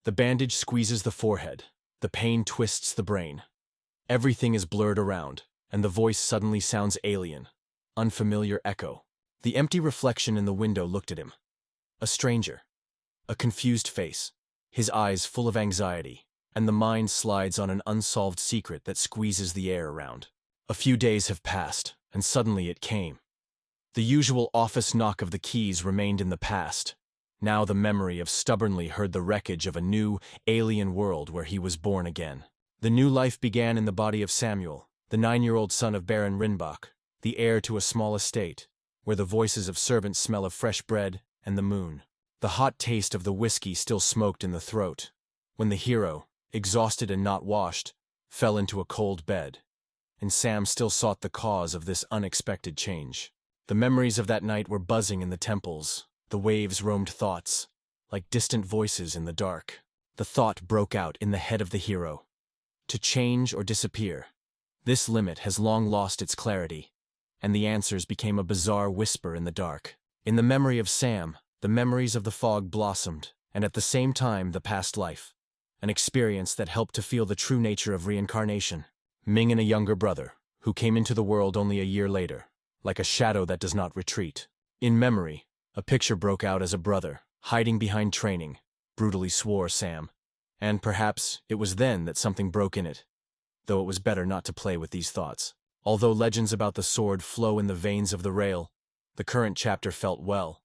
The bandage squeezes the forehead. The pain twists the brain. Everything is blurred around, and the voice suddenly sounds alien. Unfamiliar echo. The empty reflection in the window looked at him. A stranger. A confused face. His eyes full of anxiety, and the mind slides on an unsolved secret that squeezes the air around. A few days have passed, and suddenly it came. The usual office knock of the keys remained in the past. Now the memory of stubbornly heard the wreckage of a new, alien world where he was born again. The new life began in the body of Samuel, the 9-year-old son of Baron Rinbach, the heir to a small estate, where the voices of servants smell of fresh bread and the moon. The hot taste of the whiskey still smoked in the throat, when the hero, exhausted and not washed, fell into a cold bed, and Sam still sought the cause of this unexpected change. The memories of that night were buzzing in the temples. The waves roamed thoughts, like distant voices in the dark. The thought broke out in the head of the hero. To change or disappear. This limit has long lost its clarity, and the answers became a bizarre whisper in the dark. In the memory of Sam, the memories of the fog blossomed, and at the same time the past life. An experience that helped to feel the true nature of reincarnation. Ming and a younger brother, who came into the world only a year later, like a shadow that does not retreat. In memory, a picture broke out as a brother, hiding behind training, brutally swore Sam. And perhaps it was then that something broke in it, though it was better not to play with these thoughts. Although legends about the sword flow in the veins of the rail, the current chapter felt well.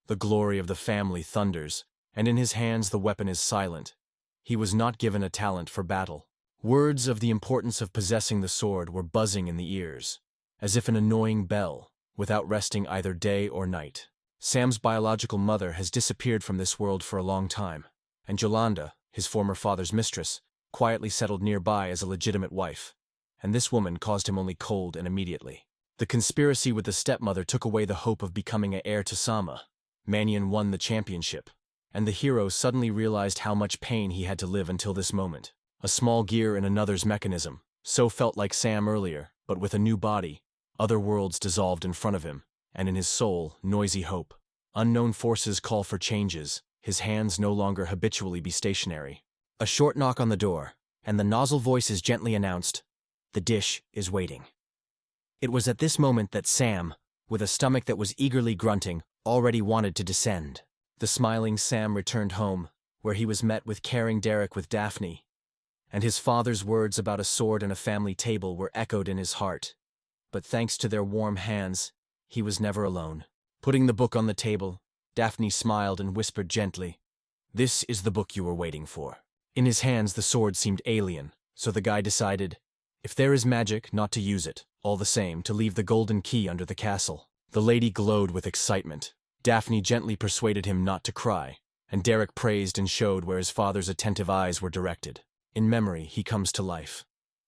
The glory of the family thunders, and in his hands the weapon is silent. He was not given a talent for battle. Words of the importance of possessing the sword were buzzing in the ears, as if an annoying bell, without resting either day or night. Sam's biological mother has disappeared from this world for a long time, and Yolanda, his former father's mistress, quietly settled nearby as a legitimate wife, and this woman caused him only cold and immediately. The conspiracy with the stepmother took away the hope of becoming an heir to Sama. Mannion won the championship, and the hero suddenly realized how much pain he had to live until this moment. A small gear in another's mechanism, so felt like Sam earlier, but with a new body. Other worlds dissolved in front of him, and in his soul, noisy hope. Unknown forces call for changes, his hands no longer habitually be stationary. A short knock on the door, and the nozzle voice is gently announced, "The dish is waiting." It was at this moment that Sam, with a stomach that was eagerly grunting, already wanted to descend. The smiling Sam returned home, where he was met with caring Derek with Daphne, and his father's words about a sword and a family table were echoed in his heart. But thanks to their warm hands, he was never alone. Putting the book on the table, Daphne smiled and whispered gently, "This is the book you were waiting for." In his hands the sword seemed alien, so the guy decided, if there is magic, not to use it, all the same, to leave the golden key under the castle. The lady glowed with excitement. Daphne gently persuaded him not to cry, and Derek praised and showed where his father's attentive eyes were directed. In memory, he comes to life.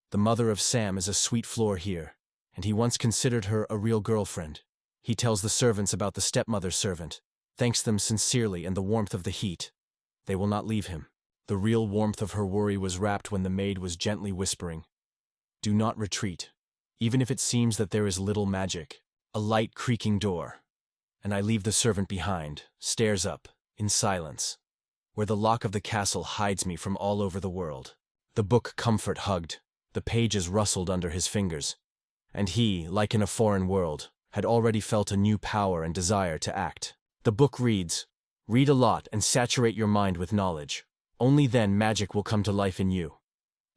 The mother of Sam is a sweet floor here, and he once considered her a real girlfriend. He tells the servants about the stepmother's servant, thanks them sincerely and the warmth of the heat. They will not leave him. The real warmth of her worry was wrapped when the maid was gently whispering, "Do not retreat, even if it seems that there is little magic." A light creaking door, and I leave the servant behind, stares up, in silence, where the lock of the castle hides me from all over the world. The book comfort hugged, the pages rustled under his fingers, and he, like in a foreign world, had already felt a new power and desire to act. The book reads, "Read a lot and saturate your mind with knowledge. Only then magic will come to life in you.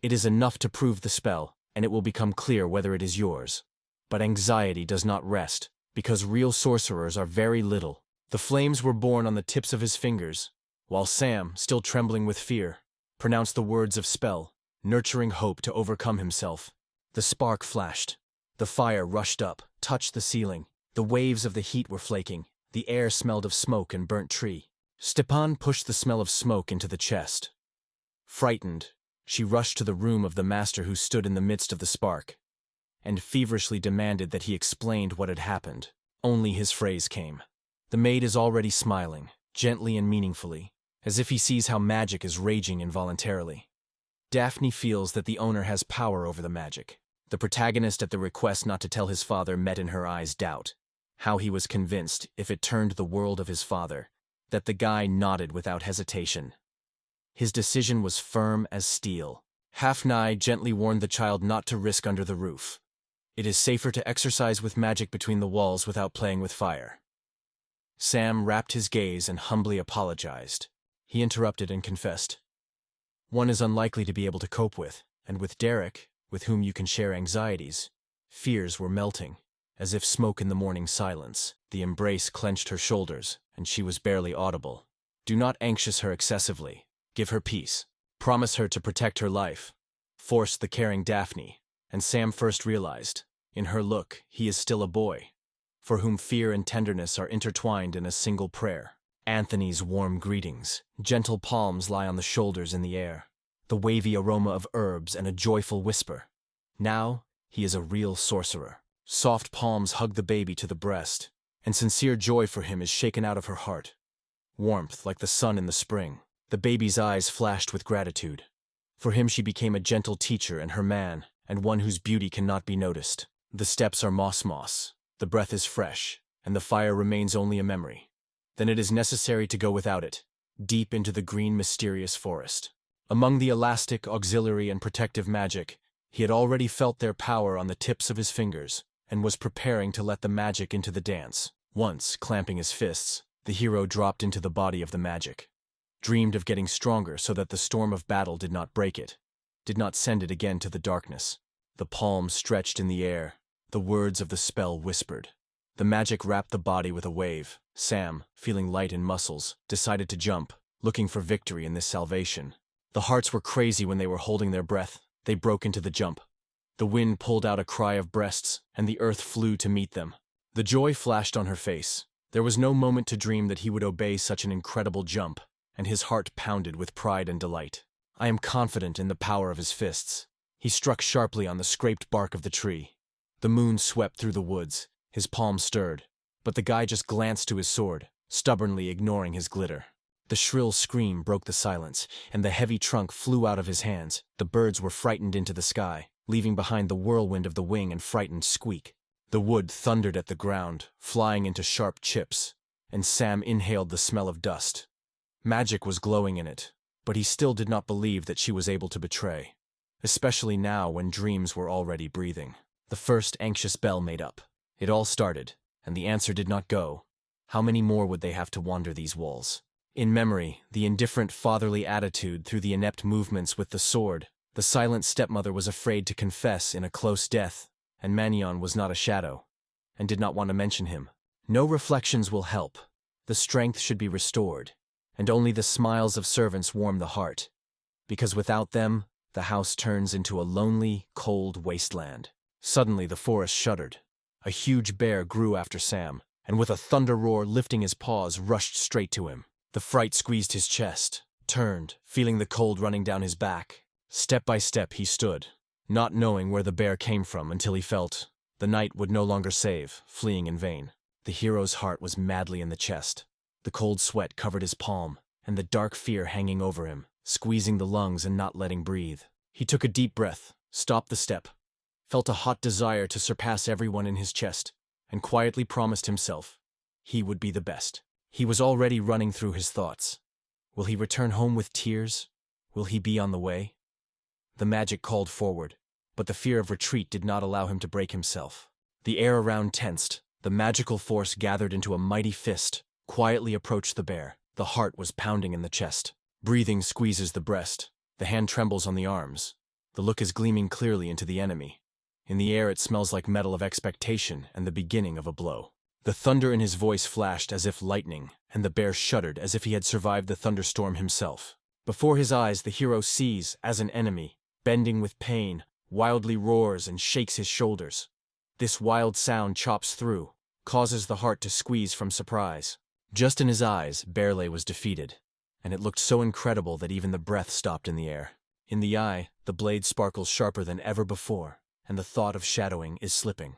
It is enough to prove the spell, and it will become clear whether it is yours. But anxiety does not rest, because real sorcerers are very little." The flames were born on the tips of his fingers, while Sam, still trembling with fear, pronounced the words of spell, nurturing hope to overcome himself. The spark flashed. The fire rushed up, touched the ceiling. The waves of the heat were flaking. The air smelled of smoke and burnt tree. Stepan pushed the smell of smoke into the chest. Frightened, she rushed to the room of the master who stood in the midst of the spark, and feverishly demanded that he explained what had happened. Only his phrase came. The maid is already smiling, gently and meaningfully, as if he sees how magic is raging involuntarily. Daphne feels that the owner has power over the magic. The protagonist at the request not to tell his father met in her eyes doubt. How he was convinced, if it turned the world of his father, that the guy nodded without hesitation. His decision was firm as steel. Half-Nai gently warned the child not to risk under the roof. It is safer to exercise with magic between the walls without playing with fire. Sam wrapped his gaze and humbly apologized. He interrupted and confessed. One is unlikely to be able to cope with, and with Derek, with whom you can share anxieties. Fears were melting, as if smoke in the morning silence. The embrace clenched her shoulders, and she was barely audible. Do not anxious her excessively. Give her peace. Promise her to protect her life. Forced the caring Daphne, and Sam first realized, in her look, he is still a boy, for whom fear and tenderness are intertwined in a single prayer. Anthony's warm greetings. Gentle palms lie on the shoulders in the air. The wavy aroma of herbs and a joyful whisper. Now, he is a real sorcerer. Soft palms hug the baby to the breast, and sincere joy for him is shaken out of her heart. Warmth like the sun in the spring. The baby's eyes flashed with gratitude. For him she became a gentle teacher and her man, and one whose beauty cannot be noticed. The steps are moss, the breath is fresh, and the fire remains only a memory. Then it is necessary to go without it, deep into the green mysterious forest. Among the elastic, auxiliary, and protective magic, he had already felt their power on the tips of his fingers, and was preparing to let the magic into the dance. Once, clamping his fists, the hero dropped into the body of the magic. Dreamed of getting stronger so that the storm of battle did not break it, did not send it again to the darkness. The palms stretched in the air, the words of the spell whispered. The magic wrapped the body with a wave. Sam, feeling light in muscles, decided to jump, looking for victory in this salvation. The hearts were crazy when they were holding their breath. They broke into the jump. The wind pulled out a cry of breasts, and the earth flew to meet them. The joy flashed on her face. There was no moment to dream that he would obey such an incredible jump, and his heart pounded with pride and delight. I am confident in the power of his fists. He struck sharply on the scraped bark of the tree. The moon swept through the woods. His palm stirred, but the guy just glanced to his sword, stubbornly ignoring his glitter. The shrill scream broke the silence, and the heavy trunk flew out of his hands. The birds were frightened into the sky, leaving behind the whirlwind of the wing and frightened squeak. The wood thundered at the ground, flying into sharp chips, and Sam inhaled the smell of dust. Magic was glowing in it, but he still did not believe that she was able to betray, especially now when dreams were already breathing. The first anxious bell made up. It all started, and the answer did not go. How many more would they have to wander these walls? In memory, the indifferent fatherly attitude through the inept movements with the sword. The silent stepmother was afraid to confess in a close death, and Manhwa was not a shadow, and did not want to mention him. No reflections will help. The strength should be restored, and only the smiles of servants warm the heart, because without them, the house turns into a lonely, cold wasteland. Suddenly the forest shuddered. A huge bear grew after Sam, and with a thunder roar lifting his paws rushed straight to him. The fright squeezed his chest, turned, feeling the cold running down his back. Step by step he stood, not knowing where the bear came from until he felt the night would no longer save, fleeing in vain. The hero's heart was madly in the chest. The cold sweat covered his palm, and the dark fear hanging over him, squeezing the lungs and not letting breathe. He took a deep breath, stopped the step, felt a hot desire to surpass everyone in his chest, and quietly promised himself he would be the best. He was already running through his thoughts. Will he return home with tears? Will he be on the way? The magic called forward, but the fear of retreat did not allow him to break himself. The air around tensed. The magical force gathered into a mighty fist, quietly approached the bear. The heart was pounding in the chest. Breathing squeezes the breast. The hand trembles on the arms. The look is gleaming clearly into the enemy. In the air it smells like metal of expectation and the beginning of a blow. The thunder in his voice flashed as if lightning, and the bear shuddered as if he had survived the thunderstorm himself. Before his eyes the hero sees, as an enemy, bending with pain, wildly roars and shakes his shoulders. This wild sound chops through, causes the heart to squeeze from surprise. Just in his eyes, Berle was defeated, and it looked so incredible that even the breath stopped in the air. In the eye, the blade sparkles sharper than ever before, and the thought of shadowing is slipping.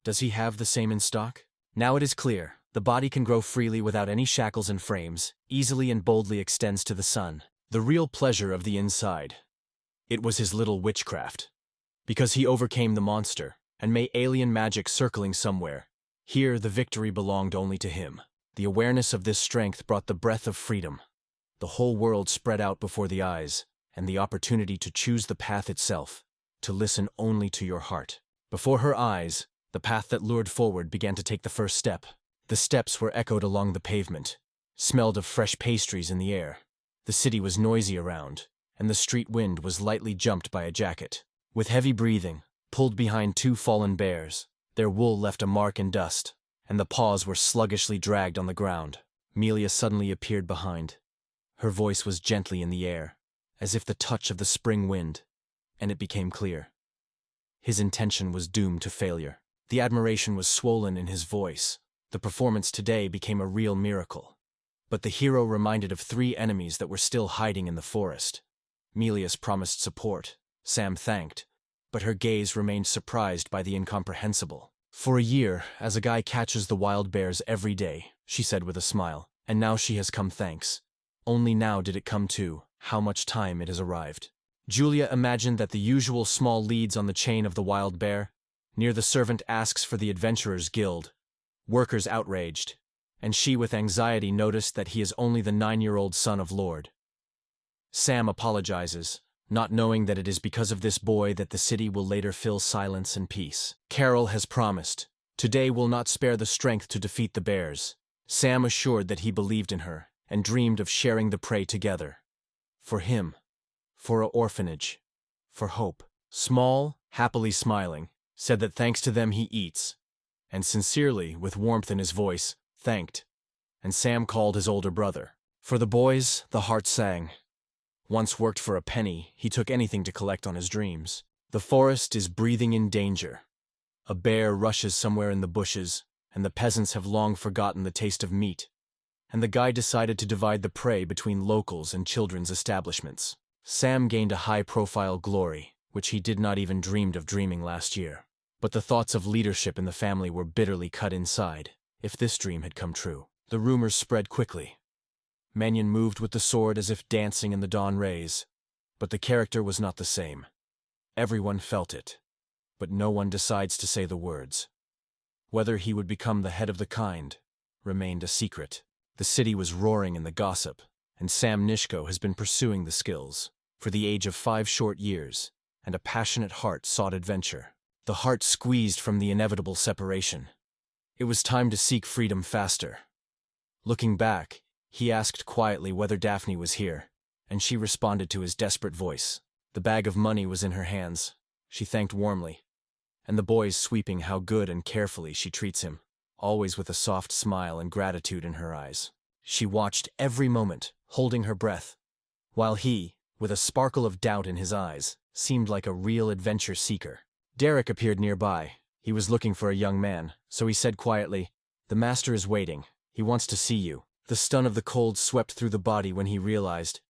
Does he have the same in stock? Now it is clear, the body can grow freely without any shackles and frames, easily and boldly extends to the sun. The real pleasure of the inside. It was his little witchcraft. Because he overcame the monster, and may alien magic circling somewhere. Here the victory belonged only to him. The awareness of this strength brought the breath of freedom. The whole world spread out before the eyes, and the opportunity to choose the path itself, to listen only to your heart. Before her eyes, the path that lured forward began to take the first step. The steps were echoed along the pavement, smelled of fresh pastries in the air. The city was noisy around, and the street wind was lightly jumped by a jacket. With heavy breathing, pulled behind two fallen bears, their wool left a mark in dust, and the paws were sluggishly dragged on the ground. Melia suddenly appeared behind. Her voice was gently in the air, as if the touch of the spring wind, and it became clear. His intention was doomed to failure. The admiration was swollen in his voice. The performance today became a real miracle. But the hero reminded of 3 enemies that were still hiding in the forest. Melia's promised support. Sam thanked, but her gaze remained surprised by the incomprehensible. "For a year, as a guy catches the wild bears every day," she said with a smile, "and now she has come thanks. Only now did it come to how much time it has arrived." Julia imagined that the usual small leads on the chain of the wild bear. Near the servant asks for the adventurers' guild. Workers outraged, and she with anxiety noticed that he is only the 9-year-old son of Lord. Sam apologizes, not knowing that it is because of this boy that the city will later fill silence and peace. Carol has promised, today will not spare the strength to defeat the bears. Sam assured that he believed in her, and dreamed of sharing the prey together. For him, for an orphanage, for hope. Small, happily smiling, said that thanks to them he eats, and sincerely, with warmth in his voice, thanked, and Sam called his older brother. For the boys, the heart sang. Once worked for a penny, he took anything to collect on his dreams. The forest is breathing in danger. A bear rushes somewhere in the bushes, and the peasants have long forgotten the taste of meat. And the guy decided to divide the prey between locals and children's establishments. Sam gained a high-profile glory, which he did not even dreamed of dreaming last year. But the thoughts of leadership in the family were bitterly cut inside. If this dream had come true, the rumors spread quickly. Mannion moved with the sword as if dancing in the dawn rays, but the character was not the same. Everyone felt it, but no one decides to say the words. Whether he would become the head of the kind remained a secret. The city was roaring in the gossip, and Sam Nishko has been pursuing the skills. For the age of 5 short years, and a passionate heart sought adventure. The heart squeezed from the inevitable separation. It was time to seek freedom faster. Looking back, he asked quietly whether Daphne was here, and she responded to his desperate voice. The bag of money was in her hands. She thanked warmly, and the boys sweeping how good and carefully she treats him, always with a soft smile and gratitude in her eyes. She watched every moment, holding her breath, while he, with a sparkle of doubt in his eyes, seemed like a real adventure seeker. Derek appeared nearby. He was looking for a young man, so he said quietly, "The master is waiting. He wants to see you." The stun of the cold swept through the body when he realized.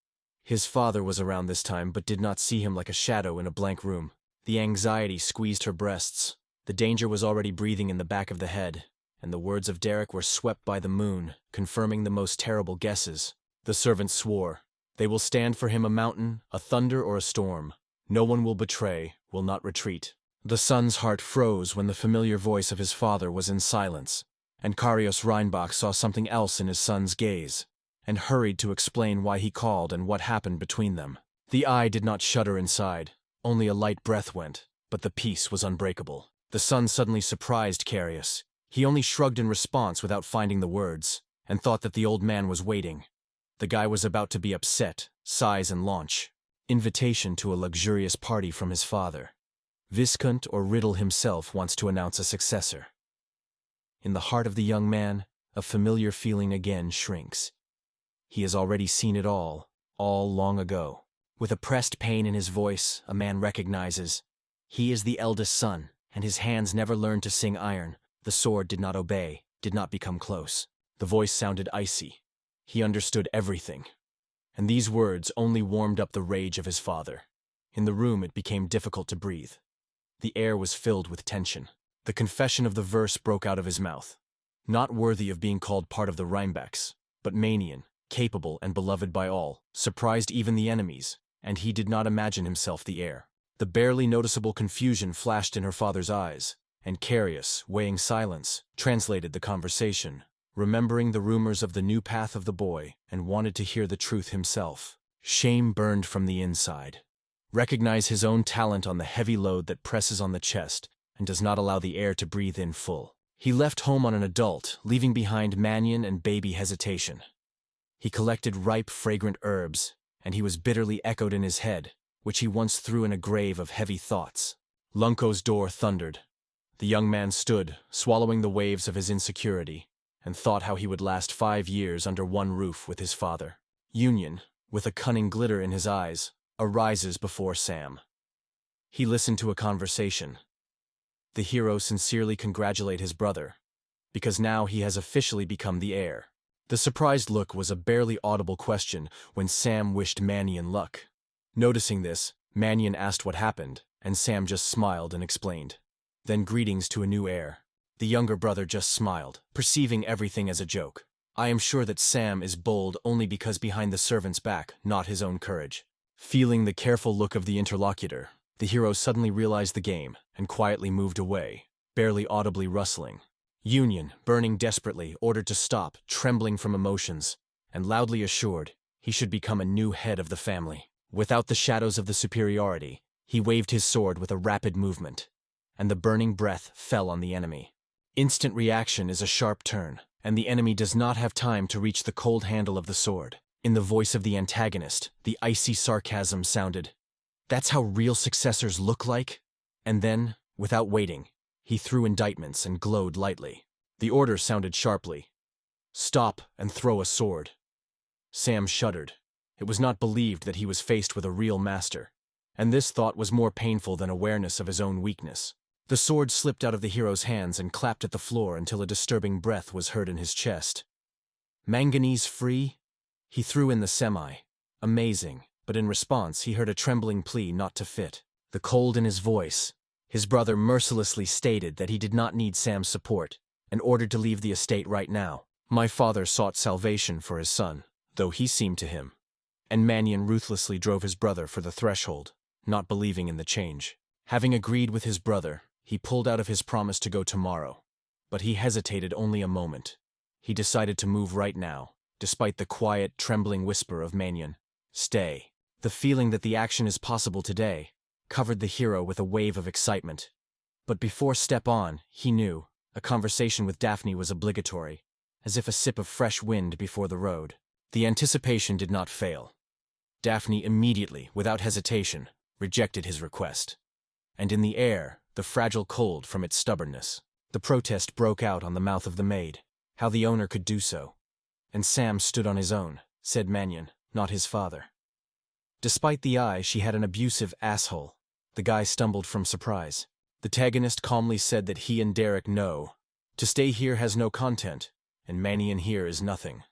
His father was around this time but did not see him like a shadow in a blank room. The anxiety squeezed her breasts. The danger was already breathing in the back of the head, and the words of Derek were swept by the moon, confirming the most terrible guesses. The servant swore. They will stand for him a mountain, a thunder, or a storm. No one will betray, will not retreat. The son's heart froze when the familiar voice of his father was in silence, and Karios Reinbach saw something else in his son's gaze, and hurried to explain why he called and what happened between them. The eye did not shudder inside, only a light breath went, but the peace was unbreakable. The son suddenly surprised Karios. He only shrugged in response without finding the words, and thought that the old man was waiting. The guy was about to be upset, sighs and launch. Invitation to a luxurious party from his father. Viscount or Riddle himself wants to announce a successor. In the heart of the young man, a familiar feeling again shrinks. He has already seen it all long ago. With oppressed pain in his voice, a man recognizes. He is the eldest son, and his hands never learned to sing iron. The sword did not obey, did not become close. The voice sounded icy. He understood everything. And these words only warmed up the rage of his father. In the room it became difficult to breathe. The air was filled with tension. The confession of the verse broke out of his mouth. Not worthy of being called part of the Reinbachs, but Manian, capable and beloved by all, surprised even the enemies, and he did not imagine himself the heir. The barely noticeable confusion flashed in her father's eyes, and Karios, weighing silence, translated the conversation. remembering the rumors of the new path of the boy, and wanted to hear the truth himself. Shame burned from the inside. Recognize his own talent on the heavy load that presses on the chest and does not allow the air to breathe in full. He left home on an adult, leaving behind Mannion and baby hesitation. He collected ripe, fragrant herbs, and he was bitterly echoed in his head, which he once threw in a grave of heavy thoughts. Lunko's door thundered. The young man stood, swallowing the waves of his insecurity, and thought how he would last 5 years under one roof with his father. Union, with a cunning glitter in his eyes, arises before Sam. He listened to a conversation. The hero sincerely congratulated his brother, because now he has officially become the heir. The surprised look was a barely audible question when Sam wished Mannion luck. Noticing this, Mannion asked what happened, and Sam just smiled and explained. Then greetings to a new heir. The younger brother just smiled, perceiving everything as a joke. I am sure that Sam is bold only because behind the servant's back, not his own courage. Feeling the careful look of the interlocutor, the hero suddenly realized the game and quietly moved away, barely audibly rustling. Union, burning desperately, ordered to stop, trembling from emotions, and loudly assured he should become a new head of the family. Without the shadows of the superiority, he waved his sword with a rapid movement, and the burning breath fell on the enemy. Instant reaction is a sharp turn, and the enemy does not have time to reach the cold handle of the sword. In the voice of the antagonist, the icy sarcasm sounded, "That's how real successors look like?" And then, without waiting, he threw indictments and glowed lightly. The order sounded sharply, "Stop and throw a sword." Sam shuddered. It was not believed that he was faced with a real master, and this thought was more painful than awareness of his own weakness. The sword slipped out of the hero's hands and clapped at the floor until a disturbing breath was heard in his chest. "Manganese free?" He threw in the semi. Amazing, but in response he heard a trembling plea not to fit. The cold in his voice. His brother mercilessly stated that he did not need Sam's support, and ordered to leave the estate right now. My father sought salvation for his son, though he seemed to him. And Mannion ruthlessly drove his brother for the threshold, not believing in the change. Having agreed with his brother, he pulled out of his promise to go tomorrow. But he hesitated only a moment. He decided to move right now, despite the quiet, trembling whisper of Mannion. "Stay." The feeling that the action is possible today covered the hero with a wave of excitement. But before step on, he knew, a conversation with Daphne was obligatory, as if a sip of fresh wind before the road. The anticipation did not fail. Daphne immediately, without hesitation, rejected his request. And in the air, the fragile cold from its stubbornness. The protest broke out on the mouth of the maid. How the owner could do so. And Sam stood on his own, said Mannion, not his father. Despite the eye, she had an abusive asshole. The guy stumbled from surprise. The tagonist calmly said that he and Derek know. To stay here has no content, and Mannion here is nothing.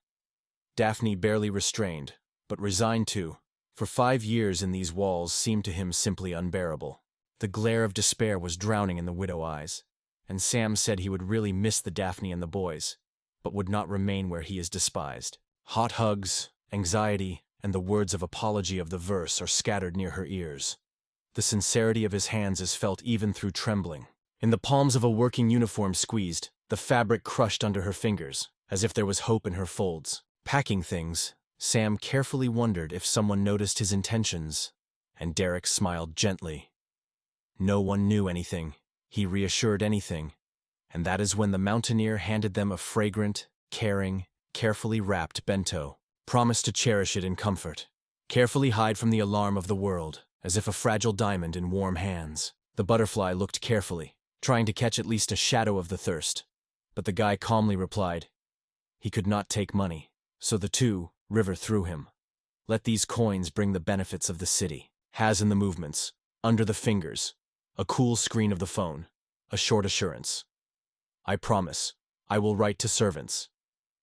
Daphne barely restrained, but resigned too. For 5 years in these walls seemed to him simply unbearable. The glare of despair was drowning in the widow eyes, and Sam said he would really miss the Daphne and the boys, but would not remain where he is despised. Hot hugs, anxiety, and the words of apology of the verse are scattered near her ears. The sincerity of his hands is felt even through trembling. In the palms of a working uniform squeezed, the fabric crushed under her fingers, as if there was hope in her folds. Packing things, Sam carefully wondered if someone noticed his intentions, and Derek smiled gently. No one knew anything, he reassured anything, and that is when the mountaineer handed them a fragrant, caring, carefully wrapped bento. Promise to cherish it in comfort. Carefully hide from the alarm of the world, as if a fragile diamond in warm hands. The butterfly looked carefully, trying to catch at least a shadow of the thirst. But the guy calmly replied, he could not take money, so the river through him. Let these coins bring the benefits of the city. Has in the movements, under the fingers, a cool screen of the phone, a short assurance. I promise, I will write to servants.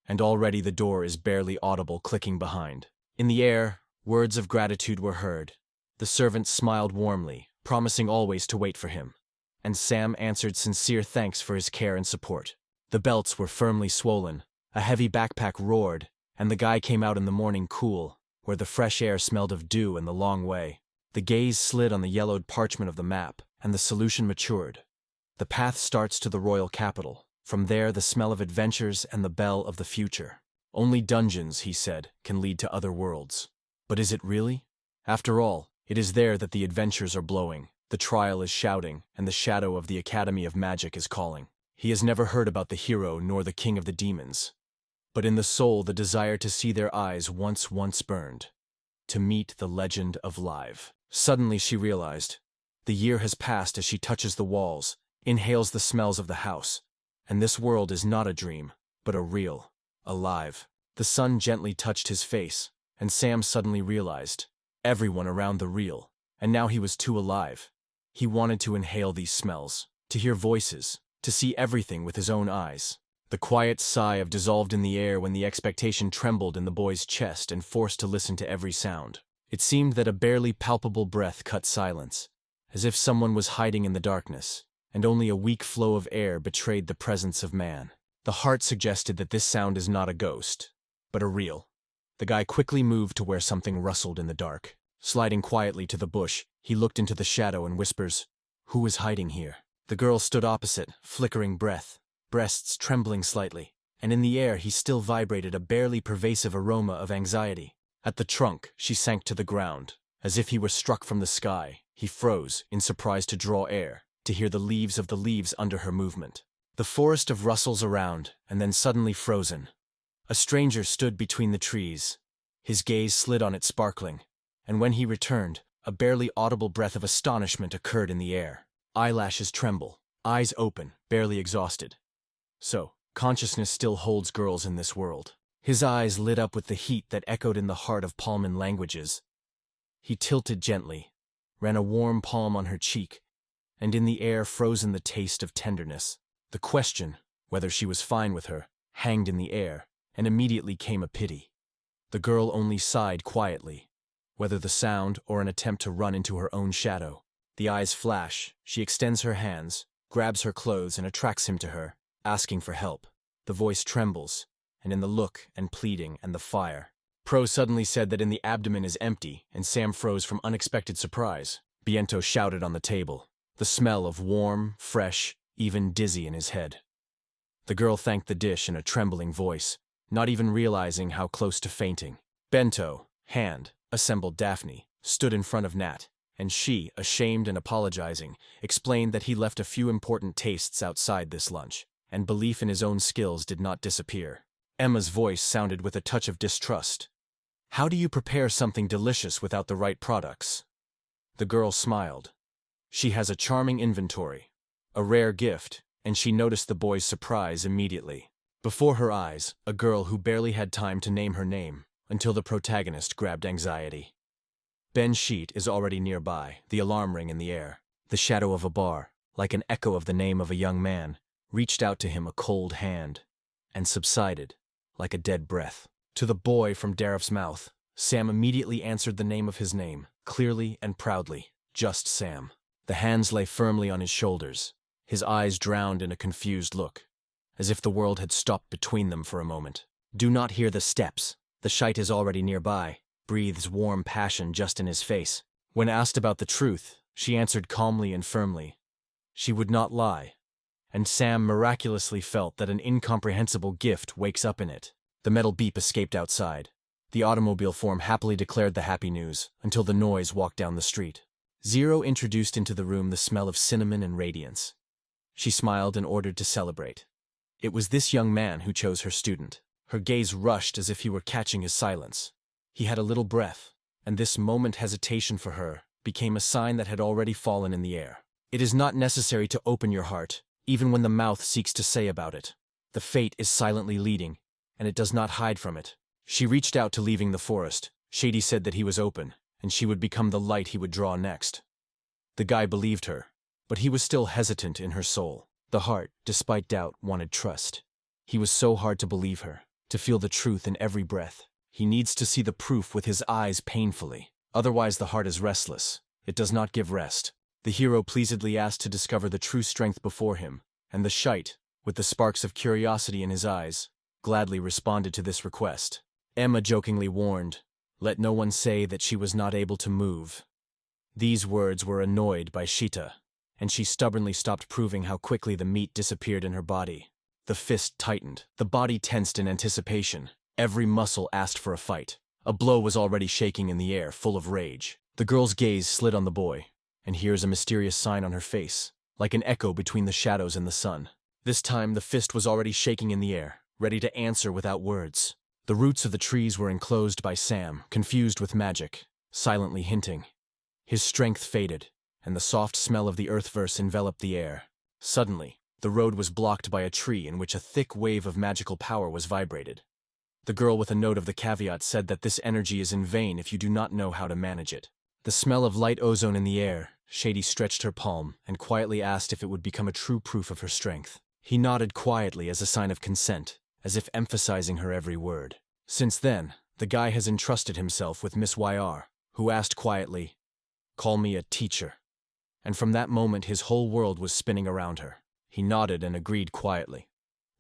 And already the door is barely audible clicking behind. In the air, words of gratitude were heard. The servant smiled warmly, promising always to wait for him. And Sam answered sincere thanks for his care and support. The belts were firmly swollen, a heavy backpack roared, and the guy came out in the morning cool, where the fresh air smelled of dew and the long way. The gaze slid on the yellowed parchment of the map, and the solution matured. The path starts to the royal capital, From there, the smell of adventures and the bell of the future. Only dungeons, he said, can lead to other worlds. But is it really? After all, it is there that the adventures are blowing, the trial is shouting, and the shadow of the Academy of Magic is calling. He has never heard about the hero nor the king of the demons. But in the soul, the desire to see their eyes once burned. To meet the legend of live. Suddenly she realized. The year has passed as she touches the walls, inhales the smells of the house. And this world is not a dream, but a real, alive. The sun gently touched his face, and Sam suddenly realized. Everyone around the real, and now he was too alive. He wanted to inhale these smells, to hear voices, to see everything with his own eyes. The quiet sigh of dissolved in the air when the expectation trembled in the boy's chest and forced to listen to every sound. It seemed that a barely palpable breath cut silence, as if someone was hiding in the darkness, and only a weak flow of air betrayed the presence of man. The heart suggested that this sound is not a ghost, but a real. The guy quickly moved to where something rustled in the dark. Sliding quietly to the bush, he looked into the shadow and whispers, "Who is hiding here?" The girl stood opposite, flickering breasts trembling slightly, and in the air he still vibrated a barely pervasive aroma of anxiety. At the trunk, she sank to the ground. As if he were struck from the sky, he froze, in surprise to draw air, to hear the leaves of the leaves under her movement. The forest of rustles around, and then suddenly frozen. A stranger stood between the trees. His gaze slid on it sparkling, and when he returned, a barely audible breath of astonishment occurred in the air. Eyelashes tremble, eyes open, barely exhausted. So, consciousness still holds girls in this world. His eyes lit up with the heat that echoed in the heart of Palman languages. He tilted gently, ran a warm palm on her cheek, and in the air frozen the taste of tenderness. The question, whether she was fine with her, hanged in the air, and immediately came a pity. The girl only sighed quietly, whether the sound or an attempt to run into her own shadow. The eyes flash, she extends her hands, grabs her clothes and attracts him to her, asking for help. The voice trembles, and in the look and pleading and the fire. Pro suddenly said that in the abdomen is empty, and Sam froze from unexpected surprise. Biento shouted on the table, the smell of warm, fresh, even dizzy in his head. The girl thanked the dish in a trembling voice, not even realizing how close to fainting. Bento, hand, assembled Daphne, stood in front of Nat, and she, ashamed and apologizing, explained that he left a few important tastes outside this lunch, and belief in his own skills did not disappear. Emma's voice sounded with a touch of distrust. "How do you prepare something delicious without the right products?" The girl smiled. She has a charming inventory, a rare gift, and she noticed the boy's surprise immediately. Before her eyes, a girl who barely had time to name her name, until the protagonist grabbed anxiety. Ben's sheet is already nearby, the alarm ring in the air. The shadow of a bar, like an echo of the name of a young man, reached out to him a cold hand, and subsided, like a dead breath. To the boy from Darif's mouth, Sam immediately answered the name of his name, clearly and proudly, just Sam. The hands lay firmly on his shoulders, his eyes drowned in a confused look, as if the world had stopped between them for a moment. "Do not hear the steps. The shite is already nearby," breathes warm passion just in his face. When asked about the truth, she answered calmly and firmly. She would not lie, and Sam miraculously felt that an incomprehensible gift wakes up in it. The metal beep escaped outside. The automobile form happily declared the happy news, until the noise walked down the street. Zero introduced into the room the smell of cinnamon and radiance. She smiled and ordered to celebrate. It was this young man who chose her student. Her gaze rushed as if he were catching his silence. He had a little breath, and this moment hesitation for her became a sign that had already fallen in the air. It is not necessary to open your heart, even when the mouth seeks to say about it. The fate is silently leading, and it does not hide from it. She reached out to leaving the forest. Shady said that he was open, and she would become the light he would draw next. The guy believed her, but he was still hesitant in her soul. The heart, despite doubt, wanted trust. He was so hard to believe her, to feel the truth in every breath. He needs to see the proof with his eyes painfully. Otherwise the heart is restless. It does not give rest. The hero pleasedly asked to discover the true strength before him, and the shite, with the sparks of curiosity in his eyes, gladly responded to this request. Emma jokingly warned, "Let no one say that she was not able to move." These words were annoyed by Shita, and she stubbornly stopped proving how quickly the meat disappeared in her body. The fist tightened. The body tensed in anticipation. Every muscle asked for a fight. A blow was already shaking in the air, full of rage. The girl's gaze slid on the boy, and here's a mysterious sign on her face, like an echo between the shadows and the sun. This time the fist was already shaking in the air, ready to answer without words. The roots of the trees were enclosed by Sam, confused with magic, silently hinting. His strength faded, and the soft smell of the earthverse enveloped the air. Suddenly, the road was blocked by a tree in which a thick wave of magical power was vibrated. The girl with a note of the caveat said that this energy is in vain if you do not know how to manage it. The smell of light ozone in the air, Shady stretched her palm and quietly asked if it would become a true proof of her strength. He nodded quietly as a sign of consent, as if emphasizing her every word. Since then, the guy has entrusted himself with Miss YR, who asked quietly, "Call me a teacher." And from that moment his whole world was spinning around her. He nodded and agreed quietly.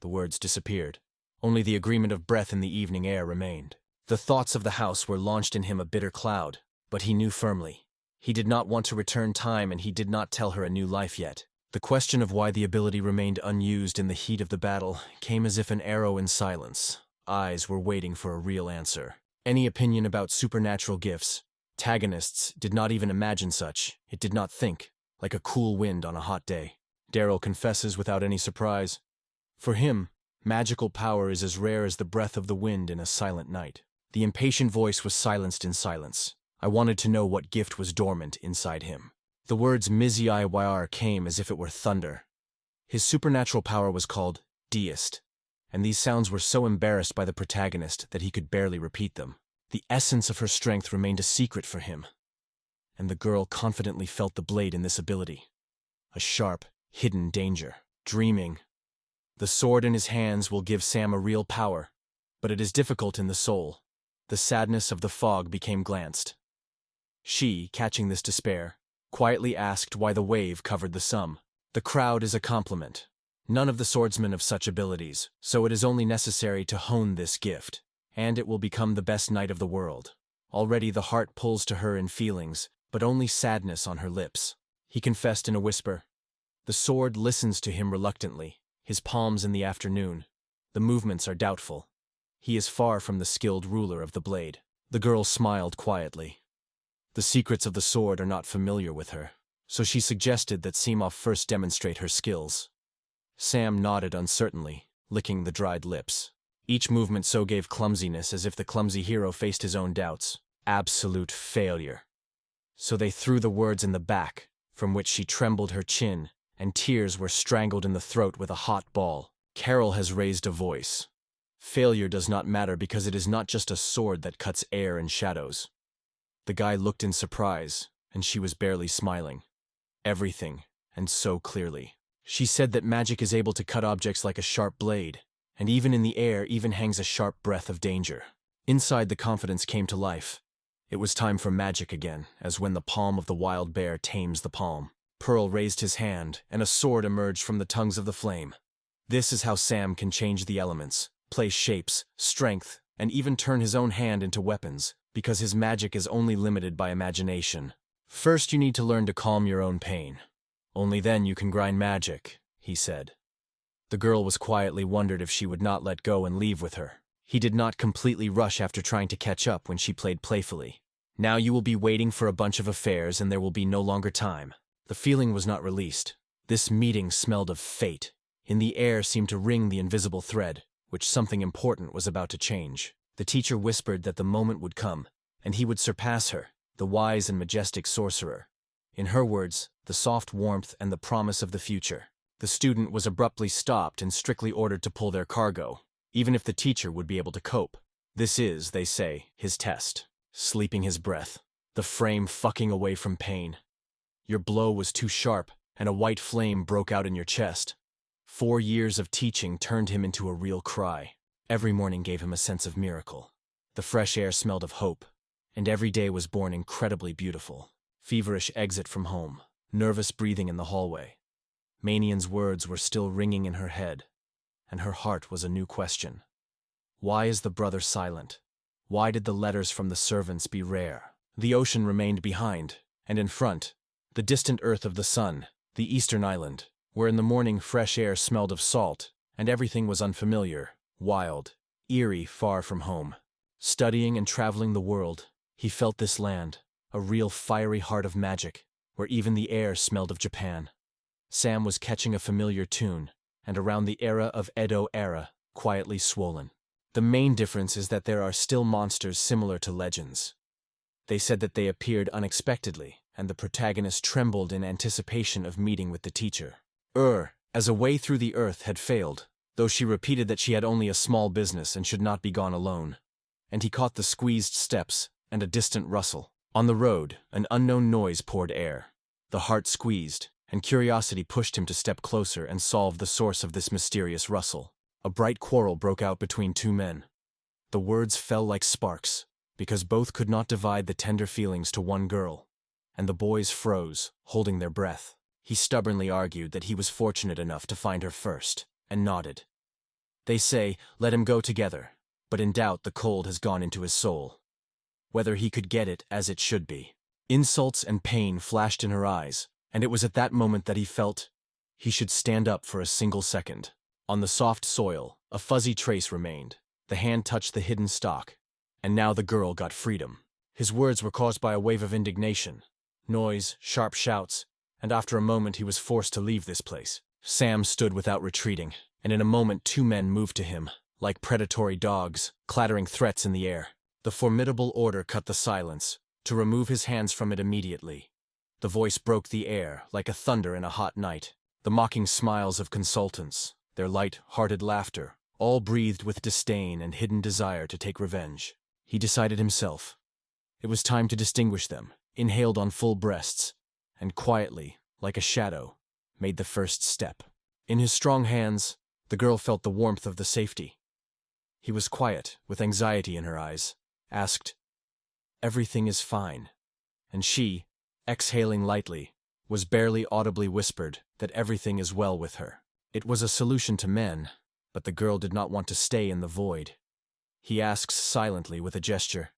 The words disappeared. Only the agreement of breath in the evening air remained. The thoughts of the house were launched in him a bitter cloud, but he knew firmly. He did not want to return time, and he did not tell her a new life yet. The question of why the ability remained unused in the heat of the battle came as if an arrow in silence. Eyes were waiting for a real answer. Any opinion about supernatural gifts? Antagonists did not even imagine such. It did not think, like a cool wind on a hot day. Daryl confesses without any surprise. For him, magical power is as rare as the breath of the wind in a silent night. The impatient voice was silenced in silence. I wanted to know what gift was dormant inside him. The words Mizi came as if it were thunder. His supernatural power was called deist, and these sounds were so embarrassed by the protagonist that he could barely repeat them. The essence of her strength remained a secret for him, and the girl confidently felt the blade in this ability. A sharp, hidden danger. Dreaming. The sword in his hands will give Sam a real power, but it is difficult in the soul. The sadness of the fog became glanced. She, catching this despair, quietly asked why the wave covered the sum. The crowd is a compliment. None of the swordsmen have such abilities, so it is only necessary to hone this gift, and it will become the best knight of the world. Already the heart pulls to her in feelings, but only sadness on her lips. He confessed in a whisper. The sword listens to him reluctantly, his palms in the afternoon. The movements are doubtful. He is far from the skilled ruler of the blade. The girl smiled quietly. The secrets of the sword are not familiar with her, so she suggested that Simov first demonstrate her skills. Sam nodded uncertainly, licking the dried lips. Each movement so gave clumsiness as if the clumsy hero faced his own doubts. Absolute failure. So they threw the words in the back, from which she trembled her chin, and tears were strangled in the throat with a hot ball. Carol has raised a voice. Failure does not matter because it is not just a sword that cuts air and shadows. The guy looked in surprise, and she was barely smiling. Everything, and so clearly. She said that magic is able to cut objects like a sharp blade, and even in the air even hangs a sharp breath of danger. Inside the confidence came to life. It was time for magic again, as when the palm of the wild bear tames the palm. Pearl raised his hand, and a sword emerged from the tongues of the flame. This is how Sam can change the elements, place shapes, strength, and even turn his own hand into weapons, because his magic is only limited by imagination. First you need to learn to calm your own pain. Only then you can grind magic, he said. The girl was quietly wondered if she would not let go and leave with her. He did not completely rush after trying to catch up when she played playfully. Now you will be waiting for a bunch of affairs and there will be no longer time. The feeling was not released. This meeting smelled of fate. In the air seemed to ring the invisible thread, which something important was about to change. The teacher whispered that the moment would come, and he would surpass her, the wise and majestic sorcerer. In her words, the soft warmth and the promise of the future. The student was abruptly stopped and strictly ordered to pull their cargo, even if the teacher would be able to cope. This is, they say, his test. Sleeping his breath. The frame fucking away from pain. Your blow was too sharp, and a white flame broke out in your chest. 4 years of teaching turned him into a real cry. Every morning gave him a sense of miracle. The fresh air smelled of hope, and every day was born incredibly beautiful. Feverish exit from home, nervous breathing in the hallway. Manian's words were still ringing in her head, and her heart was a new question. Why is the brother silent? Why did the letters from the servants be rare? The ocean remained behind, and in front, the distant earth of the sun, the eastern island, where in the morning fresh air smelled of salt, and everything was unfamiliar, wild, eerie, far from home. Studying and traveling the world, he felt this land, a real fiery heart of magic, where even the air smelled of Japan. Sam was catching a familiar tune, and around the era of Edo era, quietly swollen. The main difference is that there are still monsters similar to legends. They said that they appeared unexpectedly, and the protagonist trembled in anticipation of meeting with the teacher. As a way through the earth had failed, though she repeated that she had only a small business and should not be gone alone. And he caught the squeezed steps and a distant rustle. On the road, an unknown noise poured air. The heart squeezed, and curiosity pushed him to step closer and solve the source of this mysterious rustle. A bright quarrel broke out between two men. The words fell like sparks, because both could not divide the tender feelings to one girl, and the boys froze, holding their breath. He stubbornly argued that he was fortunate enough to find her first, and nodded. They say, let him go together, but in doubt the cold has gone into his soul. Whether he could get it as it should be. Insults and pain flashed in her eyes, and it was at that moment that he felt he should stand up for a single second. On the soft soil, a fuzzy trace remained. The hand touched the hidden stalk, and now the girl got freedom. His words were caused by a wave of indignation, noise, sharp shouts, and after a moment he was forced to leave this place. Sam stood without retreating, and in a moment 2 men moved to him, like predatory dogs, clattering threats in the air. The formidable order cut the silence, to remove his hands from it immediately. The voice broke the air like a thunder in a hot night. The mocking smiles of consultants, their light-hearted laughter, all breathed with disdain and hidden desire to take revenge. He decided himself. It was time to distinguish them, inhaled on full breasts, and quietly, like a shadow, made the first step. In his strong hands, the girl felt the warmth of the safety. He was quiet, with anxiety in her eyes, asked, "Everything is fine," and she, exhaling lightly, was barely audibly whispered that everything is well with her. It was a solution to men, but the girl did not want to stay in the void. He asks silently with a gesture,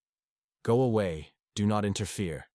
"Go away, do not interfere."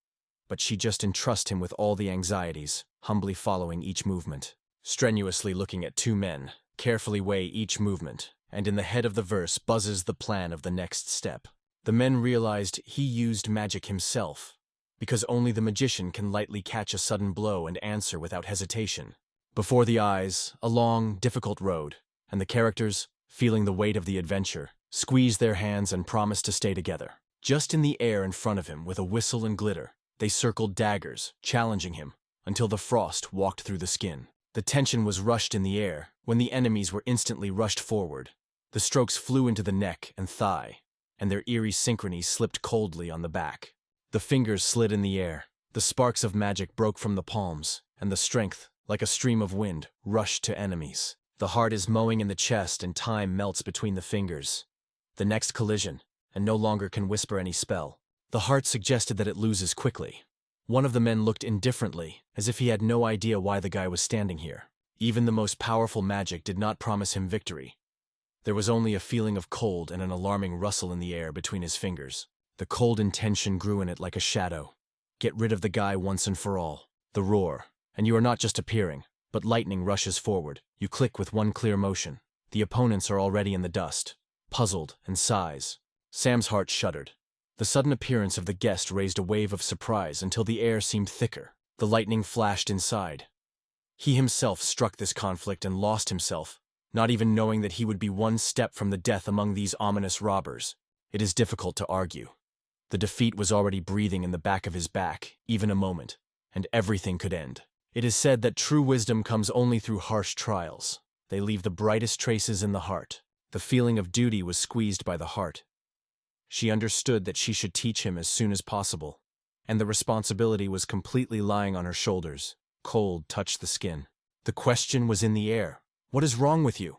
But she just entrusts him with all the anxieties, humbly following each movement, strenuously looking at 2 men, carefully weigh each movement, and in the head of the verse buzzes the plan of the next step. The men realized he used magic himself, because only the magician can lightly catch a sudden blow and answer without hesitation. Before the eyes, a long, difficult road, and the characters, feeling the weight of the adventure, squeezed their hands and promised to stay together. Just in the air in front of him, with a whistle and glitter, they circled daggers, challenging him, until the frost walked through the skin. The tension was rushed in the air, when the enemies were instantly rushed forward. The strokes flew into the neck and thigh, and their eerie synchrony slipped coldly on the back. The fingers slid in the air, the sparks of magic broke from the palms, and the strength, like a stream of wind, rushed to enemies. The heart is mowing in the chest and time melts between the fingers. The next collision, and no longer can whisper any spell. The heart suggested that it loses quickly. One of the men looked indifferently, as if he had no idea why the guy was standing here. Even the most powerful magic did not promise him victory. There was only a feeling of cold and an alarming rustle in the air between his fingers. The cold intention grew in it like a shadow. Get rid of the guy once and for all. The roar. And you are not just appearing, but lightning rushes forward. You click with one clear motion. The opponents are already in the dust, puzzled and sighs. Sam's heart shuddered. The sudden appearance of the guest raised a wave of surprise until the air seemed thicker. The lightning flashed inside. He himself struck this conflict and lost himself, not even knowing that he would be one step from the death among these ominous robbers. It is difficult to argue. The defeat was already breathing in the back of his back, even a moment, and everything could end. It is said that true wisdom comes only through harsh trials. They leave the brightest traces in the heart. The feeling of duty was squeezed by the heart. She understood that she should teach him as soon as possible, and the responsibility was completely lying on her shoulders. Cold touched the skin. The question was in the air. "What is wrong with you?"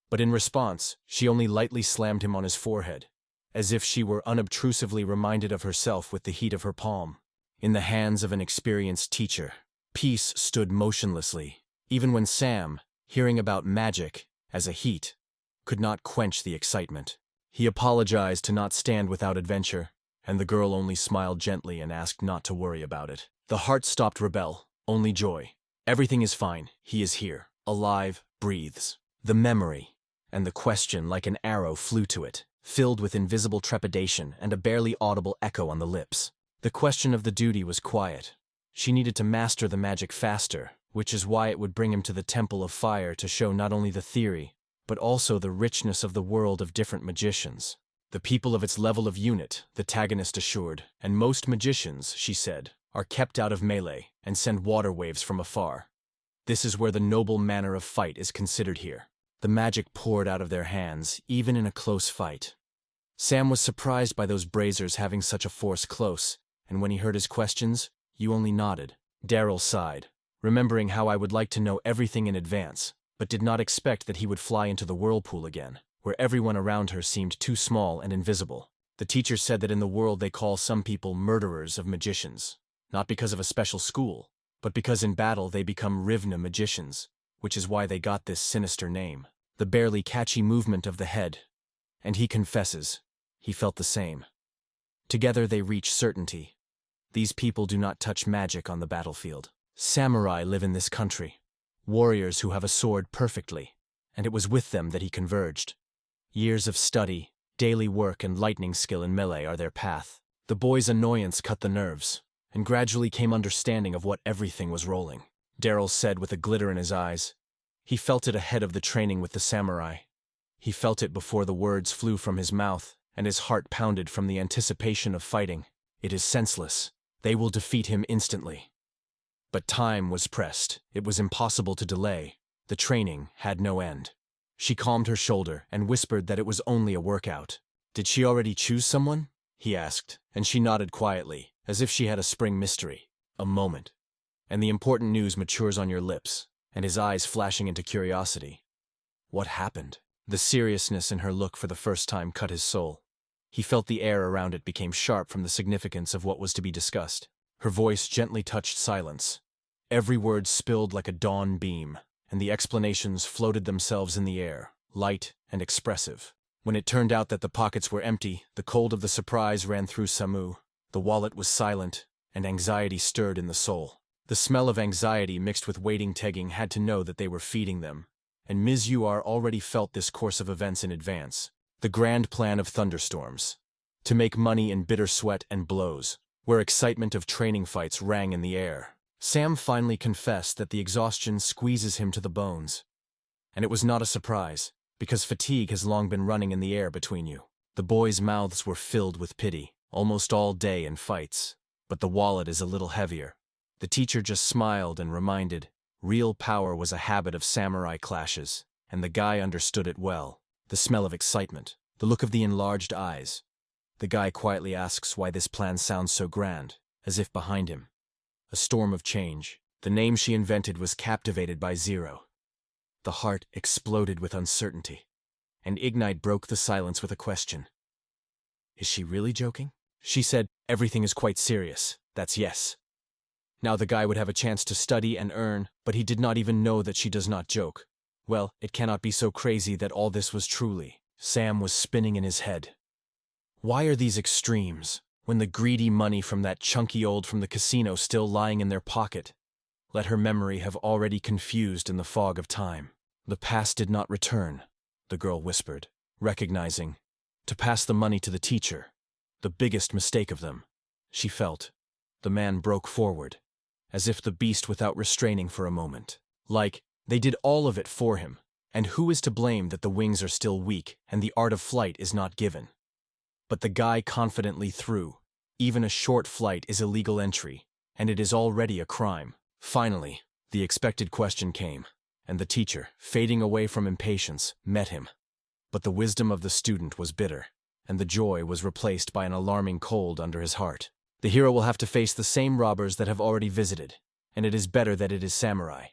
But in response, she only lightly slammed him on his forehead, as if she were unobtrusively reminded of herself with the heat of her palm. In the hands of an experienced teacher, peace stood motionlessly, even when Sam, hearing about magic as a heat, could not quench the excitement. He apologized to not stand without adventure, and the girl only smiled gently and asked not to worry about it. The heart stopped rebel, only joy. Everything is fine, he is here, alive, breathes. The memory, and the question like an arrow flew to it, filled with invisible trepidation and a barely audible echo on the lips. The question of the duty was quiet. She needed to master the magic faster, which is why it would bring him to the Temple of Fire to show not only the theory, but also the richness of the world of different magicians. The people of its level of unit, the tagonist assured, and most magicians, she said, are kept out of melee and send water waves from afar. This is where the noble manner of fight is considered here. The magic poured out of their hands, even in a close fight. Sam was surprised by those braziers having such a force close, and when he heard his questions, you only nodded. Daryl sighed, remembering how I would like to know everything in advance, but did not expect that he would fly into the whirlpool again, where everyone around her seemed too small and invisible. The teacher said that in the world they call some people murderers of magicians, not because of a special school, but because in battle they become Rivna magicians, which is why they got this sinister name. The barely catchy movement of the head, and he confesses, he felt the same. Together they reach certainty. These people do not touch magic on the battlefield. Samurai live in this country, warriors who have a sword perfectly, and it was with them that he converged. Years of study, daily work and lightning skill in melee are their path. The boy's annoyance cut the nerves, and gradually came understanding of what everything was rolling. Daryl said with a glitter in his eyes. He felt it ahead of the training with the samurai. He felt it before the words flew from his mouth, and his heart pounded from the anticipation of fighting. It is senseless. They will defeat him instantly. But time was pressed. It was impossible to delay. The training had no end. She calmed her shoulder and whispered that it was only a workout. Did she already choose someone? He asked, and she nodded quietly, as if she had a spring mystery. A moment, and the important news matures on your lips, and his eyes flashing into curiosity. What happened? The seriousness in her look for the first time cut his soul. He felt the air around it became sharp from the significance of what was to be discussed. Her voice gently touched silence. Every word spilled like a dawn beam, and the explanations floated themselves in the air, light and expressive. When it turned out that the pockets were empty, the cold of the surprise ran through Samu. The wallet was silent, and anxiety stirred in the soul. The smell of anxiety mixed with waiting tegging had to know that they were feeding them, and Ms. Uar already felt this course of events in advance. The grand plan of thunderstorms. To make money in bitter sweat and blows, where excitement of training fights rang in the air. Sam finally confessed that the exhaustion squeezes him to the bones. And it was not a surprise, because fatigue has long been running in the air between you. The boys' mouths were filled with pity, almost all day in fights, but the wallet is a little heavier. The teacher just smiled and reminded, real power was a habit of samurai clashes, and the guy understood it well. The smell of excitement, the look of the enlarged eyes. The guy quietly asks why this plan sounds so grand, as if behind him. A storm of change. The name she invented was captivated by Zero. The heart exploded with uncertainty, and Ignite broke the silence with a question. Is she really joking? She said, everything is quite serious, that's yes. Now the guy would have a chance to study and earn, but he did not even know that she does not joke. Well, it cannot be so crazy that all this was truly. Sam was spinning in his head. Why are these extremes, when the greedy money from that chunky old from the casino still lying in their pocket? Let her memory have already confused in the fog of time. The past did not return, the girl whispered, recognizing. To pass the money to the teacher. The biggest mistake of them. She felt. The man broke forward, as if the beast without restraining for a moment. Like, they did all of it for him, and who is to blame that the wings are still weak and the art of flight is not given? But the guy confidently threw. Even a short flight is illegal entry, and it is already a crime. Finally, the expected question came, and the teacher, fading away from impatience, met him. But the wisdom of the student was bitter, and the joy was replaced by an alarming cold under his heart. The hero will have to face the same robbers that have already visited, and it is better that it is samurai.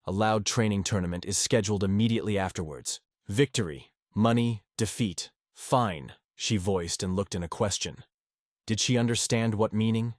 A loud training tournament is scheduled immediately afterwards. Victory, money, defeat. Fine, she voiced and looked in a question. Did she understand what meaning?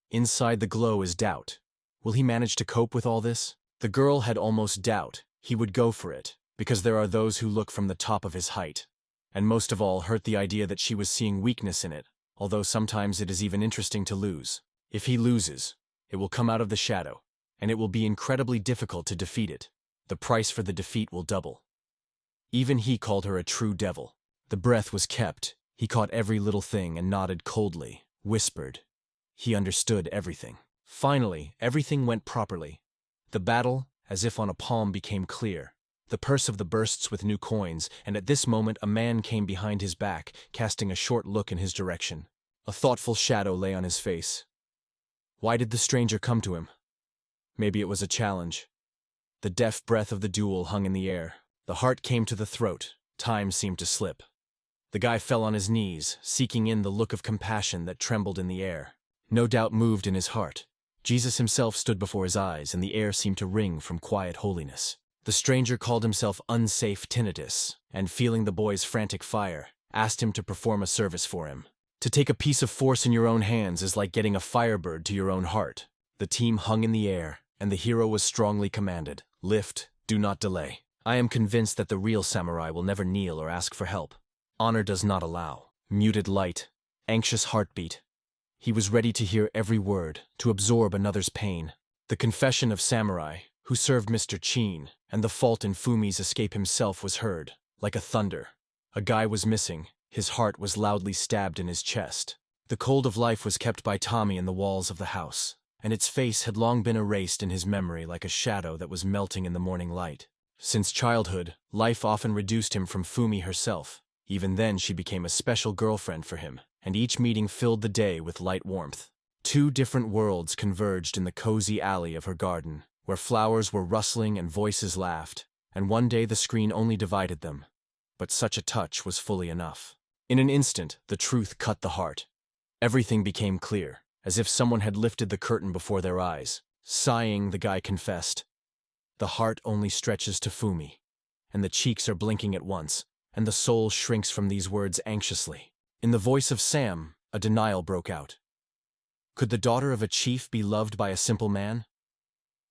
Inside the glow is doubt. Will he manage to cope with all this? The girl had almost doubt. He would go for it, because there are those who look from the top of his height. And most of all hurt the idea that she was seeing weakness in it, although sometimes it is even interesting to lose. If he loses, it will come out of the shadow, and it will be incredibly difficult to defeat it. The price for the defeat will double. Even he called her a true devil. The breath was kept. He caught every little thing and nodded coldly, whispered. He understood everything. Finally, everything went properly. The battle, as if on a palm, became clear. The purse of the bursts with new coins, and at this moment a man came behind his back, casting a short look in his direction. A thoughtful shadow lay on his face. Why did the stranger come to him? Maybe it was a challenge. The deft breath of the duel hung in the air. The heart came to the throat. Time seemed to slip. The guy fell on his knees, seeking in the look of compassion that trembled in the air. No doubt moved in his heart. Jesus himself stood before his eyes, and the air seemed to ring from quiet holiness. The stranger called himself Unsafe Tinnitus, and feeling the boy's frantic fire, asked him to perform a service for him. To take a piece of force in your own hands is like getting a firebird to your own heart. The team hung in the air, and the hero was strongly commanded. Lift, do not delay. I am convinced that the real samurai will never kneel or ask for help. Honor does not allow. Muted light, anxious heartbeat. He was ready to hear every word, to absorb another's pain. The confession of samurai, who served Mr. Chin, and the fault in Fumi's escape himself was heard, like a thunder. A guy was missing. His heart was loudly stabbed in his chest. The cold of life was kept by Tommy in the walls of the house, and its face had long been erased in his memory like a shadow that was melting in the morning light. Since childhood, life often reduced him from Fumi herself. Even then she became a special girlfriend for him, and each meeting filled the day with light warmth. Two different worlds converged in the cozy alley of her garden, where flowers were rustling and voices laughed, and one day the screen only divided them. But such a touch was fully enough. In an instant, the truth cut the heart. Everything became clear, as if someone had lifted the curtain before their eyes. Sighing, the guy confessed. The heart only stretches to Fumi, and the cheeks are blinking at once, and the soul shrinks from these words anxiously. In the voice of Sam, a denial broke out. Could the daughter of a chief be loved by a simple man?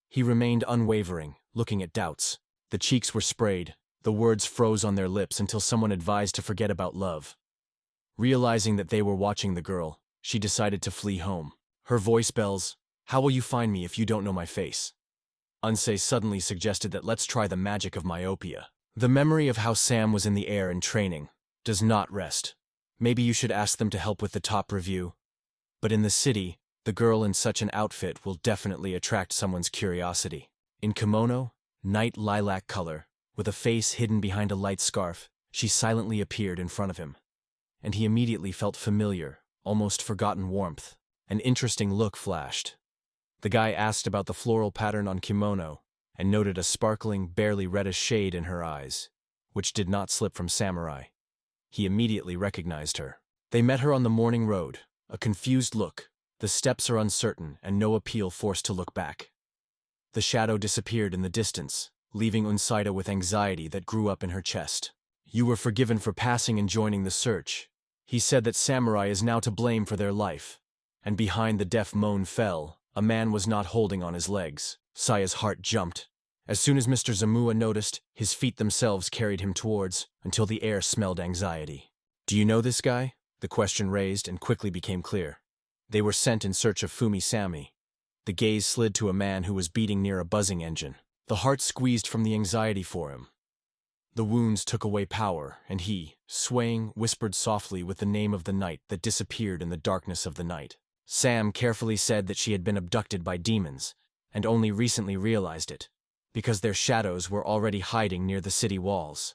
He remained unwavering, looking at doubts. The cheeks were sprayed, the words froze on their lips until someone advised to forget about love. Realizing that they were watching the girl, she decided to flee home. Her voice bells, "How will you find me if you don't know my face?" Unsay suddenly suggested that let's try the magic of myopia. The memory of how Sam was in the air in training does not rest. Maybe you should ask them to help with the top review. But in the city, the girl in such an outfit will definitely attract someone's curiosity. In kimono, night lilac color, with a face hidden behind a light scarf, she silently appeared in front of him. And he immediately felt familiar, almost forgotten warmth. An interesting look flashed. The guy asked about the floral pattern on kimono, and noted a sparkling, barely reddish shade in her eyes, which did not slip from samurai. He immediately recognized her. They met her on the morning road, a confused look. The steps are uncertain, and no appeal forced to look back. The shadow disappeared in the distance, leaving Unsaida with anxiety that grew up in her chest. You were forgiven for passing and joining the search. He said that samurai is now to blame for their life. And behind the deaf moan fell, a man was not holding on his legs. Saya's heart jumped. As soon as Mr. Zamua noticed, his feet themselves carried him towards, until the air smelled anxiety. Do you know this guy? The question raised and quickly became clear. They were sent in search of Fumi Sami. The gaze slid to a man who was beating near a buzzing engine. The heart squeezed from the anxiety for him. The wounds took away power, and he, swaying, whispered softly with the name of the knight that disappeared in the darkness of the night. Sam carefully said that she had been abducted by demons, and only recently realized it, because their shadows were already hiding near the city walls.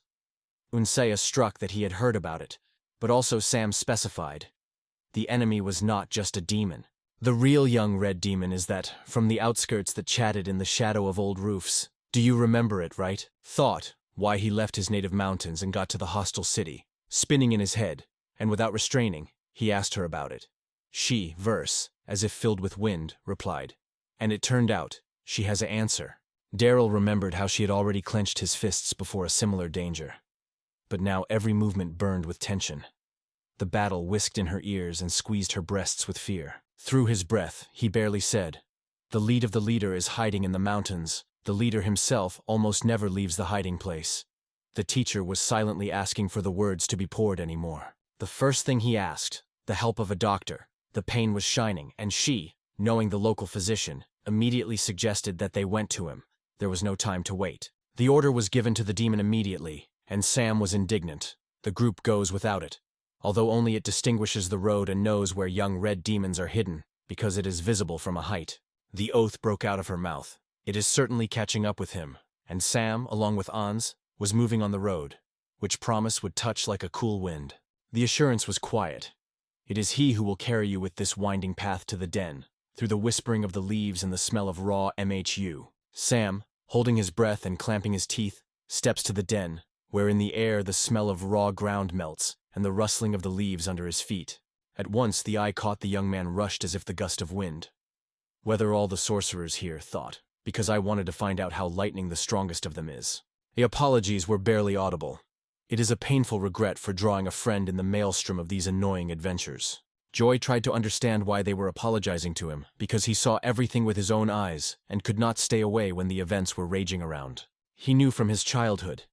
Unsaya struck that he had heard about it, but also Sam specified. The enemy was not just a demon. The real young red demon is that, from the outskirts that chatted in the shadow of old roofs. Do you remember it, right? Thought, why he left his native mountains and got to the hostile city, spinning in his head, and without restraining, he asked her about it. She, verse, as if filled with wind, replied. And it turned out, she has an answer. Daryl remembered how she had already clenched his fists before a similar danger. But now every movement burned with tension. The battle whisked in her ears and squeezed her breasts with fear. Through his breath, he barely said, "The lead of the leader is hiding in the mountains. The leader himself almost never leaves the hiding place." The teacher was silently asking for the words to be poured anymore. The first thing he asked, the help of a doctor. The pain was shining, and she, knowing the local physician, immediately suggested that they went to him. There was no time to wait. The order was given to the demon immediately, and Sam was indignant. The group goes without it, although only it distinguishes the road and knows where young red demons are hidden, because it is visible from a height. The oath broke out of her mouth. It is certainly catching up with him, and Sam, along with Ans, was moving on the road, which promise would touch like a cool wind. The assurance was quiet. It is he who will carry you with this winding path to the den, through the whispering of the leaves and the smell of raw MHU. Sam, holding his breath and clamping his teeth, steps to the den, where in the air the smell of raw ground melts and the rustling of the leaves under his feet. At once the eye caught the young man rushed as if the gust of wind. Whether all the sorcerers here thought, because I wanted to find out how lightning the strongest of them is. The apologies were barely audible. It is a painful regret for drawing a friend in the maelstrom of these annoying adventures. Joy tried to understand why they were apologizing to him, because he saw everything with his own eyes and could not stay away when the events were raging around. He knew from his childhood,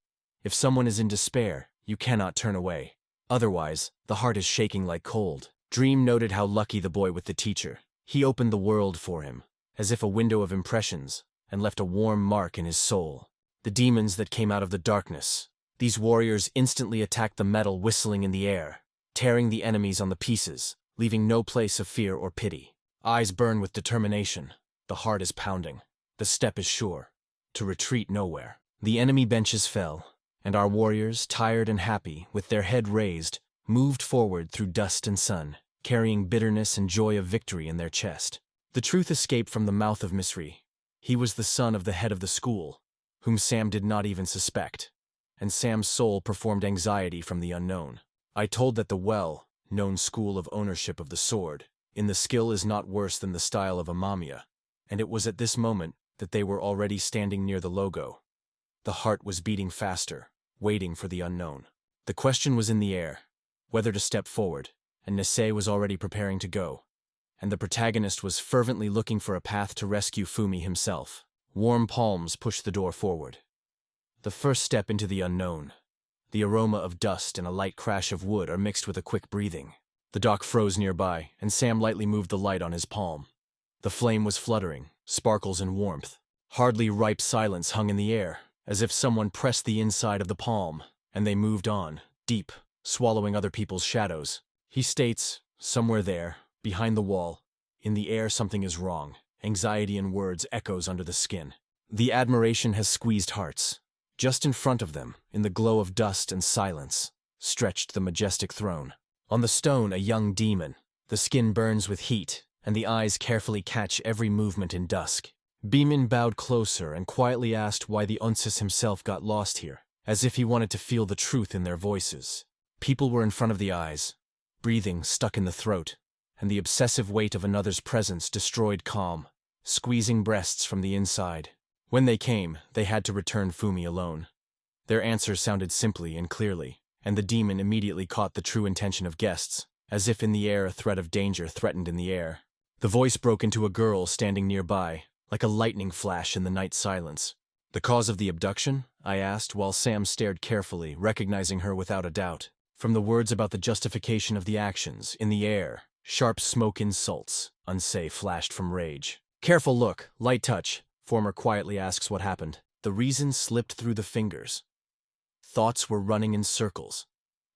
if someone is in despair, you cannot turn away. Otherwise, the heart is shaking like cold. Dream noted how lucky the boy with the teacher. He opened the world for him, as if a window of impressions, and left a warm mark in his soul. The demons that came out of the darkness. These warriors instantly attacked the metal whistling in the air, tearing the enemies on the pieces, leaving no place of fear or pity. Eyes burn with determination. The heart is pounding. The step is sure. To retreat nowhere. The enemy benches fell, and our warriors, tired and happy, with their head raised, moved forward through dust and sun, carrying bitterness and joy of victory in their chest. The truth escaped from the mouth of Misri. He was the son of the head of the school, whom Sam did not even suspect, and Sam's soul performed anxiety from the unknown. I told that the well-known school of ownership of the sword, in the skill is not worse than the style of Amamiya, and it was at this moment that they were already standing near the logo. The heart was beating faster, waiting for the unknown. The question was in the air, whether to step forward, and Nisei was already preparing to go, and the protagonist was fervently looking for a path to rescue Fumi himself. Warm palms pushed the door forward. The first step into the unknown. The aroma of dust and a light crash of wood are mixed with a quick breathing. The dock froze nearby, and Sam lightly moved the light on his palm. The flame was fluttering, sparkles and warmth. Hardly ripe silence hung in the air, as if someone pressed the inside of the palm, and they moved on, deep, swallowing other people's shadows. He states, somewhere there, behind the wall, in the air something is wrong. Anxiety in words echoes under the skin. The admiration has squeezed hearts. Just in front of them, in the glow of dust and silence, stretched the majestic throne. On the stone, a young demon. The skin burns with heat, and the eyes carefully catch every movement in dusk. Beeman bowed closer and quietly asked why the Onsis himself got lost here, as if he wanted to feel the truth in their voices. People were in front of the eyes, breathing stuck in the throat, and the obsessive weight of another's presence destroyed calm, squeezing breasts from the inside. When they came, they had to return Fumi alone. Their answer sounded simply and clearly, and the demon immediately caught the true intention of guests, as if in the air a threat of danger threatened in the air. The voice broke into a girl standing nearby, like a lightning flash in the night silence. The cause of the abduction? I asked, while Sam stared carefully, recognizing her without a doubt. From the words about the justification of the actions, in the air, sharp smoke insults, unsafe flashed from rage. Careful look, light touch. Former quietly asks what happened. The reason slipped through the fingers. Thoughts were running in circles,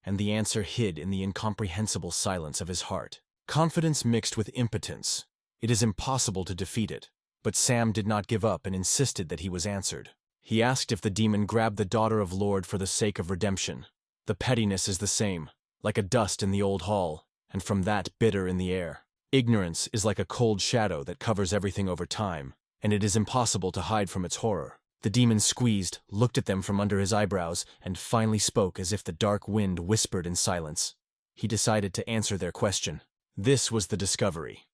and the answer hid in the incomprehensible silence of his heart. Confidence mixed with impotence. It is impossible to defeat it. But Sam did not give up and insisted that he was answered. He asked if the demon grabbed the daughter of Lord for the sake of redemption. The pettiness is the same, like a dust in the old hall, and from that bitter in the air. Ignorance is like a cold shadow that covers everything over time, and it is impossible to hide from its horror. The demon squeezed, looked at them from under his eyebrows, and finally spoke as if the dark wind whispered in silence. He decided to answer their question. This was the discovery.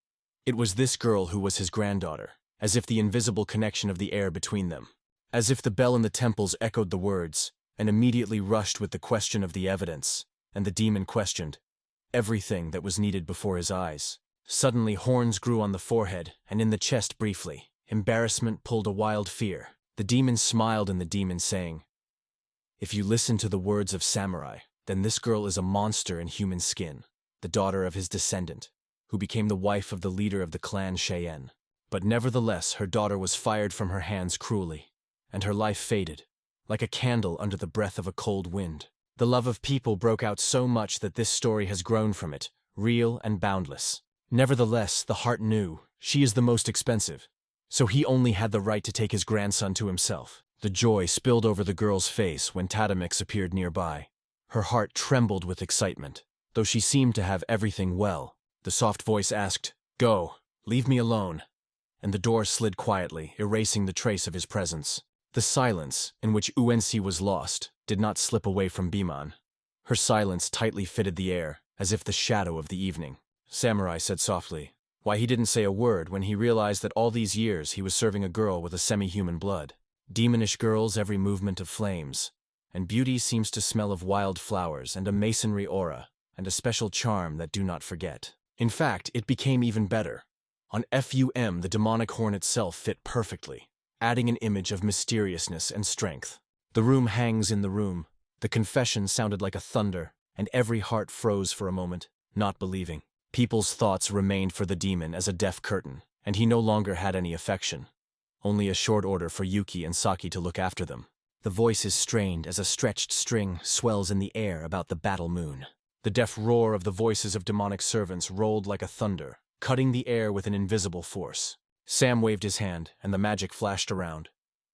It was this girl who was his granddaughter, as if the invisible connection of the air between them. As if the bell in the temples echoed the words, and immediately rushed with the question of the evidence, and the demon questioned everything that was needed before his eyes. Suddenly horns grew on the forehead, and in the chest briefly. Embarrassment pulled a wild fear. The demon smiled in the demon, saying, "If you listen to the words of samurai, then this girl is a monster in human skin, the daughter of his descendant, who became the wife of the leader of the clan Cheyenne. But nevertheless her daughter was fired from her hands cruelly, and her life faded, like a candle under the breath of a cold wind. The love of people broke out so much that this story has grown from it, real and boundless. Nevertheless, the heart knew, she is the most expensive. So he only had the right to take his grandson to himself. The joy spilled over the girl's face when Tatamix appeared nearby. Her heart trembled with excitement. Though she seemed to have everything well, the soft voice asked, "Go, leave me alone." And the door slid quietly, erasing the trace of his presence. The silence, in which Uensi was lost, did not slip away from Biman. Her silence tightly fitted the air, as if the shadow of the evening. Samurai said softly. Why, he didn't say a word when he realized that all these years he was serving a girl with a semi-human blood. Demonish girls, every movement of flames. And beauty seems to smell of wild flowers and a masonry aura, and a special charm that do not forget. In fact, it became even better. On FUM, the demonic horn itself fit perfectly, adding an image of mysteriousness and strength. The room hangs in the room. The confession sounded like a thunder, and every heart froze for a moment, not believing. People's thoughts remained for the demon as a deaf curtain, and he no longer had any affection. Only a short order for Yuki and Saki to look after them. The voice is strained as a stretched string swells in the air about the battle moon. The deaf roar of the voices of demonic servants rolled like a thunder, cutting the air with an invisible force. Sam waved his hand, and the magic flashed around.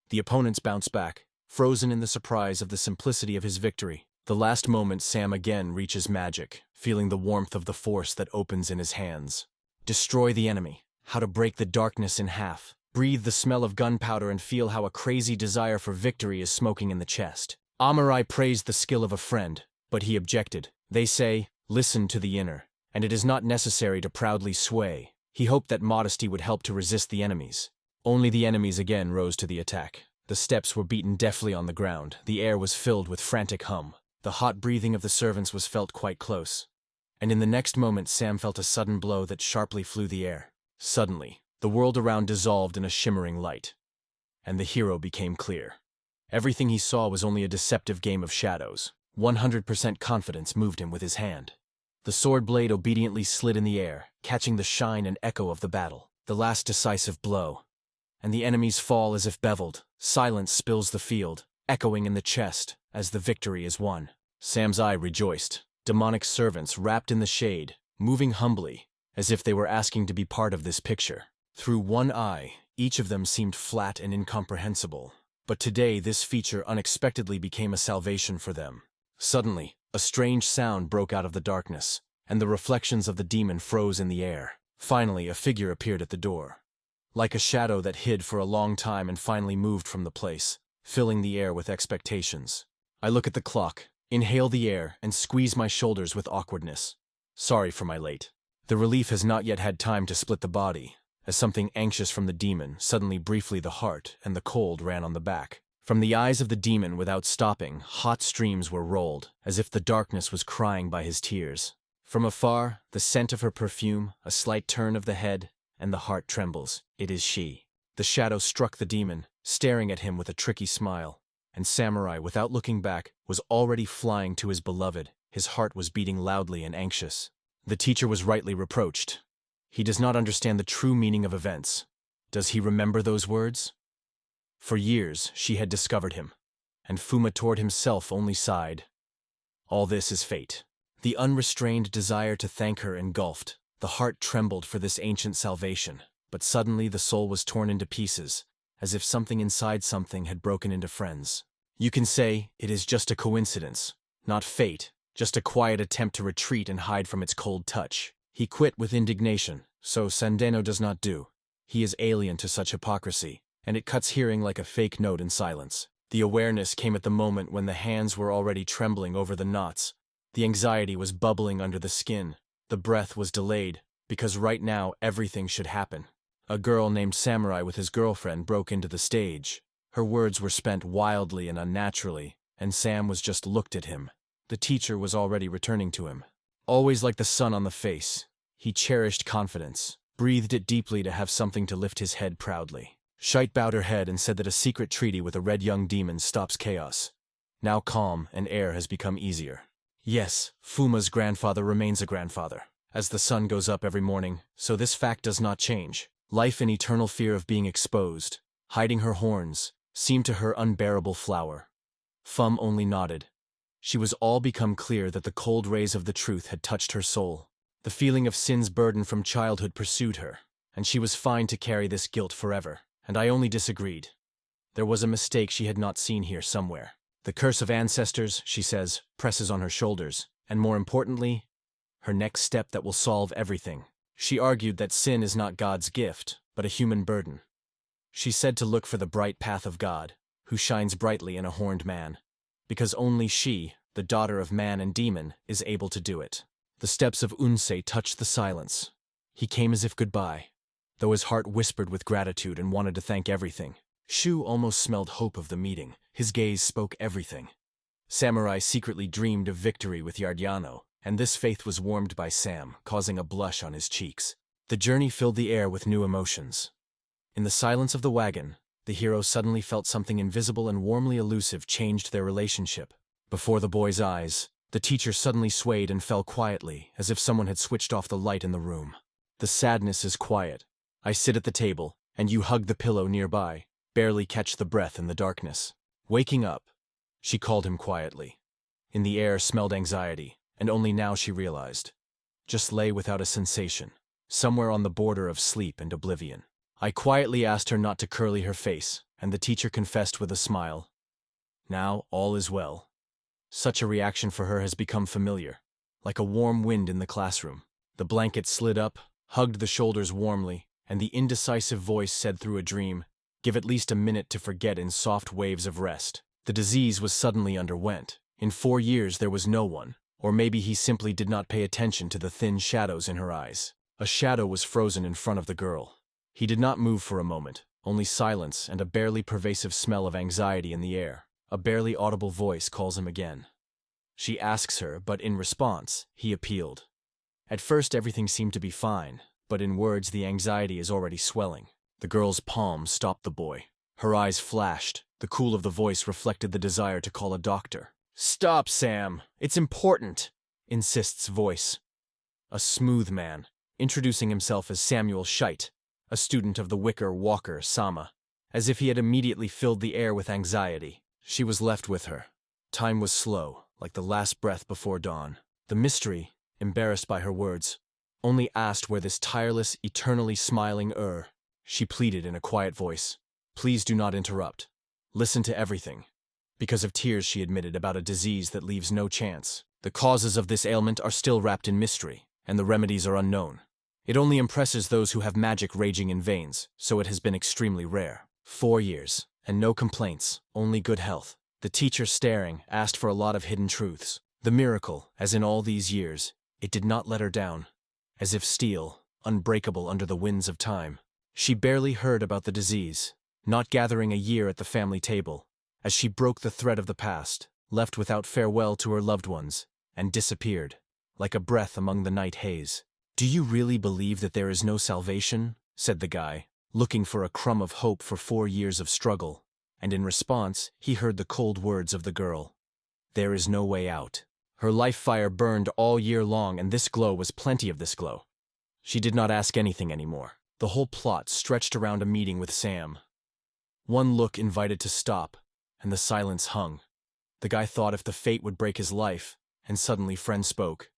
The opponents bounced back, frozen in the surprise of the simplicity of his victory. The last moment Sam again reaches magic, feeling the warmth of the force that opens in his hands. Destroy the enemy. How to break the darkness in half. Breathe the smell of gunpowder and feel how a crazy desire for victory is smoking in the chest. Amurai praised the skill of a friend, but he objected. They say, listen to the inner, and it is not necessary to proudly sway. He hoped that modesty would help to resist the enemies. Only the enemies again rose to the attack. The steps were beaten deftly on the ground. The air was filled with frantic hum. The hot breathing of the servants was felt quite close. And in the next moment Sam felt a sudden blow that sharply flew the air. Suddenly, the world around dissolved in a shimmering light. And the hero became clear. Everything he saw was only a deceptive game of shadows. 100% confidence moved him with his hand. The sword blade obediently slid in the air, catching the shine and echo of the battle. The last decisive blow. And the enemies fall as if beveled. Silence spills the field, echoing in the chest as the victory is won. Sam's eye rejoiced. Demonic servants wrapped in the shade, moving humbly, as if they were asking to be part of this picture. Through one eye, each of them seemed flat and incomprehensible. But today this feature unexpectedly became a salvation for them. Suddenly, a strange sound broke out of the darkness, and the reflections of the demon froze in the air. Finally, a figure appeared at the door. Like a shadow that hid for a long time and finally moved from the place, filling the air with expectations. I look at the clock, inhale the air, and squeeze my shoulders with awkwardness. Sorry for my late. The relief has not yet had time to split the body, as something anxious from the demon, suddenly briefly the heart, and the cold ran on the back. From the eyes of the demon, without stopping, hot streams were rolled, as if the darkness was crying by his tears. From afar, the scent of her perfume, a slight turn of the head, and the heart trembles. It is she. The shadow struck the demon, staring at him with a tricky smile, and Samurai, without looking back, was already flying to his beloved. His heart was beating loudly and anxious. The teacher was rightly reproached. He does not understand the true meaning of events. Does he remember those words? For years, she had discovered him, and Fuma toward himself only sighed. All this is fate. The unrestrained desire to thank her engulfed. The heart trembled for this ancient salvation, but suddenly the soul was torn into pieces, as if something inside something had broken into friends. You can say, it is just a coincidence, not fate, just a quiet attempt to retreat and hide from its cold touch. He quit with indignation, so Sandeno does not do. He is alien to such hypocrisy, and it cuts hearing like a fake note in silence. The awareness came at the moment when the hands were already trembling over the knots. The anxiety was bubbling under the skin. The breath was delayed, because right now everything should happen. A girl named Samurai with his girlfriend broke into the stage. Her words were spent wildly and unnaturally, and Sam was just looked at him. The teacher was already returning to him. Always like the sun on the face, he cherished confidence, breathed it deeply to have something to lift his head proudly. Shite bowed her head and said that a secret treaty with a red young demon stops chaos. Now calm and air has become easier. Yes, Fuma's grandfather remains a grandfather. As the sun goes up every morning, so this fact does not change. Life in eternal fear of being exposed, hiding her horns, seemed to her unbearable flower. Fum only nodded. She was all become clear that the cold rays of the truth had touched her soul. The feeling of sin's burden from childhood pursued her, and she was fine to carry this guilt forever, and I only disagreed. There was a mistake she had not seen here somewhere. The curse of ancestors, she says, presses on her shoulders, and more importantly, her next step that will solve everything. She argued that sin is not God's gift, but a human burden. She said to look for the bright path of God, who shines brightly in a horned man, because only she, the daughter of man and demon, is able to do it. The steps of Unsei touched the silence. He came as if goodbye, though his heart whispered with gratitude and wanted to thank everything. Shu almost smelled hope of the meeting. His gaze spoke everything. Samurai secretly dreamed of victory with Yardiano, and this faith was warmed by Sam, causing a blush on his cheeks. The journey filled the air with new emotions. In the silence of the wagon, the hero suddenly felt something invisible and warmly elusive changed their relationship. Before the boy's eyes, the teacher suddenly swayed and fell quietly, as if someone had switched off the light in the room. The sadness is quiet. I sit at the table, and you hug the pillow nearby, barely catch the breath in the darkness. Waking up, she called him quietly. In the air smelled anxiety, and only now she realized. Just lay without a sensation, somewhere on the border of sleep and oblivion. I quietly asked her not to curly her face, and the teacher confessed with a smile. Now all is well. Such a reaction for her has become familiar, like a warm wind in the classroom. The blanket slid up, hugged the shoulders warmly, and the indecisive voice said through a dream, "Give at least a minute to forget in soft waves of rest." The disease was suddenly underwent. In 4 years there was no one, or maybe he simply did not pay attention to the thin shadows in her eyes. A shadow was frozen in front of the girl. He did not move for a moment, only silence and a barely pervasive smell of anxiety in the air. A barely audible voice calls him again. She asks her, but in response, he appealed. At first everything seemed to be fine, but in words the anxiety is already swelling. The girl's palm stopped the boy. Her eyes flashed. The cool of the voice reflected the desire to call a doctor. "Stop, Sam! It's important!" insists voice. A smooth man, introducing himself as Samuel Scheidt, a student of the Wicker Walker Sama, as if he had immediately filled the air with anxiety. She was left with her. Time was slow, like the last breath before dawn. The mystery, embarrassed by her words, only asked where this tireless, eternally smiling She pleaded in a quiet voice. "Please do not interrupt. Listen to everything." Because of tears she admitted about a disease that leaves no chance. The causes of this ailment are still wrapped in mystery, and the remedies are unknown. It only impresses those who have magic raging in veins, so it has been extremely rare. 4 years, and no complaints, only good health. The teacher, staring, asked for a lot of hidden truths. The miracle, as in all these years, it did not let her down. As if steel, unbreakable under the winds of time. She barely heard about the disease, not gathering a year at the family table, as she broke the thread of the past, left without farewell to her loved ones, and disappeared, like a breath among the night haze. "Do you really believe that there is no salvation?" said the guy, looking for a crumb of hope for 4 years of struggle, and in response, he heard the cold words of the girl. There is no way out. Her life fire burned all year long, and this glow was plenty of this glow. She did not ask anything anymore. The whole plot stretched around a meeting with Sam. One look invited to stop, and the silence hung. The guy thought if the fate would break his life, and suddenly friend spoke.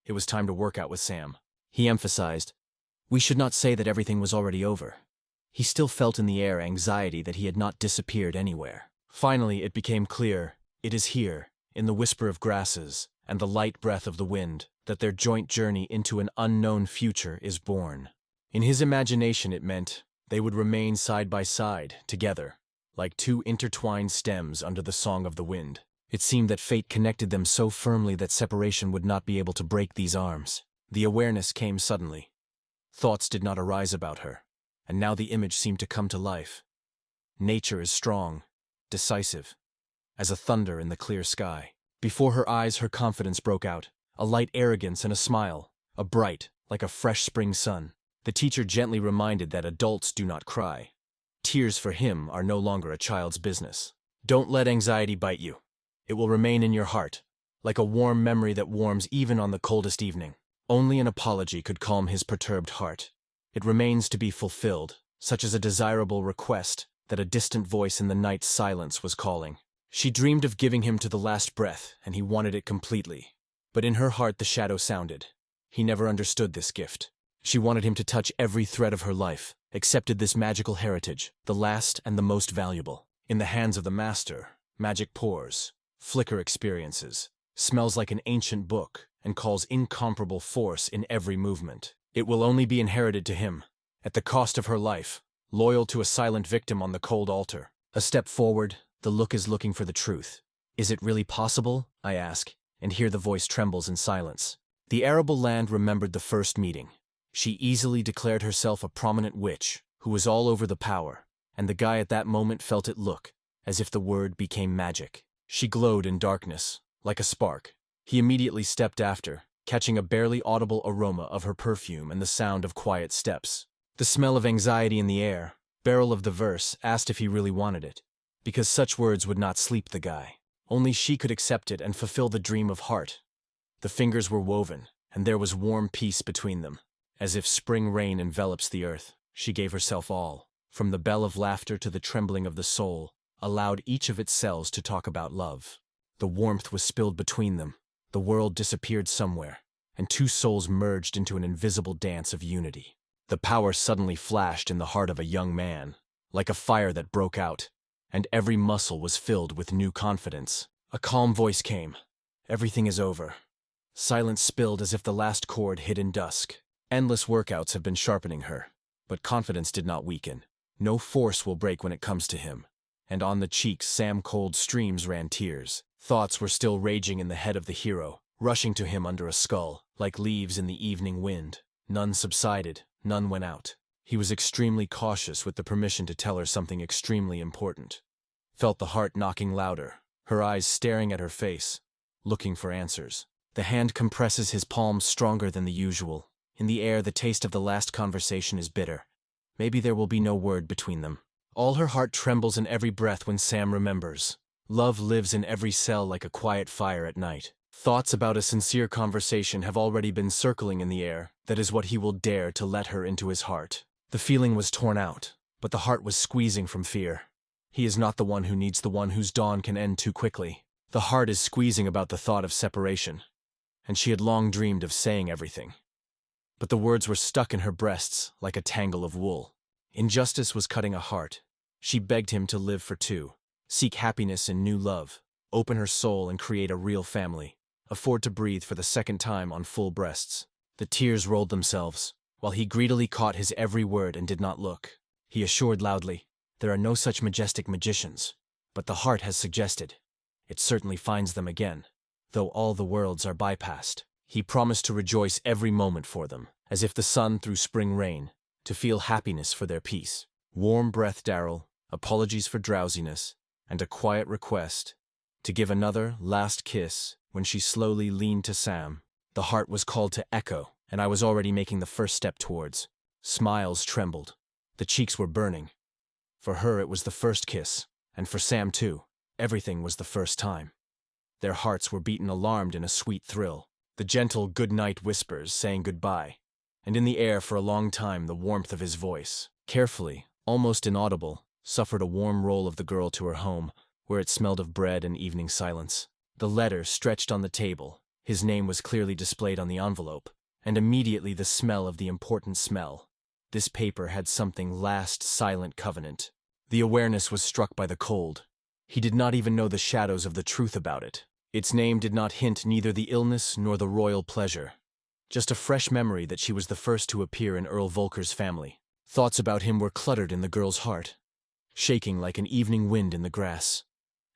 It was time to work out with Sam. He emphasized, "We should not say that everything was already over." He still felt in the air anxiety that he had not disappeared anywhere. Finally it became clear, it is here, in the whisper of grasses and the light breath of the wind, that their joint journey into an unknown future is born. In his imagination it meant they would remain side by side, together, like 2 intertwined stems under the song of the wind. It seemed that fate connected them so firmly that separation would not be able to break these arms. The awareness came suddenly. Thoughts did not arise about her, and now the image seemed to come to life. Nature is strong, decisive, as a thunder in the clear sky. Before her eyes her confidence broke out, a light arrogance and a smile, a bright, like a fresh spring sun. The teacher gently reminded that adults do not cry. Tears for him are no longer a child's business. Don't let anxiety bite you. It will remain in your heart, like a warm memory that warms even on the coldest evening. Only an apology could calm his perturbed heart. It remains to be fulfilled, such as a desirable request that a distant voice in the night's silence was calling. She dreamed of giving him to the last breath, and he wanted it completely. But in her heart the shadow sounded. He never understood this gift. She wanted him to touch every thread of her life, accepted this magical heritage, the last and the most valuable. In the hands of the master, magic pours, flicker experiences, smells like an ancient book, and calls incomparable force in every movement. It will only be inherited to him, at the cost of her life, loyal to a silent victim on the cold altar. A step forward, the look is looking for the truth. Is it really possible? I ask, and hear the voice trembles in silence. The arable land remembered the first meeting. She easily declared herself a prominent witch, who was all over the power, and the guy at that moment felt it look, as if the word became magic. She glowed in darkness, like a spark. He immediately stepped after, catching a barely audible aroma of her perfume and the sound of quiet steps. The smell of anxiety in the air, barrel of the verse, asked if he really wanted it, because such words would not sleep the guy. Only she could accept it and fulfill the dream of heart. The fingers were woven, and there was warm peace between them. As if spring rain envelops the earth, she gave herself all, from the bell of laughter to the trembling of the soul, allowed each of its cells to talk about love. The warmth was spilled between them, the world disappeared somewhere, and two souls merged into an invisible dance of unity. The power suddenly flashed in the heart of a young man, like a fire that broke out, and every muscle was filled with new confidence. A calm voice came. Everything is over. Silence spilled as if the last chord hid in dusk. Endless workouts have been sharpening her, but confidence did not weaken. No force will break when it comes to him. And on the cheeks cold streams ran tears. Thoughts were still raging in the head of the hero, rushing to him under a skull, like leaves in the evening wind. None subsided, none went out. He was extremely cautious with the permission to tell her something extremely important. Felt the heart knocking louder, her eyes staring at her face, looking for answers. The hand compresses his palm stronger than the usual. In the air, the taste of the last conversation is bitter. Maybe there will be no word between them. All her heart trembles in every breath when Sam remembers. Love lives in every cell like a quiet fire at night. Thoughts about a sincere conversation have already been circling in the air. That is what he will dare to let her into his heart. The feeling was torn out, but the heart was squeezing from fear. He is not the one who needs the one whose dawn can end too quickly. The heart is squeezing about the thought of separation, and she had long dreamed of saying everything. But the words were stuck in her breasts like a tangle of wool. Injustice was cutting a heart. She begged him to live for two, seek happiness in new love, open her soul and create a real family, afford to breathe for the second time on full breasts. The tears rolled themselves, while he greedily caught his every word and did not look. He assured loudly, "There are no such majestic magicians, but the heart has suggested. It certainly finds them again, though all the worlds are bypassed." He promised to rejoice every moment for them, as if the sun through spring rain, to feel happiness for their peace. Warm breath Darryl, apologies for drowsiness, and a quiet request to give another last kiss when she slowly leaned to Sam. The heart was called to echo, and I was already making the first step towards. Smiles trembled. The cheeks were burning. For her it was the first kiss, and for Sam too. Everything was the first time. Their hearts were beaten alarmed in a sweet thrill. The gentle good-night whispers saying goodbye, and in the air for a long time the warmth of his voice. Carefully, almost inaudible, suffered a warm roll of the girl to her home, where it smelled of bread and evening silence. The letter stretched on the table, his name was clearly displayed on the envelope, and immediately the smell of the important smell. This paper had something last silent covenant. The awareness was struck by the cold. He did not even know the shadows of the truth about it. Its name did not hint neither the illness nor the royal pleasure. Just a fresh memory that she was the first to appear in Earl Volker's family. Thoughts about him were cluttered in the girl's heart, shaking like an evening wind in the grass,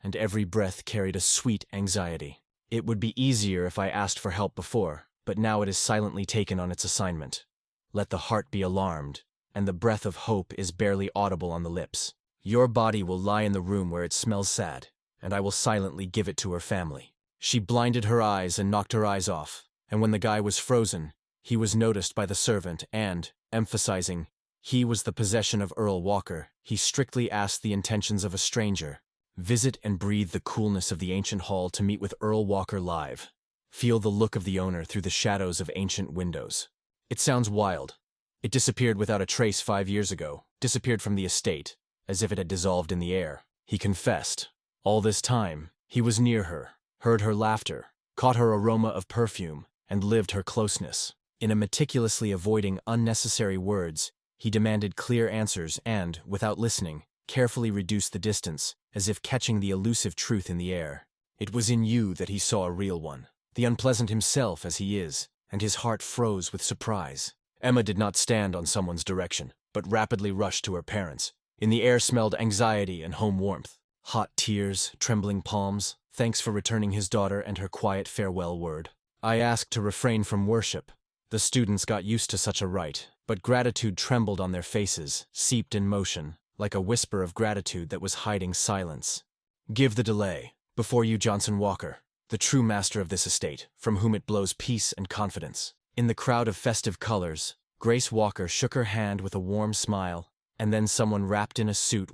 and every breath carried a sweet anxiety. It would be easier if I asked for help before, but now it is silently taken on its assignment. Let the heart be alarmed, and the breath of hope is barely audible on the lips. Your body will lie in the room where it smells sad, and I will silently give it to her family. She blinded her eyes and knocked her eyes off, and when the guy was frozen, he was noticed by the servant and, emphasizing, he was the possession of Earl Walker, he strictly asked the intentions of a stranger. Visit and breathe the coolness of the ancient hall to meet with Earl Walker live. Feel the look of the owner through the shadows of ancient windows. It sounds wild. It disappeared without a trace 5 years ago, disappeared from the estate, as if it had dissolved in the air. He confessed. All this time, he was near her, heard her laughter, caught her aroma of perfume, and lived her closeness. In a meticulously avoiding unnecessary words, he demanded clear answers and, without listening, carefully reduced the distance, as if catching the elusive truth in the air. It was in you that he saw a real one, the unpleasant himself as he is, and his heart froze with surprise. Emma did not stand on someone's direction, but rapidly rushed to her parents. In the air smelled anxiety and home warmth. Hot tears, trembling palms, thanks for returning his daughter and her quiet farewell word. I asked to refrain from worship. The students got used to such a rite, but gratitude trembled on their faces, seeped in motion, like a whisper of gratitude that was hiding silence. Give the delay, before you Johnson Walker, the true master of this estate, from whom it blows peace and confidence. In the crowd of festive colors, Grace Walker shook her hand with a warm smile, and then someone wrapped in a suit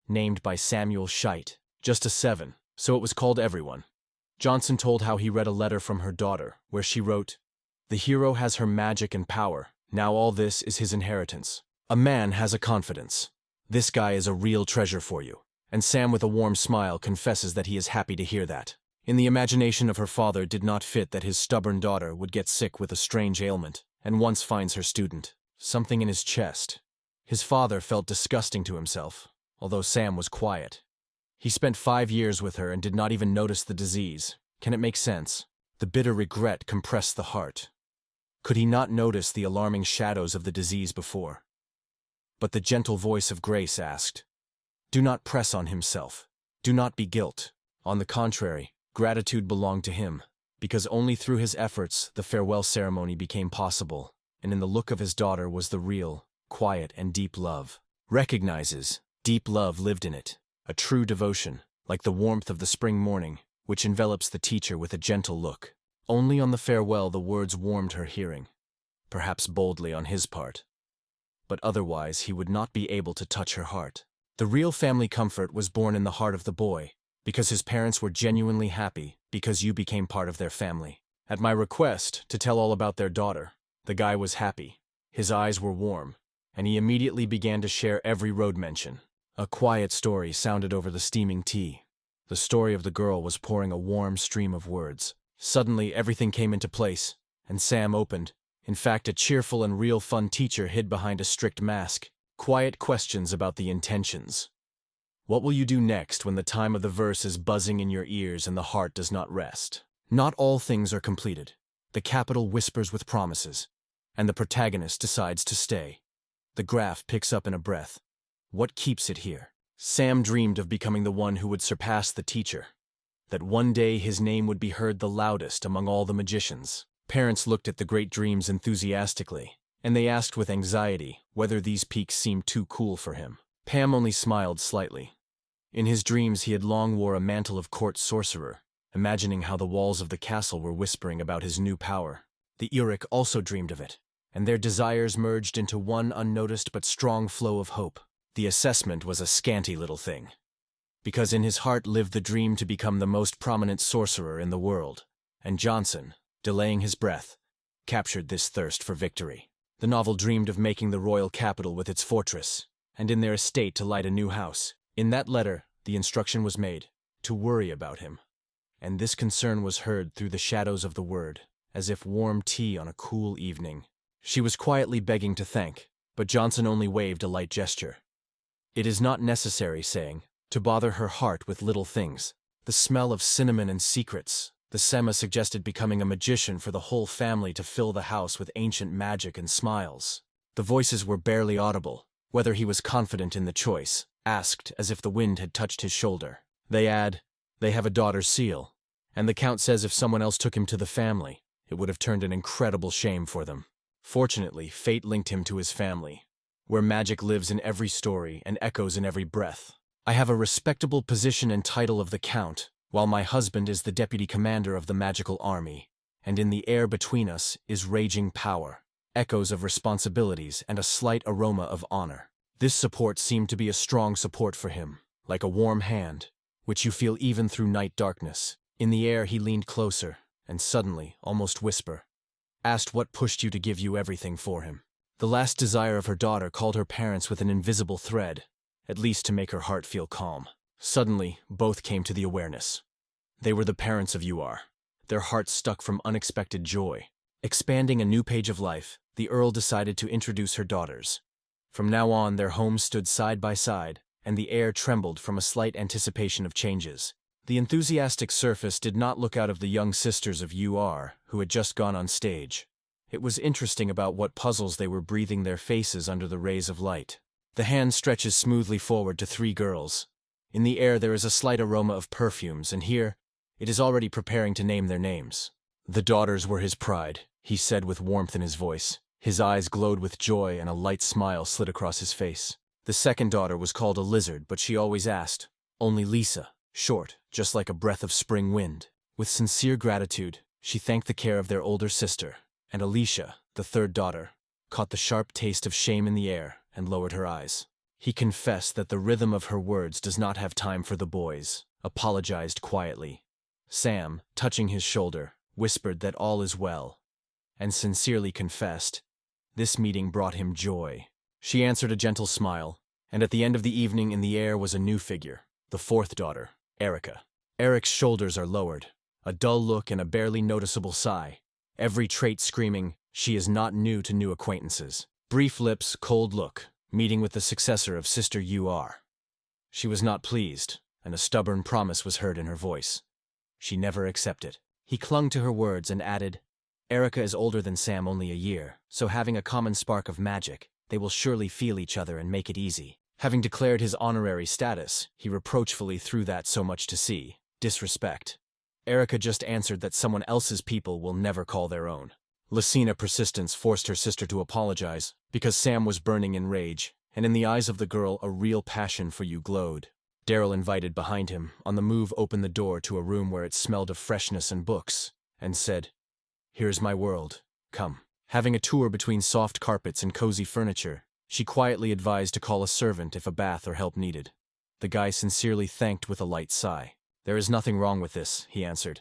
named by Samuel Scheidt, just a 7, so it was called everyone. Johnson told how he read a letter from her daughter, where she wrote, "The hero has her magic and power, now all this is his inheritance. A man has a confidence. This guy is a real treasure for you." And Sam with a warm smile confesses that he is happy to hear that. In the imagination of her father did not fit that his stubborn daughter would get sick with a strange ailment, and once finds her student. Something in his chest. His father felt disgusting to himself, although Sam was quiet. He spent 5 years with her and did not even notice the disease. Can it make sense? The bitter regret compressed the heart. Could he not notice the alarming shadows of the disease before? But the gentle voice of Grace asked, "Do not press on himself. Do not be guilt. On the contrary, gratitude belonged to him, because only through his efforts the farewell ceremony became possible, and in the look of his daughter was the real, quiet, and deep love. Recognizes, deep love lived in it, a true devotion, like the warmth of the spring morning, which envelops the teacher with a gentle look. Only on the farewell the words warmed her hearing, perhaps boldly on his part. But otherwise he would not be able to touch her heart. The real family comfort was born in the heart of the boy, because his parents were genuinely happy, because you became part of their family. At my request to tell all about their daughter, the guy was happy. His eyes were warm, and he immediately began to share every road mention. A quiet story sounded over the steaming tea. The story of the girl was pouring a warm stream of words. Suddenly everything came into place, and Sam opened. In fact, a cheerful and real fun teacher hid behind a strict mask. Quiet questions about the intentions. What will you do next when the time of the verse is buzzing in your ears and the heart does not rest? Not all things are completed. The capital whispers with promises, and the protagonist decides to stay. The graph picks up in a breath. What keeps it here? Sam dreamed of becoming the one who would surpass the teacher, that one day his name would be heard the loudest among all the magicians. Parents looked at the great dreams enthusiastically, and they asked with anxiety whether these peaks seemed too cool for him. Pam only smiled slightly. In his dreams he had long wore a mantle of court sorcerer, imagining how the walls of the castle were whispering about his new power. The Uric also dreamed of it, and their desires merged into one unnoticed but strong flow of hope. The assessment was a scanty little thing, because in his heart lived the dream to become the most prominent sorcerer in the world, and Johnson, delaying his breath, captured this thirst for victory. The novel dreamed of making the royal capital with its fortress, and in their estate to light a new house. In that letter, the instruction was made, to worry about him. And this concern was heard through the shadows of the word, as if warm tea on a cool evening. She was quietly begging to thank, but Johnson only waved a light gesture. It is not necessary, saying, to bother her heart with little things. The smell of cinnamon and secrets. The Sema suggested becoming a magician for the whole family to fill the house with ancient magic and smiles. The voices were barely audible. Whether he was confident in the choice, asked as if the wind had touched his shoulder. They add, they have a daughter's seal, and the Count says if someone else took him to the family, it would have turned an incredible shame for them. Fortunately, fate linked him to his family, where magic lives in every story and echoes in every breath. I have a respectable position and title of the Count, while my husband is the deputy commander of the magical army, and in the air between us is raging power, echoes of responsibilities and a slight aroma of honor. This support seemed to be a strong support for him, like a warm hand, which you feel even through night darkness. In the air he leaned closer, and suddenly, almost whisper, asked what pushed you to give you everything for him. The last desire of her daughter called her parents with an invisible thread, at least to make her heart feel calm. Suddenly, both came to the awareness. They were the parents of UR. Their hearts stuck from unexpected joy. Expanding a new page of life, the Earl decided to introduce her daughters. From now on, their homes stood side by side, and the air trembled from a slight anticipation of changes. The enthusiastic surface did not look out of the young sisters of UR, who had just gone on stage. It was interesting about what puzzles they were breathing their faces under the rays of light. The hand stretches smoothly forward to 3 girls. In the air there is a slight aroma of perfumes, and here, it is already preparing to name their names. The daughters were his pride, he said with warmth in his voice. His eyes glowed with joy and a light smile slid across his face. The second daughter was called a lizard, but she always asked, only Lisa, short, just like a breath of spring wind. With sincere gratitude, she thanked the care of their older sister, and Alicia, the third daughter, caught the sharp taste of shame in the air and lowered her eyes. He confessed that the rhythm of her words does not have time for the boys, apologized quietly. Sam, touching his shoulder, whispered that all is well, and sincerely confessed, this meeting brought him joy. She answered a gentle smile, and at the end of the evening in the air was a new figure, the fourth daughter, Erica. Eric's shoulders are lowered, a dull look and a barely noticeable sigh, every trait screaming, she is not new to new acquaintances. Brief lips, cold look, meeting with the successor of Sister UR. She was not pleased, and a stubborn promise was heard in her voice. She never accepted. He clung to her words and added, Erica is older than Sam only a year, so having a common spark of magic, they will surely feel each other and make it easy. Having declared his honorary status, he reproachfully threw that so much to see. Disrespect. Erica just answered that someone else's people will never call their own. Lucina's persistence forced her sister to apologize, because Sam was burning in rage, and in the eyes of the girl a real passion for you glowed. Daryl invited behind him, on the move opened the door to a room where it smelled of freshness and books, and said, Here's my world, come. Having a tour between soft carpets and cozy furniture, she quietly advised to call a servant if a bath or help needed. The guy sincerely thanked with a light sigh. There is nothing wrong with this, he answered.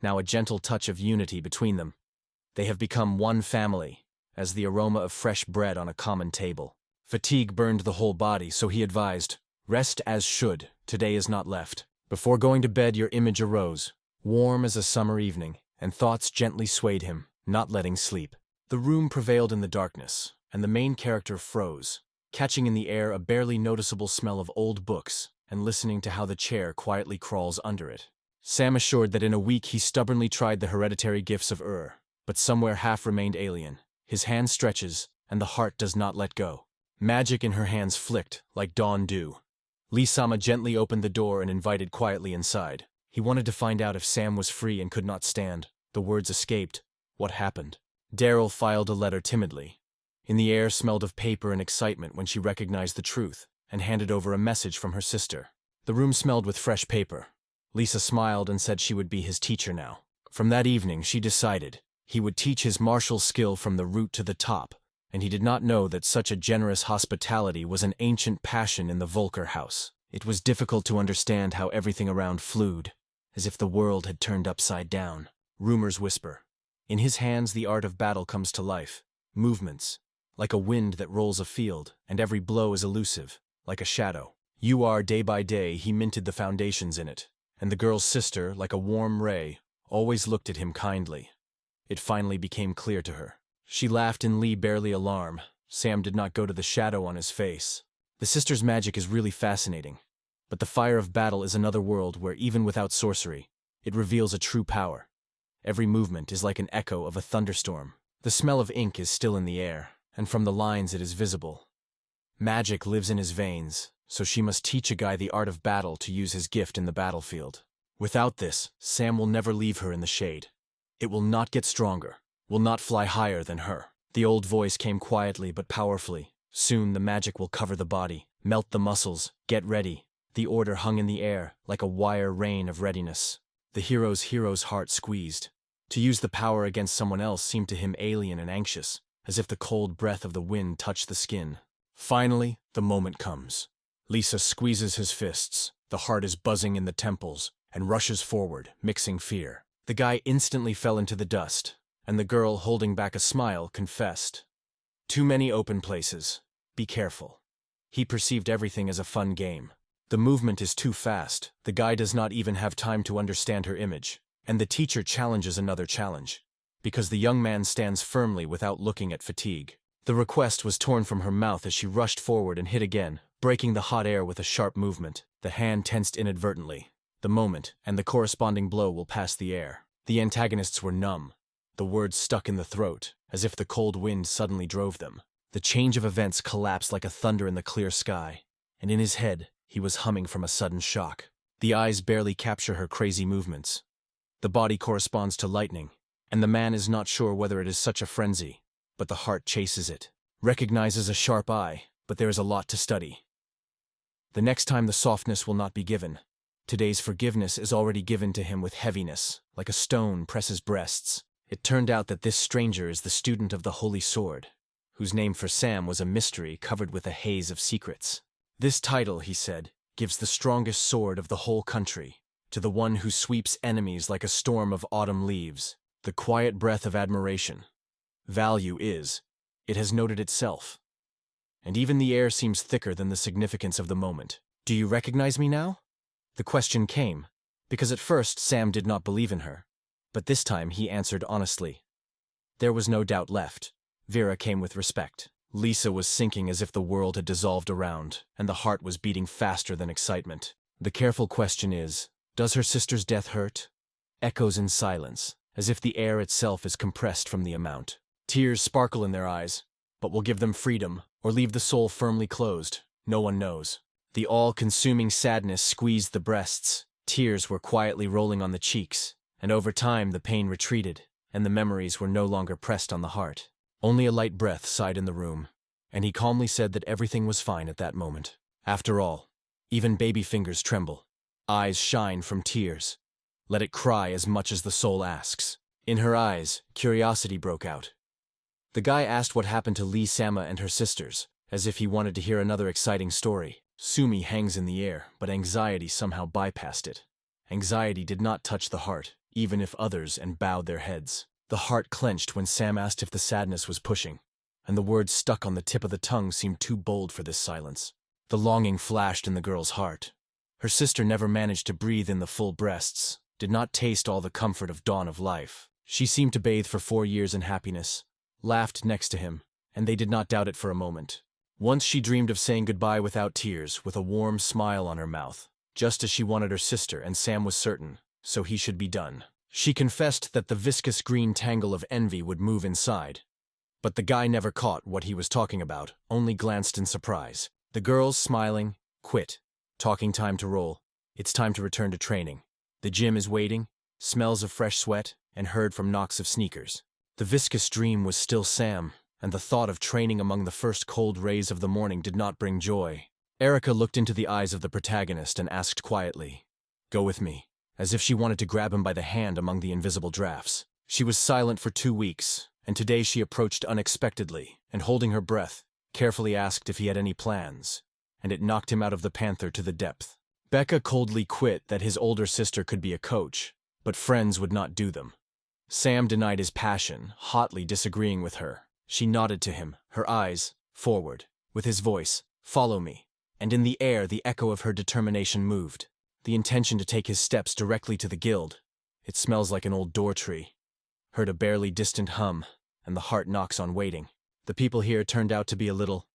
Now a gentle touch of unity between them. They have become one family, as the aroma of fresh bread on a common table. Fatigue burned the whole body, so he advised, rest as should, today is not left. Before going to bed your image arose, warm as a summer evening, and thoughts gently swayed him, not letting sleep. The room prevailed in the darkness, and the main character froze, catching in the air a barely noticeable smell of old books, and listening to how the chair quietly crawls under it. Sam assured that in a week he stubbornly tried the hereditary gifts of but somewhere half remained alien. His hand stretches, and the heart does not let go. Magic in her hands flicked, like dawn dew. Lee-sama gently opened the door and invited quietly inside. He wanted to find out if Sam was free and could not stand. The words escaped. What happened? Daryl filed a letter timidly. In the air smelled of paper and excitement when she recognized the truth, and handed over a message from her sister. The room smelled with fresh paper. Lisa smiled and said she would be his teacher now. From that evening, she decided he would teach his martial skill from the root to the top, and he did not know that such a generous hospitality was an ancient passion in the Volker house. It was difficult to understand how everything around flewed, as if the world had turned upside down. Rumors whisper. In his hands the art of battle comes to life. Movements, like a wind that rolls a field, and every blow is elusive, like a shadow. Day by day he minted the foundations in it, and the girl's sister, like a warm ray, always looked at him kindly. It finally became clear to her. She laughed in Lee barely alarm. Sam did not go to the shadow on his face. The sister's magic is really fascinating, but the fire of battle is another world where even without sorcery, it reveals a true power. Every movement is like an echo of a thunderstorm. The smell of ink is still in the air, and from the lines it is visible. Magic lives in his veins, so she must teach a guy the art of battle to use his gift in the battlefield. Without this, Sam will never leave her in the shade. It will not get stronger, will not fly higher than her. The old voice came quietly but powerfully. Soon the magic will cover the body, melt the muscles, get ready. The order hung in the air, like a wire rain of readiness. The hero's heart squeezed. To use the power against someone else seemed to him alien and anxious, as if the cold breath of the wind touched the skin. Finally, the moment comes. Lisa squeezes his fists, the heart is buzzing in the temples, and rushes forward, mixing fear. The guy instantly fell into the dust, and the girl, holding back a smile, confessed. Too many open places. Be careful. He perceived everything as a fun game. The movement is too fast, the guy does not even have time to understand her image, and the teacher challenges another challenge, because the young man stands firmly without looking at fatigue. The request was torn from her mouth as she rushed forward and hit again, breaking the hot air with a sharp movement. The hand tensed inadvertently. The moment, and the corresponding blow will pass the air. The antagonists were numb. The words stuck in the throat, as if the cold wind suddenly drove them. The change of events collapsed like a thunder in the clear sky, and in his head, he was humming from a sudden shock. The eyes barely capture her crazy movements. The body corresponds to lightning, and the man is not sure whether it is such a frenzy, but the heart chases it. Recognizes a sharp eye, but there is a lot to study. The next time the softness will not be given. Today's forgiveness is already given to him with heaviness, like a stone presses breasts. It turned out that this stranger is the student of the Holy Sword, whose name for Sam was a mystery covered with a haze of secrets. This title, he said, gives the strongest sword of the whole country to the one who sweeps enemies like a storm of autumn leaves, the quiet breath of admiration. Value is, it has noted itself. And even the air seems thicker than the significance of the moment. Do you recognize me now? The question came, because at first Sam did not believe in her, but this time he answered honestly. There was no doubt left. Vera came with respect. Lisa was sinking as if the world had dissolved around, and the heart was beating faster than excitement. The careful question is, does her sister's death hurt? Echoes in silence, as if the air itself is compressed from the amount. Tears sparkle in their eyes, but will give them freedom, or leave the soul firmly closed. No one knows. The all-consuming sadness squeezed the breasts. Tears were quietly rolling on the cheeks, and over time the pain retreated, and the memories were no longer pressed on the heart. Only a light breath sighed in the room, and he calmly said that everything was fine at that moment. After all, even baby fingers tremble. Eyes shine from tears. Let it cry as much as the soul asks. In her eyes, curiosity broke out. The guy asked what happened to Lee Sama and her sisters, as if he wanted to hear another exciting story. Fumi hangs in the air, but anxiety somehow bypassed it. Anxiety did not touch the heart, even if others and bowed their heads. The heart clenched when Sam asked if the sadness was pushing, and the words stuck on the tip of the tongue seemed too bold for this silence. The longing flashed in the girl's heart. Her sister never managed to breathe in the full breasts, did not taste all the comfort of dawn of life. She seemed to bathe for 4 years in happiness, laughed next to him, and they did not doubt it for a moment. Once she dreamed of saying goodbye without tears, with a warm smile on her mouth, just as she wanted her sister, and Sam was certain, so he should be done. She confessed that the viscous green tangle of envy would move inside. But the guy never caught what he was talking about, only glanced in surprise. The girls, smiling, quit. Talking time to roll. It's time to return to training. The gym is waiting, smells of fresh sweat, and heard from knocks of sneakers. The viscous dream was still Sam, and the thought of training among the first cold rays of the morning did not bring joy. Erica looked into the eyes of the protagonist and asked quietly, "Go with me," as if she wanted to grab him by the hand among the invisible drafts. She was silent for 2 weeks, and today she approached unexpectedly, and holding her breath, carefully asked if he had any plans, and it knocked him out of the panther to the depth. Becca coldly quit that his older sister could be a coach, but friends would not do them. Sam denied his passion, hotly disagreeing with her. She nodded to him, her eyes, forward, with his voice, "Follow me," and in the air the echo of her determination moved. The intention to take his steps directly to the guild. It smells like an old door tree. Heard a barely distant hum, and the heart knocks on waiting. The people here turned out to be a little.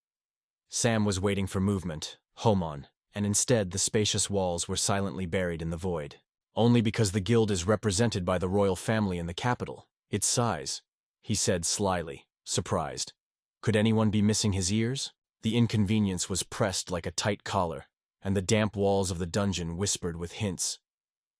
Sam was waiting for movement, Homon, and instead the spacious walls were silently buried in the void. Only because the guild is represented by the royal family in the capital. Its size, he said slyly, surprised. Could anyone be missing his ears? The inconvenience was pressed like a tight collar, and the damp walls of the dungeon whispered with hints.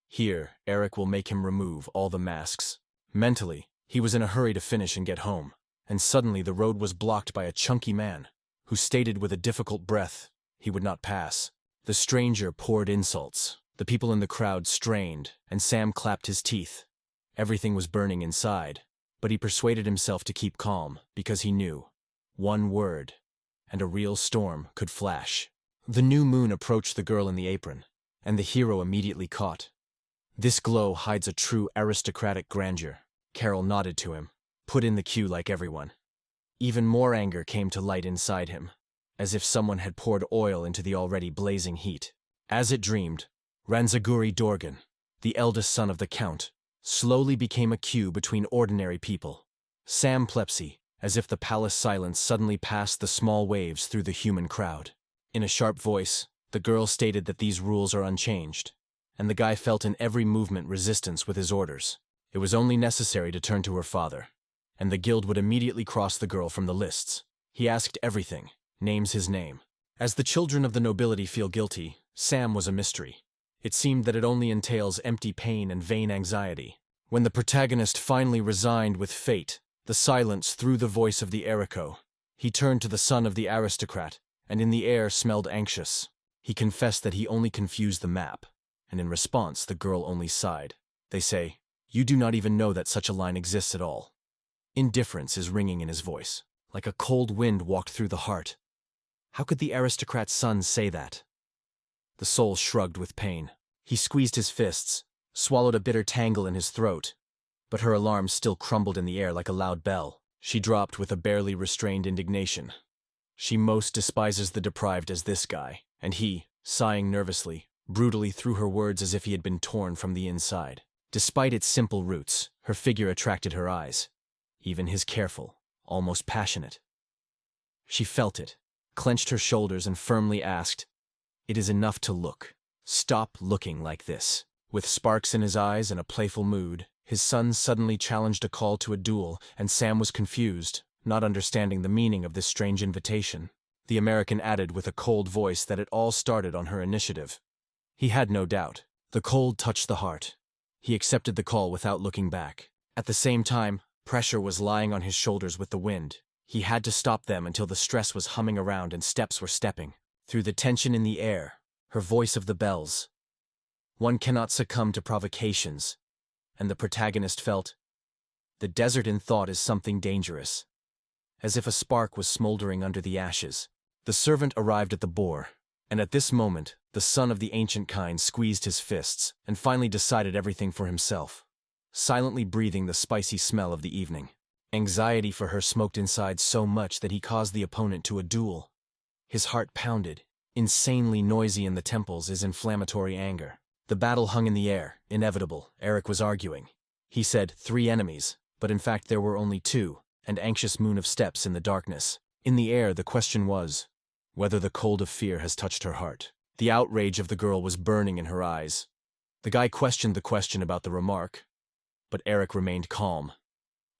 Here, Eric will make him remove all the masks. Mentally, he was in a hurry to finish and get home, and suddenly the road was blocked by a chunky man, who stated with a difficult breath he would not pass. The stranger poured insults. The people in the crowd strained, and Sam clapped his teeth. Everything was burning inside, but he persuaded himself to keep calm, because he knew. One word, and a real storm could flash. The new moon approached the girl in the apron, and the hero immediately caught. This glow hides a true aristocratic grandeur. Carol nodded to him, put in the cue like everyone. Even more anger came to light inside him, as if someone had poured oil into the already blazing heat. As it dreamed, Ranzaguri Dorgan, the eldest son of the Count, slowly became a queue between ordinary people. Sam Plepsy, as if the palace silence suddenly passed the small waves through the human crowd. In a sharp voice, the girl stated that these rules are unchanged, and the guy felt in every movement resistance with his orders. It was only necessary to turn to her father, and the guild would immediately cross the girl from the lists. He asked everything, names his name. As the children of the nobility feel guilty, Sam was a mystery. It seemed that it only entails empty pain and vain anxiety. When the protagonist finally resigned with fate, the silence through the voice of the Eriko, he turned to the son of the aristocrat, and in the air smelled anxious. He confessed that he only confused the map, and in response the girl only sighed. They say, "You do not even know that such a line exists at all." Indifference is ringing in his voice. Like a cold wind walked through the heart. How could the aristocrat's son say that? The soul shrugged with pain. He squeezed his fists, swallowed a bitter tangle in his throat, but her alarm still crumbled in the air like a loud bell. She dropped with a barely restrained indignation. She most despises the deprived as this guy, and he, sighing nervously, brutally threw her words as if he had been torn from the inside. Despite its simple roots, her figure attracted her eyes, even his careful, almost passionate. She felt it, clenched her shoulders and firmly asked, "It is enough to look. Stop looking like this." With sparks in his eyes and a playful mood, his son suddenly challenged a call to a duel, and Sam was confused, not understanding the meaning of this strange invitation. The American added with a cold voice that it all started on her initiative. He had no doubt. The cold touched the heart. He accepted the call without looking back. At the same time, pressure was lying on his shoulders with the wind. He had to stop them until the stress was humming around and steps were stepping. Through the tension in the air, her voice of the bells. One cannot succumb to provocations, and the protagonist felt, the desert in thought is something dangerous. As if a spark was smoldering under the ashes. The servant arrived at the boar, and at this moment, the son of the ancient kind squeezed his fists and finally decided everything for himself, silently breathing the spicy smell of the evening. Anxiety for her smoked inside so much that he caused the opponent to a duel. His heart pounded. Insanely noisy in the temples is inflammatory anger. The battle hung in the air, inevitable. Eric was arguing. He said 3 enemies, but in fact there were only 2, an anxious moon of steps in the darkness. In the air the question was, whether the cold of fear has touched her heart. The outrage of the girl was burning in her eyes. The guy questioned the question about the remark, but Eric remained calm.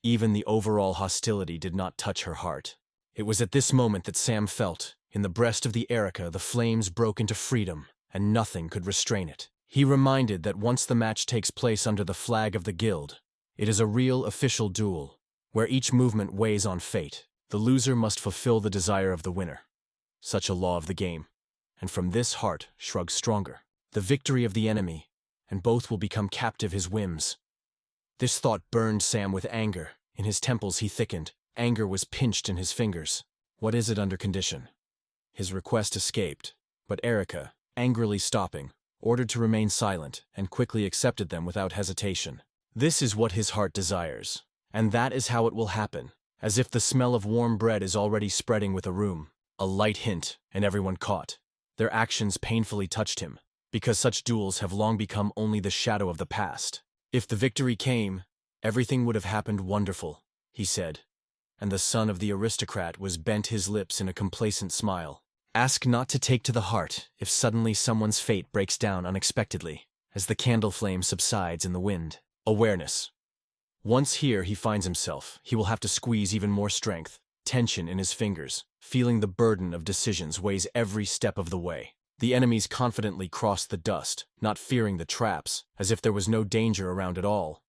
Even the overall hostility did not touch her heart. It was at this moment that Sam felt, in the breast of the Erica, the flames broke into freedom, and nothing could restrain it. He reminded that once the match takes place under the flag of the guild, it is a real official duel, where each movement weighs on fate. The loser must fulfill the desire of the winner. Such a law of the game. And from this heart shrugs stronger. The victory of the enemy, and both will become captive his whims. This thought burned Sam with anger. In his temples he thickened. Anger was pinched in his fingers. What is it under condition? His request escaped, but Erica, angrily stopping, ordered to remain silent and quickly accepted them without hesitation. This is what his heart desires, and that is how it will happen, as if the smell of warm bread is already spreading with a room. A light hint, and everyone caught. Their actions painfully touched him, because such duels have long become only the shadow of the past. If the victory came, everything would have happened wonderful, he said, and the son of the aristocrat was bent his lips in a complacent smile. Ask not to take to the heart if suddenly someone's fate breaks down unexpectedly, as the candle flame subsides in the wind. Awareness. Once here he finds himself, he will have to squeeze even more strength. Tension in his fingers, feeling the burden of decisions weighs every step of the way. The enemies confidently crossed the dust, not fearing the traps, as if there was no danger around at all.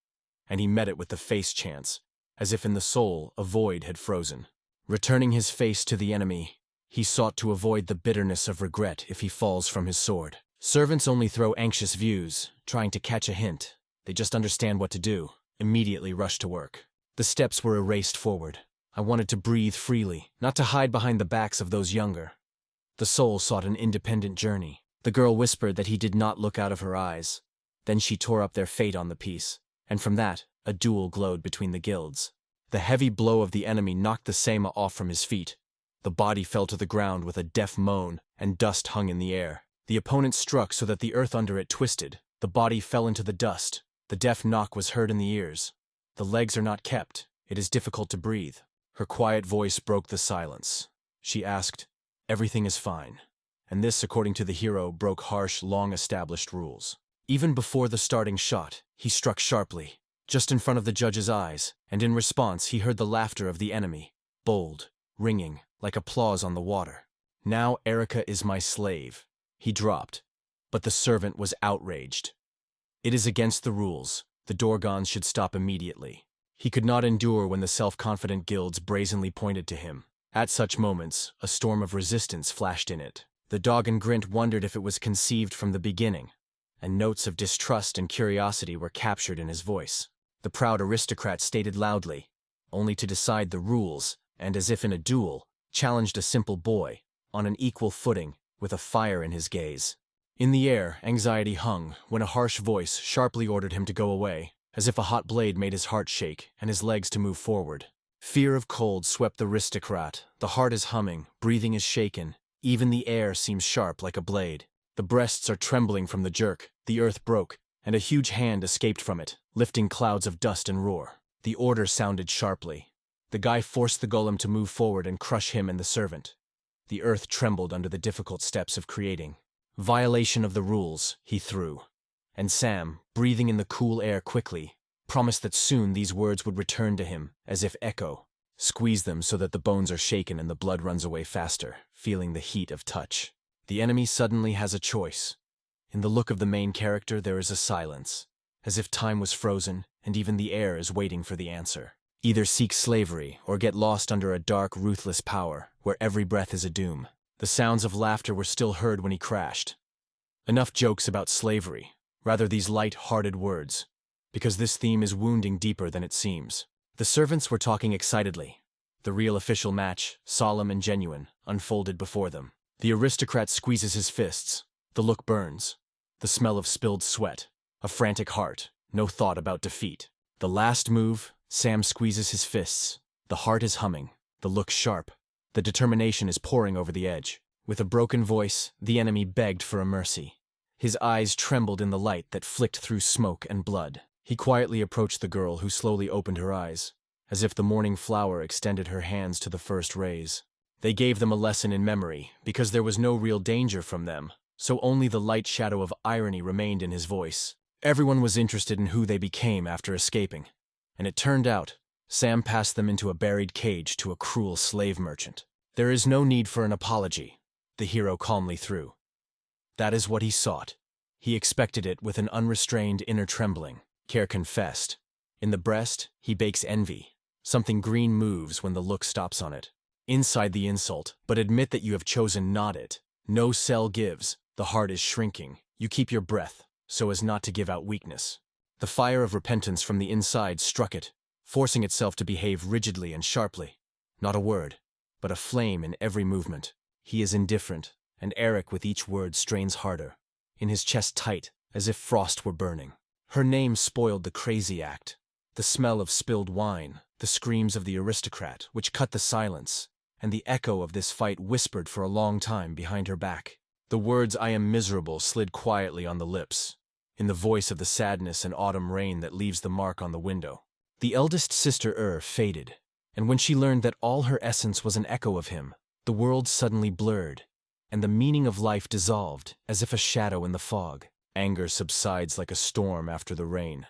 And he met it with the face chance, as if in the soul a void had frozen. Returning his face to the enemy, he sought to avoid the bitterness of regret if he falls from his sword. Servants only throw anxious views, trying to catch a hint. They just understand what to do, immediately rush to work. The steps were erased forward. I wanted to breathe freely, not to hide behind the backs of those younger. The soul sought an independent journey. The girl whispered that he did not look out of her eyes. Then she tore up their fate on the piece, and from that, a duel glowed between the guilds. The heavy blow of the enemy knocked the Sema off from his feet. The body fell to the ground with a deaf moan, and dust hung in the air. The opponent struck so that the earth under it twisted. The body fell into the dust. The deaf knock was heard in the ears. The legs are not kept. It is difficult to breathe. Her quiet voice broke the silence. She asked, "Everything is fine." And this, according to the hero, broke harsh, long-established rules. Even before the starting shot, he struck sharply, just in front of the judge's eyes, and in response he heard the laughter of the enemy, bold, ringing, like applause on the water. "Now Erica is my slave," he dropped, but the servant was outraged. "It is against the rules. The Dorgons should stop immediately." He could not endure when the self-confident guilds brazenly pointed to him. At such moments, a storm of resistance flashed in it. The Dogon Grint wondered if it was conceived from the beginning, and notes of distrust and curiosity were captured in his voice. The proud aristocrat stated loudly, only to decide the rules, and as if in a duel, challenged a simple boy, on an equal footing, with a fire in his gaze. In the air, anxiety hung, when a harsh voice sharply ordered him to go away, as if a hot blade made his heart shake and his legs to move forward. Fear of cold swept the aristocrat. The heart is humming, breathing is shaken, even the air seems sharp like a blade. The breasts are trembling from the jerk, the earth broke, and a huge hand escaped from it, lifting clouds of dust and roar. The order sounded sharply. The guy forced the golem to move forward and crush him and the servant. The earth trembled under the difficult steps of creating. "Violation of the rules," he threw. And Sam, breathing in the cool air quickly, promised that soon these words would return to him, as if echo. Squeeze them so that the bones are shaken and the blood runs away faster, feeling the heat of touch. The enemy suddenly has a choice. In the look of the main character there is a silence, as if time was frozen and even the air is waiting for the answer. Either seek slavery or get lost under a dark, ruthless power, where every breath is a doom. The sounds of laughter were still heard when he crashed. Enough jokes about slavery, rather these light-hearted words, because this theme is wounding deeper than it seems. The servants were talking excitedly. The real official match, solemn and genuine, unfolded before them. The aristocrat squeezes his fists. The look burns. The smell of spilled sweat. A frantic heart. No thought about defeat. The last move, Sam squeezes his fists. The heart is humming. The look sharp. The determination is pouring over the edge. With a broken voice, the enemy begged for a mercy. His eyes trembled in the light that flicked through smoke and blood. He quietly approached the girl, who slowly opened her eyes, as if the morning flower extended her hands to the first rays. They gave them a lesson in memory, because there was no real danger from them, so only the light shadow of irony remained in his voice. Everyone was interested in who they became after escaping, and it turned out, Sam passed them into a buried cage to a cruel slave merchant. "There is no need for an apology," the hero calmly threw. That is what he sought. He expected it with an unrestrained inner trembling. Care confessed. In the breast, he bakes envy. Something green moves when the look stops on it. Inside the insult, but admit that you have chosen not it. No cell gives. The heart is shrinking. You keep your breath, so as not to give out weakness. The fire of repentance from the inside struck it, forcing itself to behave rigidly and sharply. Not a word, but a flame in every movement. He is indifferent, and Eric with each word strains harder, in his chest tight, as if frost were burning. Her name spoiled the crazy act. The smell of spilled wine, the screams of the aristocrat, which cut the silence, and the echo of this fight whispered for a long time behind her back. The words "I am miserable" slid quietly on the lips, in the voice of the sadness and autumn rain that leaves the mark on the window. The eldest sister faded, and when she learned that all her essence was an echo of him, the world suddenly blurred, and the meaning of life dissolved, as if a shadow in the fog. Anger subsides like a storm after the rain.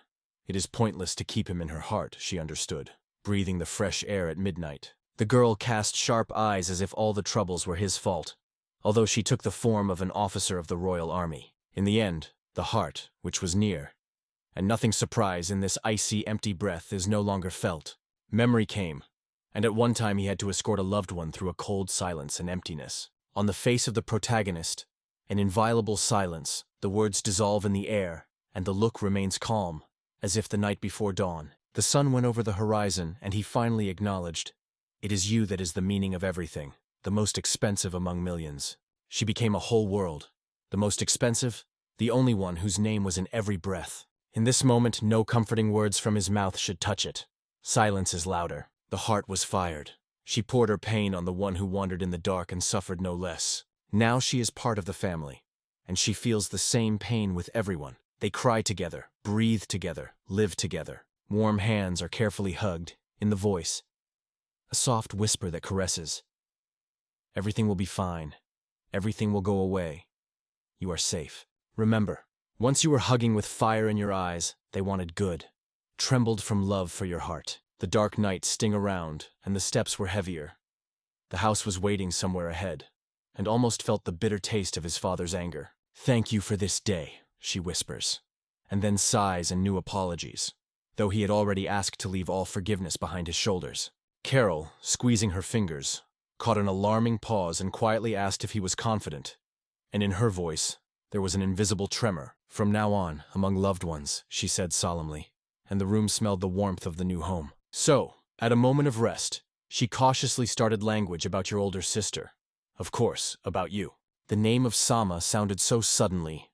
It is pointless to keep him in her heart, she understood, breathing the fresh air at midnight. The girl cast sharp eyes as if all the troubles were his fault, although she took the form of an officer of the royal army. In the end, the heart, which was near, and nothing surprise in this icy, empty breath, is no longer felt. Memory came, and at one time he had to escort a loved one through a cold silence and emptiness. On the face of the protagonist, an inviolable silence. The words dissolve in the air, and the look remains calm, as if the night before dawn. The sun went over the horizon, and he finally acknowledged, "It is you that is the meaning of everything, the most expensive among millions." She became a whole world. The most expensive, the only one whose name was in every breath. In this moment, no comforting words from his mouth should touch it. Silence is louder. The heart was fired. She poured her pain on the one who wandered in the dark and suffered no less. Now she is part of the family, and she feels the same pain with everyone. They cry together, breathe together, live together. Warm hands are carefully hugged, in the voice, a soft whisper that caresses. Everything will be fine. Everything will go away. You are safe. Remember, once you were hugging with fire in your eyes, they wanted good. Trembled from love for your heart. The dark nights sting around, and the steps were heavier. The house was waiting somewhere ahead, and almost felt the bitter taste of his father's anger. "Thank you for this day," she whispers, and then sighs and new apologies, though he had already asked to leave all forgiveness behind his shoulders. Carol, squeezing her fingers, caught an alarming pause and quietly asked if he was confident, and in her voice there was an invisible tremor. "From now on, among loved ones," she said solemnly, and the room smelled the warmth of the new home. "So, at a moment of rest, she cautiously started language about your older sister. Of course, about you." The name of Sama sounded so suddenly.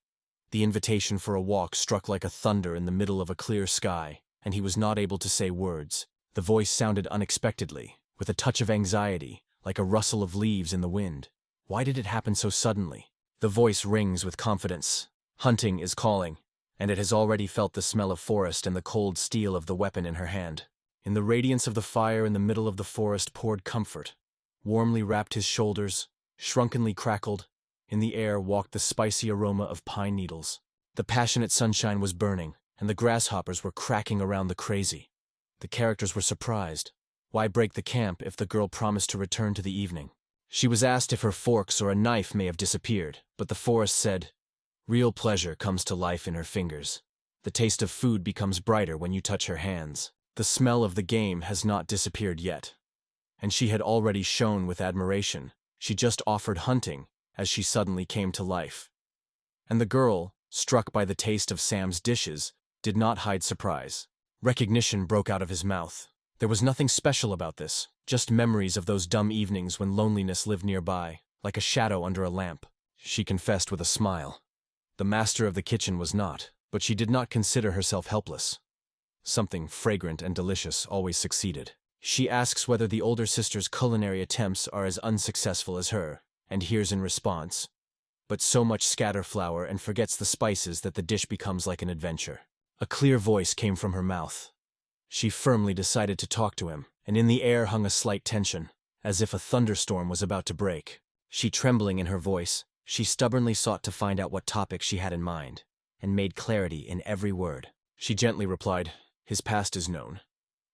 The invitation for a walk struck like a thunder in the middle of a clear sky, and he was not able to say words. The voice sounded unexpectedly, with a touch of anxiety, like a rustle of leaves in the wind. Why did it happen so suddenly? The voice rings with confidence. Hunting is calling, and it has already felt the smell of forest and the cold steel of the weapon in her hand. In the radiance of the fire in the middle of the forest poured comfort. Warmly wrapped his shoulders, shrunkenly crackled. In the air walked the spicy aroma of pine needles. The passionate sunshine was burning, and the grasshoppers were cracking around the crazy. The characters were surprised. Why break the camp if the girl promised to return to the evening? She was asked if her forks or a knife may have disappeared, but the forest said, "Real pleasure comes to life in her fingers. The taste of food becomes brighter when you touch her hands." The smell of the game has not disappeared yet, and she had already shone with admiration. She just offered hunting, as she suddenly came to life. And the girl, struck by the taste of Sam's dishes, did not hide surprise. Recognition broke out of his mouth. There was nothing special about this, just memories of those dumb evenings when loneliness lived nearby, like a shadow under a lamp. She confessed with a smile. The master of the kitchen was not, but she did not consider herself helpless. Something fragrant and delicious always succeeded. She asks whether the older sister's culinary attempts are as unsuccessful as her, and hears in response, "But so much scatter flour and forgets the spices that the dish becomes like an adventure." A clear voice came from her mouth. She firmly decided to talk to him, and in the air hung a slight tension, as if a thunderstorm was about to break. She trembling in her voice, she stubbornly sought to find out what topic she had in mind, and made clarity in every word. She gently replied, "His past is known."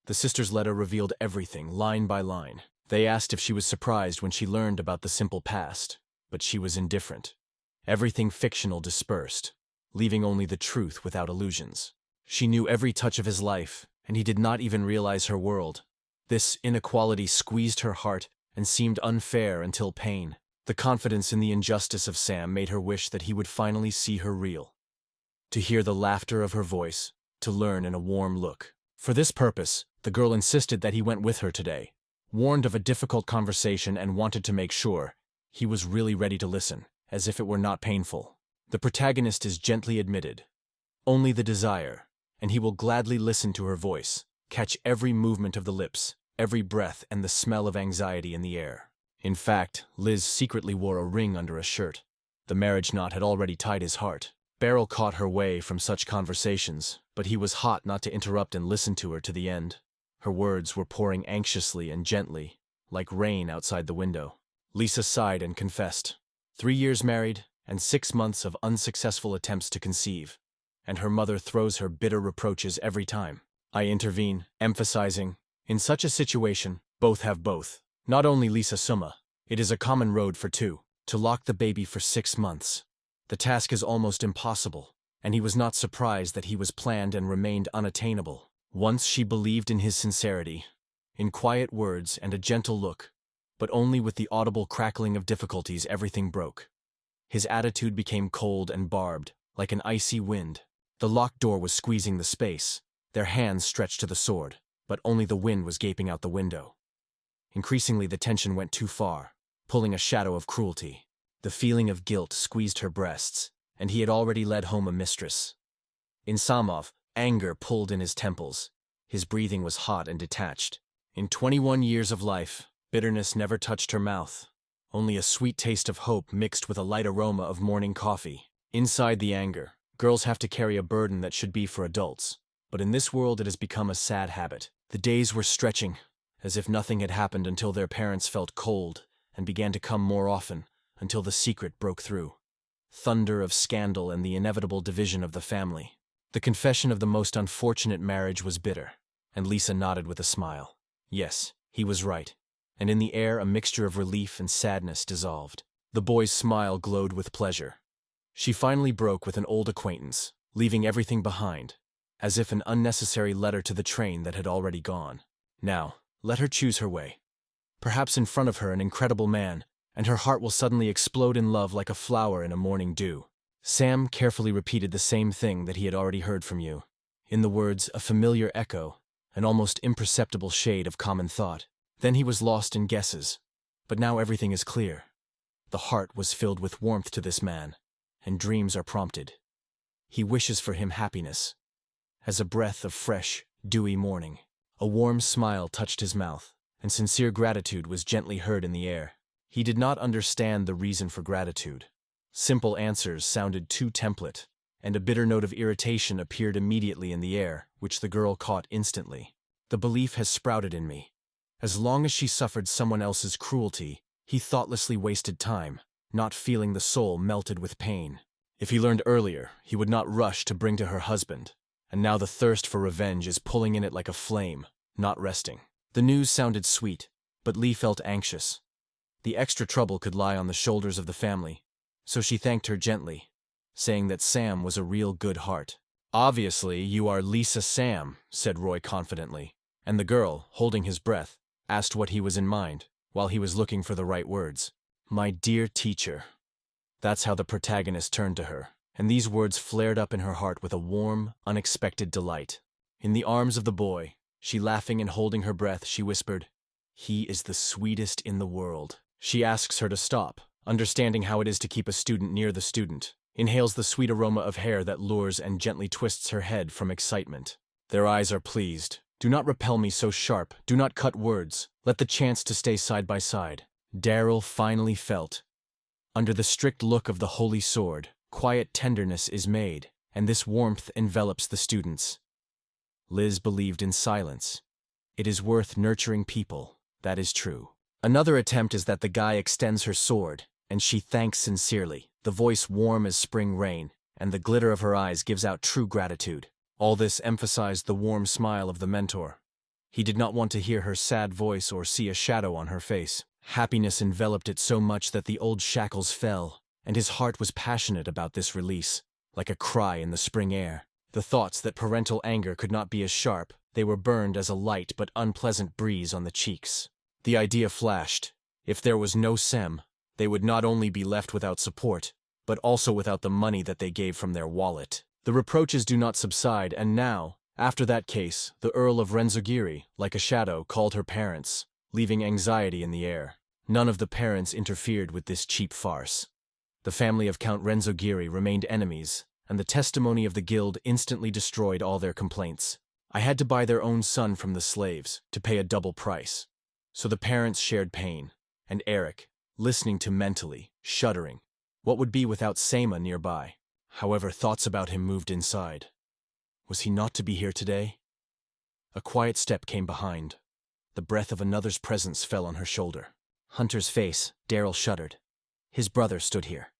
The sister's letter revealed everything, line by line. They asked if she was surprised when she learned about the simple past, but she was indifferent. Everything fictional dispersed, leaving only the truth without illusions. She knew every touch of his life, and he did not even realize her world. This inequality squeezed her heart and seemed unfair until pain. The confidence in the injustice of Sam made her wish that he would finally see her real. To hear the laughter of her voice, to learn in a warm look. For this purpose, the girl insisted that he went with her today, warned of a difficult conversation and wanted to make sure he was really ready to listen, as if it were not painful. The protagonist is gently admitted. Only the desire, and he will gladly listen to her voice, catch every movement of the lips, every breath and the smell of anxiety in the air. In fact, Liz secretly wore a ring under a shirt. The marriage knot had already tied his heart. Beryl caught her way from such conversations, but he was hot not to interrupt and listen to her to the end. Her words were pouring anxiously and gently, like rain outside the window. Lisa sighed and confessed. 3 years married, and 6 months of unsuccessful attempts to conceive, and her mother throws her bitter reproaches every time. I intervene, emphasizing, in such a situation, both have both. Not only Lisa Summa, it is a common road for two, to lock the baby for 6 months. The task is almost impossible, and he was not surprised that he was planned and remained unattainable. Once she believed in his sincerity, in quiet words and a gentle look, but only with the audible crackling of difficulties everything broke. His attitude became cold and barbed, like an icy wind. The locked door was squeezing the space, their hands stretched to the sword, but only the wind was gaping out the window. Increasingly the tension went too far, pulling a shadow of cruelty. The feeling of guilt squeezed her breasts, and he had already led home a mistress. In Samov, anger pulled in his temples. His breathing was hot and detached. In 21 years of life, bitterness never touched her mouth. Only a sweet taste of hope mixed with a light aroma of morning coffee. Inside the anger, girls have to carry a burden that should be for adults. But in this world it has become a sad habit. The days were stretching, as if nothing had happened until their parents felt cold and began to come more often, until the secret broke through. Thunder of scandal and the inevitable division of the family. The confession of the most unfortunate marriage was bitter, and Lisa nodded with a smile. Yes, he was right, and in the air a mixture of relief and sadness dissolved. The boy's smile glowed with pleasure. She finally broke with an old acquaintance, leaving everything behind, as if an unnecessary letter to the train that had already gone. Now, let her choose her way. Perhaps in front of her an incredible man, and her heart will suddenly explode in love like a flower in a morning dew. Sam carefully repeated the same thing that he had already heard from you. In the words, a familiar echo, an almost imperceptible shade of common thought. Then he was lost in guesses. But now everything is clear. The heart was filled with warmth to this man, and dreams are prompted. He wishes for him happiness, as a breath of fresh, dewy morning. A warm smile touched his mouth, and sincere gratitude was gently heard in the air. He did not understand the reason for gratitude. Simple answers sounded too template, and a bitter note of irritation appeared immediately in the air, which the girl caught instantly. The belief has sprouted in me. As long as she suffered someone else's cruelty, he thoughtlessly wasted time, not feeling the soul melted with pain. If he learned earlier, he would not rush to bring to her husband, and now the thirst for revenge is pulling in it like a flame, not resting. The news sounded sweet, but Lee felt anxious. The extra trouble could lie on the shoulders of the family, so she thanked her gently, saying that Sam was a real good heart. "Obviously, you are Lisa Sam," said Roy confidently, and the girl, holding his breath, asked what he was in mind, while he was looking for the right words. "My dear teacher." That's how the protagonist turned to her, and these words flared up in her heart with a warm, unexpected delight. In the arms of the boy, she laughing and holding her breath, she whispered, "He is the sweetest in the world." She asks her to stop, understanding how it is to keep a student near the student, inhales the sweet aroma of hair that lures and gently twists her head from excitement. Their eyes are pleased. "Do not repel me so sharp, do not cut words, let the chance to stay side by side." Daryl finally felt. Under the strict look of the holy sword, quiet tenderness is made, and this warmth envelops the students. Liz believed in silence. It is worth nurturing people, that is true. Another attempt is that the guy extends her sword, and she thanks sincerely, the voice warm as spring rain, and the glitter of her eyes gives out true gratitude. All this emphasized the warm smile of the mentor. He did not want to hear her sad voice or see a shadow on her face. Happiness enveloped it so much that the old shackles fell, and his heart was passionate about this release, like a cry in the spring air. The thoughts that parental anger could not be as sharp, they were burned as a light but unpleasant breeze on the cheeks. The idea flashed. If there was no Sem, they would not only be left without support, but also without the money that they gave from their wallet. The reproaches do not subside, and now, after that case, the Earl of Renzogiri, like a shadow, called her parents, leaving anxiety in the air. None of the parents interfered with this cheap farce. The family of Count Renzogiri remained enemies, and the testimony of the guild instantly destroyed all their complaints. I had to buy their own son from the slaves, to pay a double price. So the parents shared pain, and Eric, listening to mentally, shuddering. What would be without Seima nearby? However, thoughts about him moved inside. Was he not to be here today? A quiet step came behind. The breath of another's presence fell on her shoulder. Hunter's face, Daryl shuddered. His brother stood here.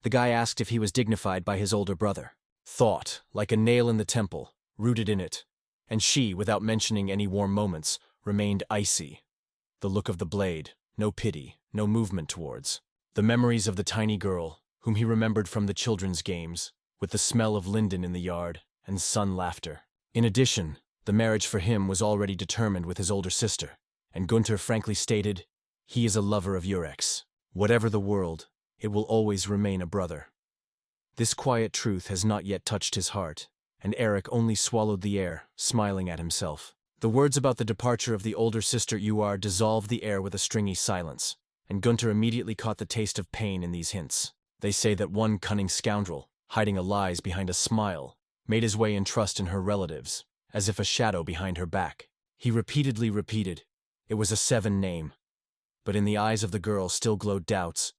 The guy asked if he was dignified by his older brother. Thought, like a nail in the temple, rooted in it, and she, without mentioning any warm moments, remained icy. The look of the blade, no pity, no movement towards. The memories of the tiny girl, whom he remembered from the children's games, with the smell of linden in the yard, and sun laughter. In addition, the marriage for him was already determined with his older sister, and Gunther frankly stated, he is a lover of Eurex. Whatever the world, it will always remain a brother. This quiet truth has not yet touched his heart, and Eric only swallowed the air, smiling at himself. The words about the departure of the older sister Uar dissolved the air with a stringy silence, and Gunther immediately caught the taste of pain in these hints. They say that one cunning scoundrel, hiding a lies behind a smile, made his way in trust in her relatives, as if a shadow behind her back. He repeatedly repeated, it was a 7 name. But in the eyes of the girl still glowed doubts.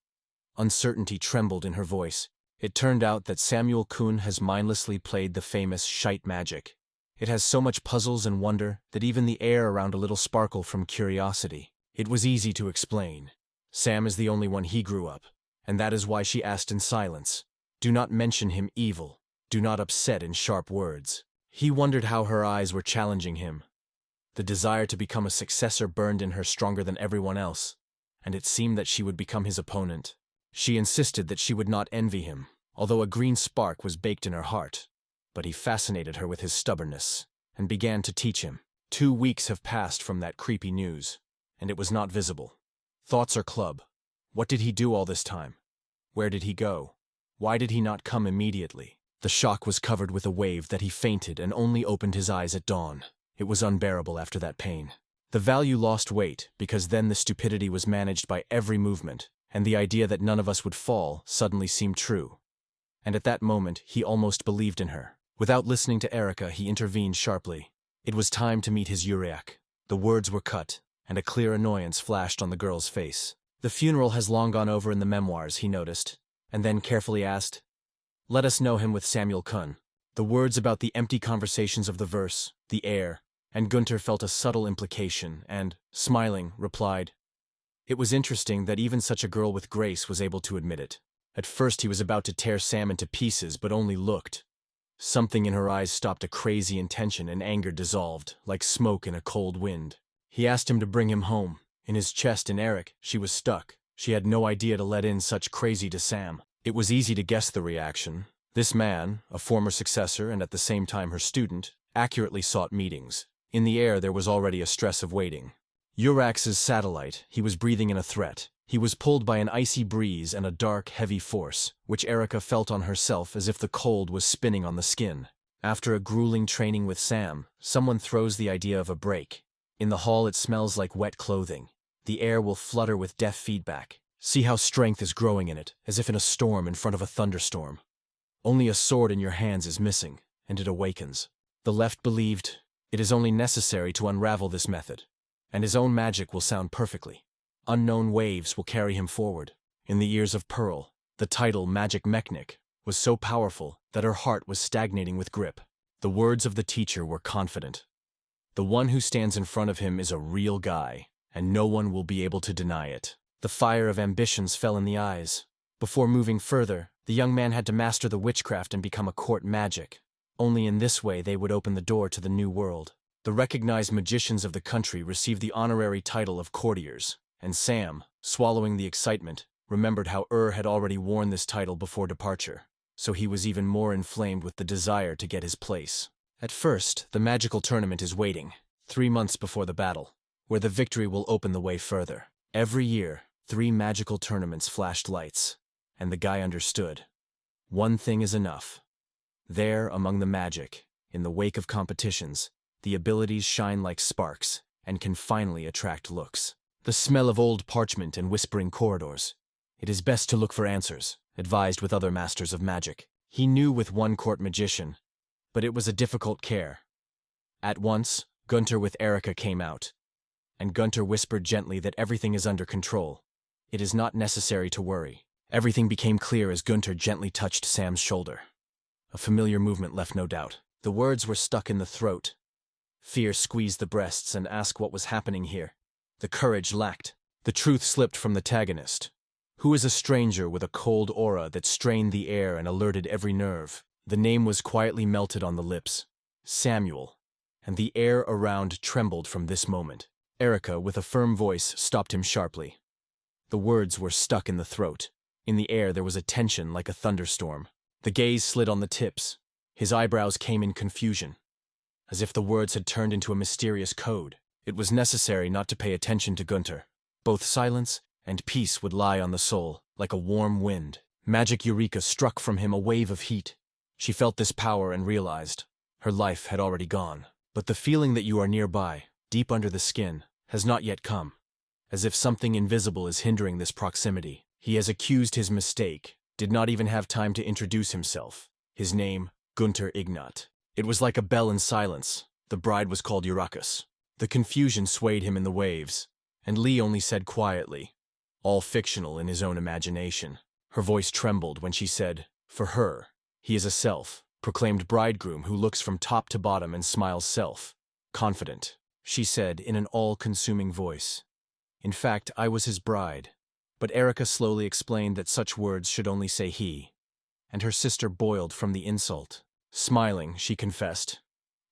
Uncertainty trembled in her voice. It turned out that Samuel-kun has mindlessly played the famous shite magic. It has so much puzzles and wonder that even the air around a little sparkle from curiosity. It was easy to explain. Sam is the only one he grew up, and that is why she asked in silence. Do not mention him evil. Do not upset in sharp words. He wondered how her eyes were challenging him. The desire to become a successor burned in her stronger than everyone else, and it seemed that she would become his opponent. She insisted that she would not envy him, although a green spark was baked in her heart. But he fascinated her with his stubbornness, and began to teach him. 2 weeks have passed from that creepy news, and it was not visible. Thoughts are club. What did he do all this time? Where did he go? Why did he not come immediately? The shock was covered with a wave that he fainted and only opened his eyes at dawn. It was unbearable after that pain. The value lost weight, because then the stupidity was managed by every movement, and the idea that none of us would fall suddenly seemed true. And at that moment, he almost believed in her. Without listening to Erica, he intervened sharply. It was time to meet his Uriak. The words were cut, and a clear annoyance flashed on the girl's face. The funeral has long gone over in the memoirs, he noticed, and then carefully asked, "Let us know him with Samuel-kun." The words about the empty conversations of the verse, the air, and Gunter felt a subtle implication and, smiling, replied. It was interesting that even such a girl with grace was able to admit it. At first he was about to tear Sam into pieces, but only looked. Something in her eyes stopped a crazy intention, and anger dissolved, like smoke in a cold wind. He asked him to bring him home. In his chest in Eric, she was stuck. She had no idea to let in such crazy to Sam. It was easy to guess the reaction. This man, a former successor and at the same time her student, accurately sought meetings. In the air there was already a stress of waiting. Urax's satellite, he was breathing in a threat. He was pulled by an icy breeze and a dark, heavy force, which Erica felt on herself as if the cold was spinning on the skin. After a grueling training with Sam, someone throws the idea of a break. In the hall it smells like wet clothing. The air will flutter with deaf feedback. See how strength is growing in it, as if in a storm in front of a thunderstorm. Only a sword in your hands is missing, and it awakens. The left believed, it is only necessary to unravel this method, and his own magic will sound perfectly. Unknown waves will carry him forward. In the ears of Pearl, the title Magic Mechanic was so powerful that her heart was stagnating with grip. The words of the teacher were confident. The one who stands in front of him is a real guy, and no one will be able to deny it. The fire of ambitions fell in the eyes. Before moving further, the young man had to master the witchcraft and become a court magic. Only in this way they would open the door to the new world. The recognized magicians of the country received the honorary title of courtiers, and Sam, swallowing the excitement, remembered how had already worn this title before departure, so he was even more inflamed with the desire to get his place. At first, the magical tournament is waiting, 3 months before the battle, where the victory will open the way further. Every year, 3 magical tournaments flashed lights, and the guy understood. One thing is enough. There, among the magic, in the wake of competitions, the abilities shine like sparks and can finally attract looks. The smell of old parchment and whispering corridors. It is best to look for answers, advised with other masters of magic. He knew with one court magician, but it was a difficult care. At once, Gunter with Erica came out, and Gunter whispered gently that everything is under control. It is not necessary to worry. Everything became clear as Gunter gently touched Sam's shoulder. A familiar movement left no doubt. The words were stuck in the throat. Fear squeezed the breasts and asked what was happening here. The courage lacked. The truth slipped from the antagonist. Who is a stranger with a cold aura that strained the air and alerted every nerve? The name was quietly melted on the lips. Samuel. And the air around trembled from this moment. Erica, with a firm voice, stopped him sharply. The words were stuck in the throat. In the air there was a tension like a thunderstorm. The gaze slid on the tips. His eyebrows came in confusion, as if the words had turned into a mysterious code. It was necessary not to pay attention to Gunter. Both silence and peace would lie on the soul, like a warm wind. Magic Eureka struck from him a wave of heat. She felt this power and realized her life had already gone. But the feeling that you are nearby, deep under the skin, has not yet come. As if something invisible is hindering this proximity. He has accused his mistake, did not even have time to introduce himself. His name, Gunter Ignat. It was like a bell in silence. The bride was called Eurakis. The confusion swayed him in the waves, and Lee only said quietly, all fictional in his own imagination. Her voice trembled when she said, For her, he is a self-proclaimed bridegroom who looks from top to bottom and smiles self-confident, she said in an all-consuming voice. In fact, I was his bride. But Erica slowly explained that such words should only say he, and her sister boiled from the insult. Smiling, she confessed.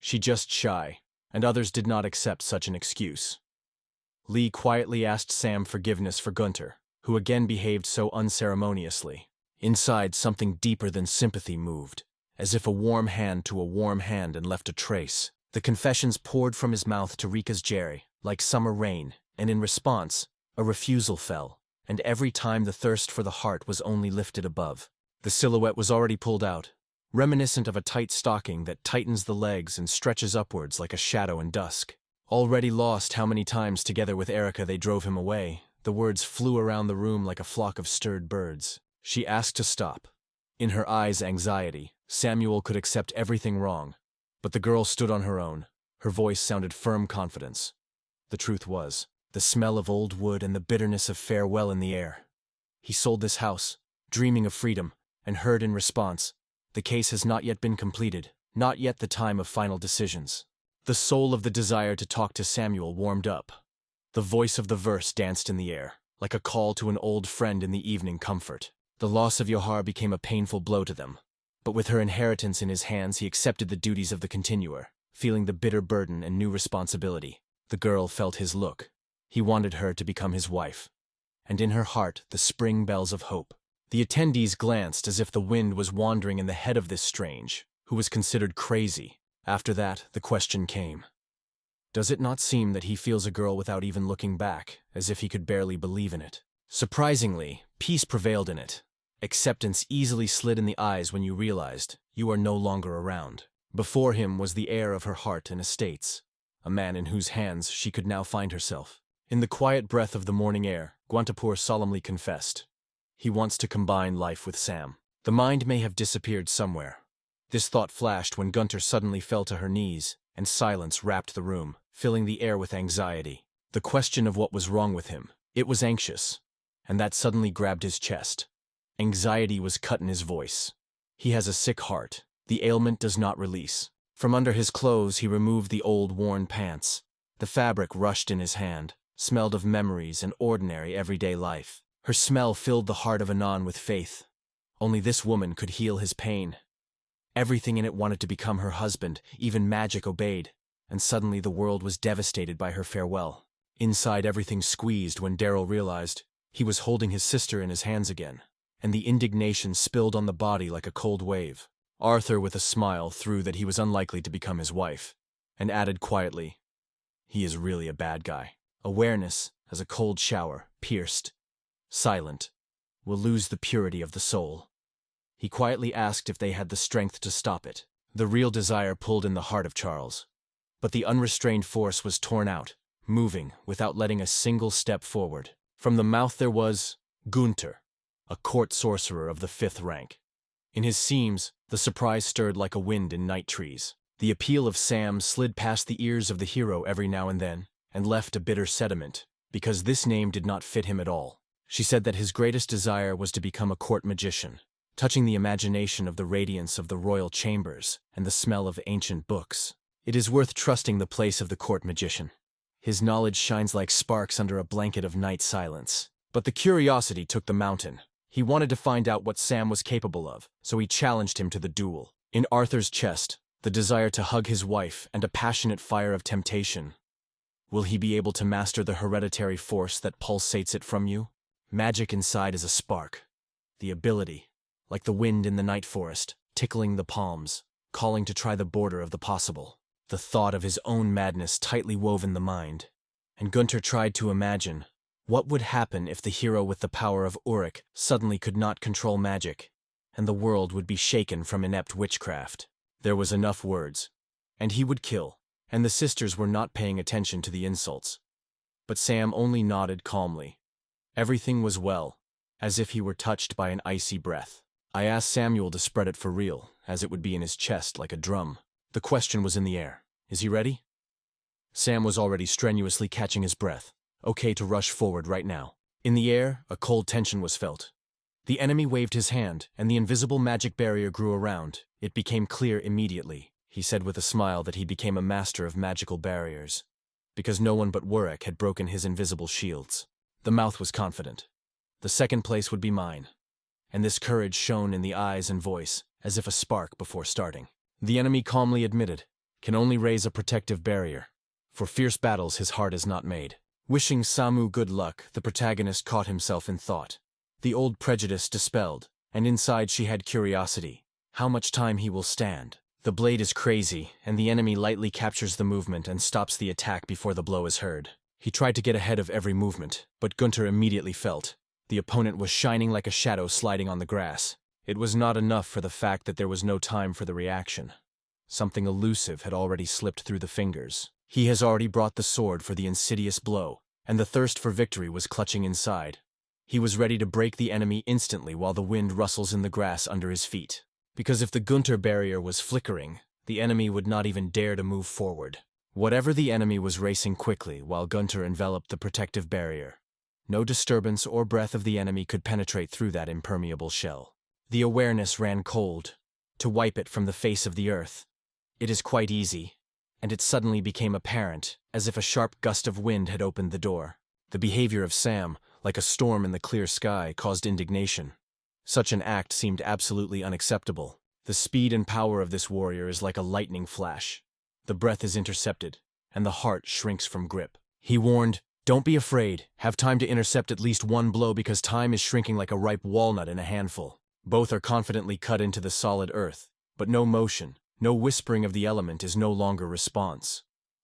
She just shy, and others did not accept such an excuse. Lee quietly asked Sam forgiveness for Gunter, who again behaved so unceremoniously. Inside, something deeper than sympathy moved, as if a warm hand to a warm hand and left a trace. The confessions poured from his mouth to Rika's Jerry, like summer rain, and in response, a refusal fell, and every time the thirst for the heart was only lifted above. The silhouette was already pulled out, reminiscent of a tight stocking that tightens the legs and stretches upwards like a shadow in dusk. Already lost how many times together with Erica they drove him away, the words flew around the room like a flock of stirred birds. She asked to stop. In her eyes anxiety, Samuel could accept everything wrong, but the girl stood on her own. Her voice sounded firm confidence. The truth was, the smell of old wood and the bitterness of farewell in the air. He sold this house, dreaming of freedom, and heard in response, the case has not yet been completed, not yet the time of final decisions. The soul of the desire to talk to Samuel warmed up. The voice of the verse danced in the air, like a call to an old friend in the evening comfort. The loss of Yohar became a painful blow to them, but with her inheritance in his hands he accepted the duties of the continuer, feeling the bitter burden and new responsibility. The girl felt his look. He wanted her to become his wife. And in her heart, the spring bells of hope. The attendees glanced as if the wind was wandering in the head of this strange, who was considered crazy. After that, the question came. Does it not seem that he feels a girl without even looking back, as if he could barely believe in it? Surprisingly, peace prevailed in it. Acceptance easily slid in the eyes when you realized you are no longer around. Before him was the heir of her heart and estates, a man in whose hands she could now find herself. In the quiet breath of the morning air, Gwantapur solemnly confessed. He wants to combine life with Sam. The mind may have disappeared somewhere. This thought flashed when Gunter suddenly fell to her knees, and silence wrapped the room, filling the air with anxiety. The question of what was wrong with him, it was anxious, and that suddenly grabbed his chest. Anxiety was cut in his voice. He has a sick heart. The ailment does not release. From under his clothes he removed the old worn pants. The fabric rushed in his hand, smelled of memories and ordinary everyday life. Her smell filled the heart of Anon with faith. Only this woman could heal his pain. Everything in it wanted to become her husband, even magic obeyed, and suddenly the world was devastated by her farewell. Inside everything squeezed when Daryl realized he was holding his sister in his hands again, and the indignation spilled on the body like a cold wave. Arthur with a smile threw that he was unlikely to become his wife, and added quietly, he is really a bad guy. Awareness, as a cold shower, pierced. Silent, will lose the purity of the soul. He quietly asked if they had the strength to stop it. The real desire pulled in the heart of Charles. But the unrestrained force was torn out, moving without letting a single step forward. From the mouth there was Gunter, a court sorcerer of the 5th rank. In his seams, the surprise stirred like a wind in night trees. The appeal of Sam slid past the ears of the hero every now and then, and left a bitter sediment, because this name did not fit him at all. She said that his greatest desire was to become a court magician, touching the imagination of the radiance of the royal chambers and the smell of ancient books. It is worth trusting the place of the court magician. His knowledge shines like sparks under a blanket of night silence. But the curiosity took the mountain. He wanted to find out what Sam was capable of, so he challenged him to the duel. In Arthur's chest, the desire to hug his wife and a passionate fire of temptation. Will he be able to master the hereditary force that pulsates it from you? Magic inside is a spark. The ability, like the wind in the night forest, tickling the palms, calling to try the border of the possible. The thought of his own madness tightly wove in the mind, and Gunter tried to imagine what would happen if the hero with the power of Uruk suddenly could not control magic, and the world would be shaken from inept witchcraft. There was enough words, and he would kill, and the sisters were not paying attention to the insults. But Sam only nodded calmly. Everything was well, as if he were touched by an icy breath. I asked Samuel to spread it for real, as it would be in his chest like a drum. The question was in the air. Is he ready? Sam was already strenuously catching his breath, okay to rush forward right now. In the air, a cold tension was felt. The enemy waved his hand, and the invisible magic barrier grew around. It became clear immediately. He said with a smile that he became a master of magical barriers, because no one but Warwick had broken his invisible shields. The mouth was confident. The second place would be mine. And this courage shone in the eyes and voice, as if a spark before starting. The enemy calmly admitted, can only raise a protective barrier. For fierce battles his heart is not made. Wishing Samu good luck, the protagonist caught himself in thought. The old prejudice dispelled, and inside she had curiosity. How much time he will stand. The blade is crazy, and the enemy lightly captures the movement and stops the attack before the blow is heard. He tried to get ahead of every movement, but Gunter immediately felt. The opponent was shining like a shadow sliding on the grass. It was not enough for the fact that there was no time for the reaction. Something elusive had already slipped through the fingers. He has already brought the sword for the insidious blow, and the thirst for victory was clutching inside. He was ready to break the enemy instantly while the wind rustles in the grass under his feet. Because if the Gunter barrier was flickering, the enemy would not even dare to move forward. Whatever the enemy was racing quickly while Gunter enveloped the protective barrier. No disturbance or breath of the enemy could penetrate through that impermeable shell. The awareness ran cold. To wipe it from the face of the earth. It is quite easy. And it suddenly became apparent, as if a sharp gust of wind had opened the door. The behavior of Sam, like a storm in the clear sky, caused indignation. Such an act seemed absolutely unacceptable. The speed and power of this warrior is like a lightning flash. The breath is intercepted, and the heart shrinks from grip. He warned, don't be afraid, have time to intercept at least one blow because time is shrinking like a ripe walnut in a handful. Both are confidently cut into the solid earth, but no motion, no whispering of the element is no longer response.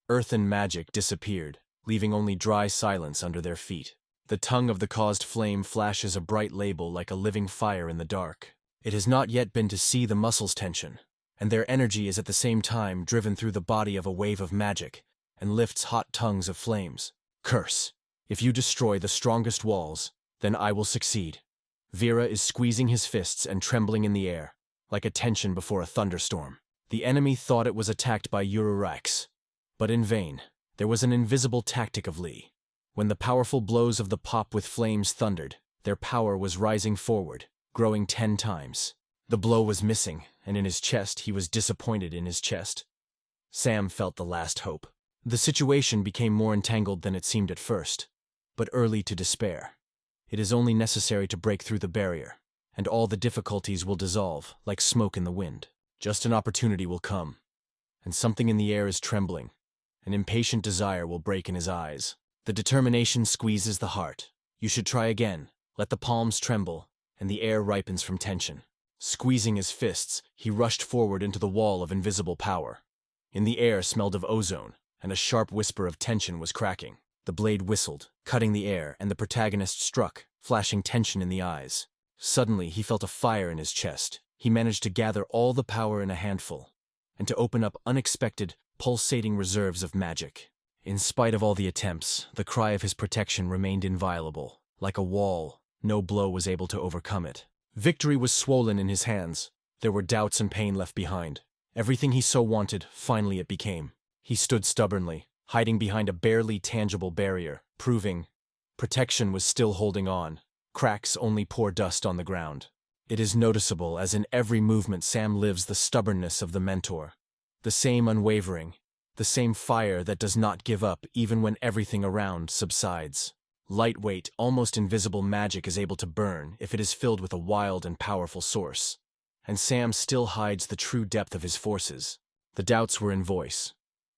Earth and magic disappeared, leaving only dry silence under their feet. The tongue of the caused flame flashes a bright label like a living fire in the dark. It has not yet been to see the muscles tension, and their energy is at the same time driven through the body of a wave of magic, and lifts hot tongues of flames. Curse. If you destroy the strongest walls, then I will succeed. Vera is squeezing his fists and trembling in the air, like a tension before a thunderstorm. The enemy thought it was attacked by Ururax, but in vain. There was an invisible tactic of Lee. When the powerful blows of the pop with flames thundered, their power was rising forward, growing 10 times. The blow was missing, and in his chest he was disappointed in his chest. Sam felt the last hope. The situation became more entangled than it seemed at first, but early to despair. It is only necessary to break through the barrier, and all the difficulties will dissolve, like smoke in the wind. Just an opportunity will come, and something in the air is trembling. An impatient desire will break in his eyes. The determination squeezes the heart. You should try again. Let the palms tremble, and the air ripens from tension. Squeezing his fists, he rushed forward into the wall of invisible power. In the air smelled of ozone, and a sharp whisper of tension was cracking. The blade whistled, cutting the air, and the protagonist struck, flashing tension in the eyes. Suddenly, he felt a fire in his chest. He managed to gather all the power in a handful, and to open up unexpected, pulsating reserves of magic. In spite of all the attempts, the cry of his protection remained inviolable. Like a wall, no blow was able to overcome it. Victory was swollen in his hands. There were doubts and pain left behind. Everything he so wanted, finally it became. He stood stubbornly, hiding behind a barely tangible barrier, proving protection was still holding on. Cracks only pour dust on the ground. It is noticeable as in every movement Sam lives the stubbornness of the mentor. The same unwavering, the same fire that does not give up even when everything around subsides. Lightweight, almost invisible magic is able to burn if it is filled with a wild and powerful source. And Sam still hides the true depth of his forces. The doubts were in voice.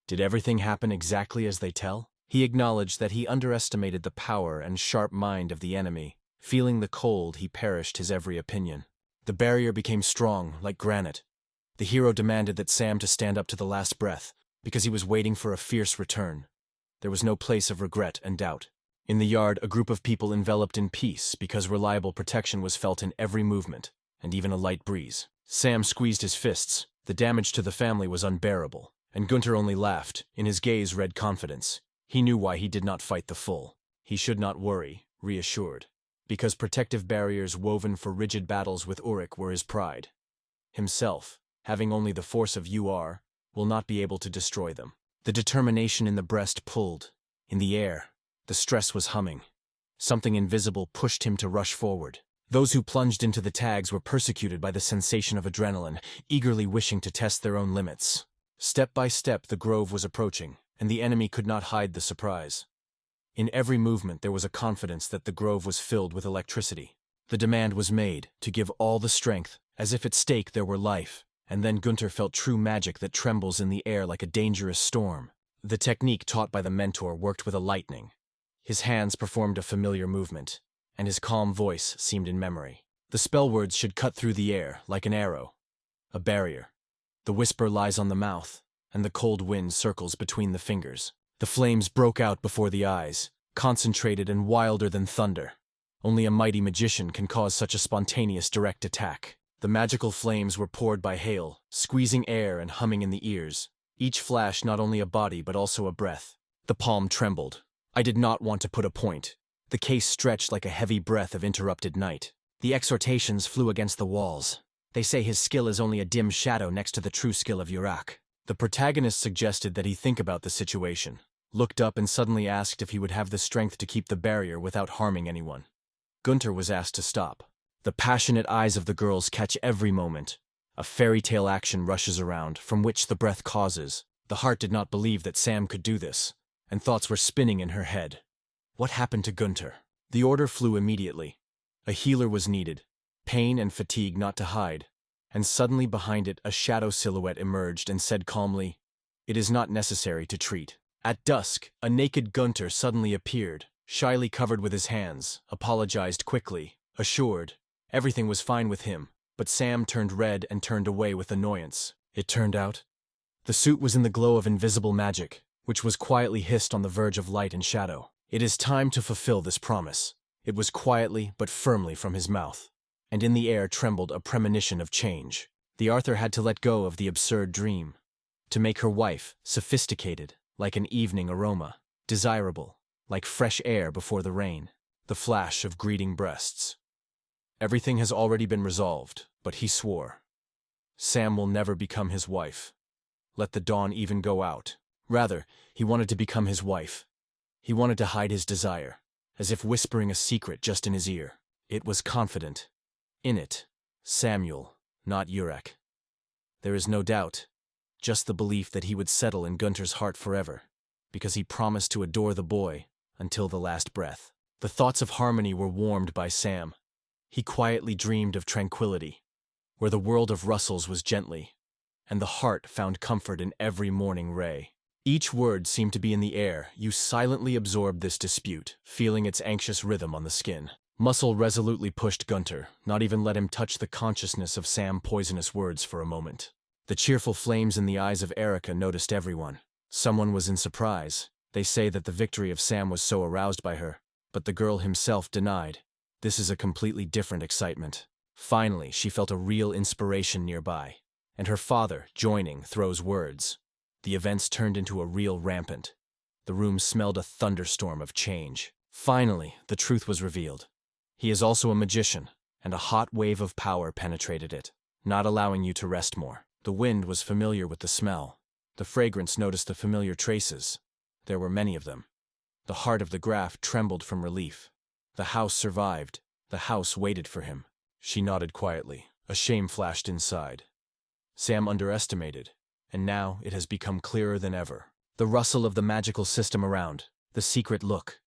Did everything happen exactly as they tell? He acknowledged that he underestimated the power and sharp mind of the enemy. Feeling the cold, he perished his every opinion. The barrier became strong, like granite. The hero demanded that Sam to stand up to the last breath, because he was waiting for a fierce return. There was no place of regret and doubt. In the yard, a group of people enveloped in peace because reliable protection was felt in every movement, and even a light breeze. Sam squeezed his fists. The damage to the family was unbearable, and Gunter only laughed. In his gaze read confidence. He knew why he did not fight the full. He should not worry, reassured. Because protective barriers woven for rigid battles with Uruk were his pride. Himself, having only the force of UR, will not be able to destroy them. The determination in the breast pulled. In the air, the stress was humming. Something invisible pushed him to rush forward. Those who plunged into the tags were persecuted by the sensation of adrenaline, eagerly wishing to test their own limits. Step by step the grove was approaching, and the enemy could not hide the surprise. In every movement there was a confidence that the grove was filled with electricity. The demand was made to give all the strength, as if at stake there were life, and then Gunter felt true magic that trembles in the air like a dangerous storm. The technique taught by the mentor worked with a lightning. His hands performed a familiar movement, and his calm voice seemed in memory. The spell words should cut through the air like an arrow, a barrier. The whisper lies on the mouth, and the cold wind circles between the fingers. The flames broke out before the eyes, concentrated and wilder than thunder. Only a mighty magician can cause such a spontaneous direct attack. The magical flames were poured by hail, squeezing air and humming in the ears. Each flash not only a body but also a breath. The palm trembled. I did not want to put a point. The case stretched like a heavy breath of interrupted night. The exhortations flew against the walls. They say his skill is only a dim shadow next to the true skill of Yurak. The protagonist suggested that he think about the situation, looked up and suddenly asked if he would have the strength to keep the barrier without harming anyone. Gunter was asked to stop. The passionate eyes of the girls catch every moment. A fairy tale action rushes around, from which the breath causes. The heart did not believe that Sam could do this, and thoughts were spinning in her head. What happened to Gunter? The order flew immediately. A healer was needed, pain and fatigue not to hide, and suddenly behind it a shadow silhouette emerged and said calmly, "It is not necessary to treat." At dusk, a naked Gunter suddenly appeared, shyly covered with his hands, apologized quickly, assured everything was fine with him, but Sam turned red and turned away with annoyance. It turned out the suit was in the glow of invisible magic, which was quietly hissed on the verge of light and shadow. It is time to fulfill this promise. It was quietly but firmly from his mouth, and in the air trembled a premonition of change. The Arthur had to let go of the absurd dream, to make her wife sophisticated, like an evening aroma, desirable, like fresh air before the rain, the flash of greeting breasts. Everything has already been resolved, but he swore. Sam will never become his wife. Let the dawn even go out. Rather, he wanted to become his wife. He wanted to hide his desire, as if whispering a secret just in his ear. It was confident. In it, Samuel, not Yurak. There is no doubt, just the belief that he would settle in Gunter's heart forever, because he promised to adore the boy until the last breath. The thoughts of harmony were warmed by Sam. He quietly dreamed of tranquility, where the world of rustles was gently, and the heart found comfort in every morning ray. Each word seemed to be in the air. You silently absorbed this dispute, feeling its anxious rhythm on the skin. Muscle resolutely pushed Gunter, not even let him touch the consciousness of Sam's poisonous words for a moment. The cheerful flames in the eyes of Erica noticed everyone. Someone was in surprise. They say that the victory of Sam was so aroused by her, but the girl himself denied. This is a completely different excitement. Finally, she felt a real inspiration nearby, and her father, joining, throws words. The events turned into a real rampant. The room smelled a thunderstorm of change. Finally, the truth was revealed. He is also a magician, and a hot wave of power penetrated it, not allowing you to rest more. The wind was familiar with the smell. The fragrance noticed the familiar traces. There were many of them. The heart of the Graf trembled from relief. The house survived. The house waited for him. She nodded quietly. A shame flashed inside. Sam underestimated, and now it has become clearer than ever. The rustle of the magical system around, the secret look.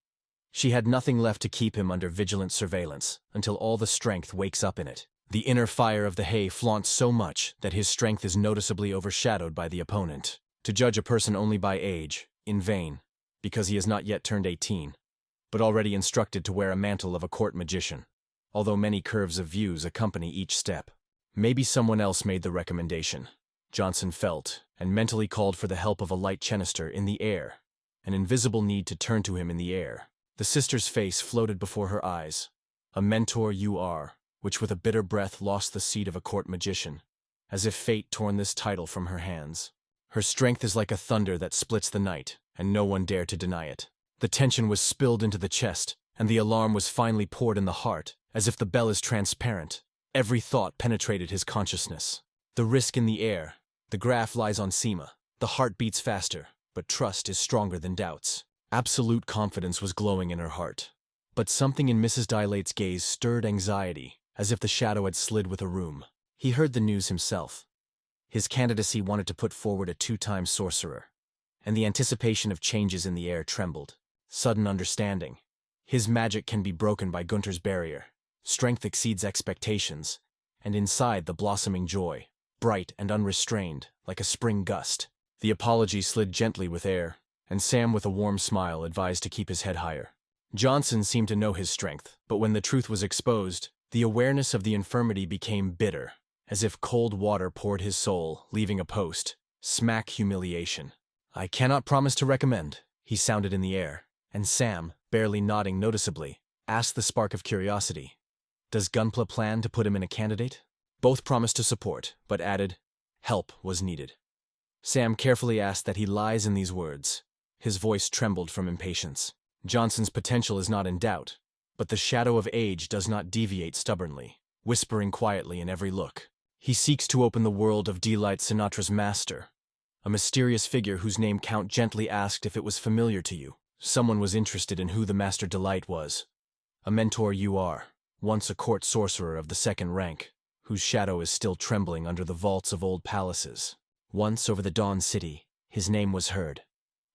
She had nothing left to keep him under vigilant surveillance, until all the strength wakes up in it. The inner fire of the hay flaunts so much that his strength is noticeably overshadowed by the opponent. To judge a person only by age, in vain, because he has not yet turned 18, but already instructed to wear a mantle of a court magician, although many curves of views accompany each step. Maybe someone else made the recommendation. Johnson felt, and mentally called for the help of a light chenister in the air, an invisible need to turn to him in the air. The sister's face floated before her eyes. A mentor you are, which with a bitter breath lost the seat of a court magician, as if fate torn this title from her hands. Her strength is like a thunder that splits the night, and no one dared to deny it. The tension was spilled into the chest, and the alarm was finally poured in the heart, as if the bell is transparent. Every thought penetrated his consciousness. The risk in the air. The Graf lies on Seema. The heart beats faster, but trust is stronger than doubts. Absolute confidence was glowing in her heart. But something in Mrs. Dilate's gaze stirred anxiety, as if the shadow had slid with a room. He heard the news himself. His candidacy wanted to put forward a 2-time sorcerer, and the anticipation of changes in the air trembled. Sudden understanding. His magic can be broken by Gunter's barrier. Strength exceeds expectations, and inside the blossoming joy, bright and unrestrained, like a spring gust. The apology slid gently with air, and Sam with a warm smile advised to keep his head higher. Johnson seemed to know his strength, but when the truth was exposed, the awareness of the infirmity became bitter, as if cold water poured his soul, leaving a post-smack humiliation. "I cannot promise to recommend," he sounded in the air, and Sam, barely nodding noticeably, asked the spark of curiosity. "Does Gunpla plan to put him in a candidate?" Both promised to support, but added, help was needed. Sam carefully asked that he lies in these words. His voice trembled from impatience. Johnson's potential is not in doubt, but the shadow of age does not deviate stubbornly, whispering quietly in every look. He seeks to open the world of Delight Sinatra's master, a mysterious figure whose name Count gently asked if it was familiar to you. Someone was interested in who the Master Delight was. A mentor you are, once a court sorcerer of the 2nd rank, whose shadow is still trembling under the vaults of old palaces. Once over the Dawn City, his name was heard.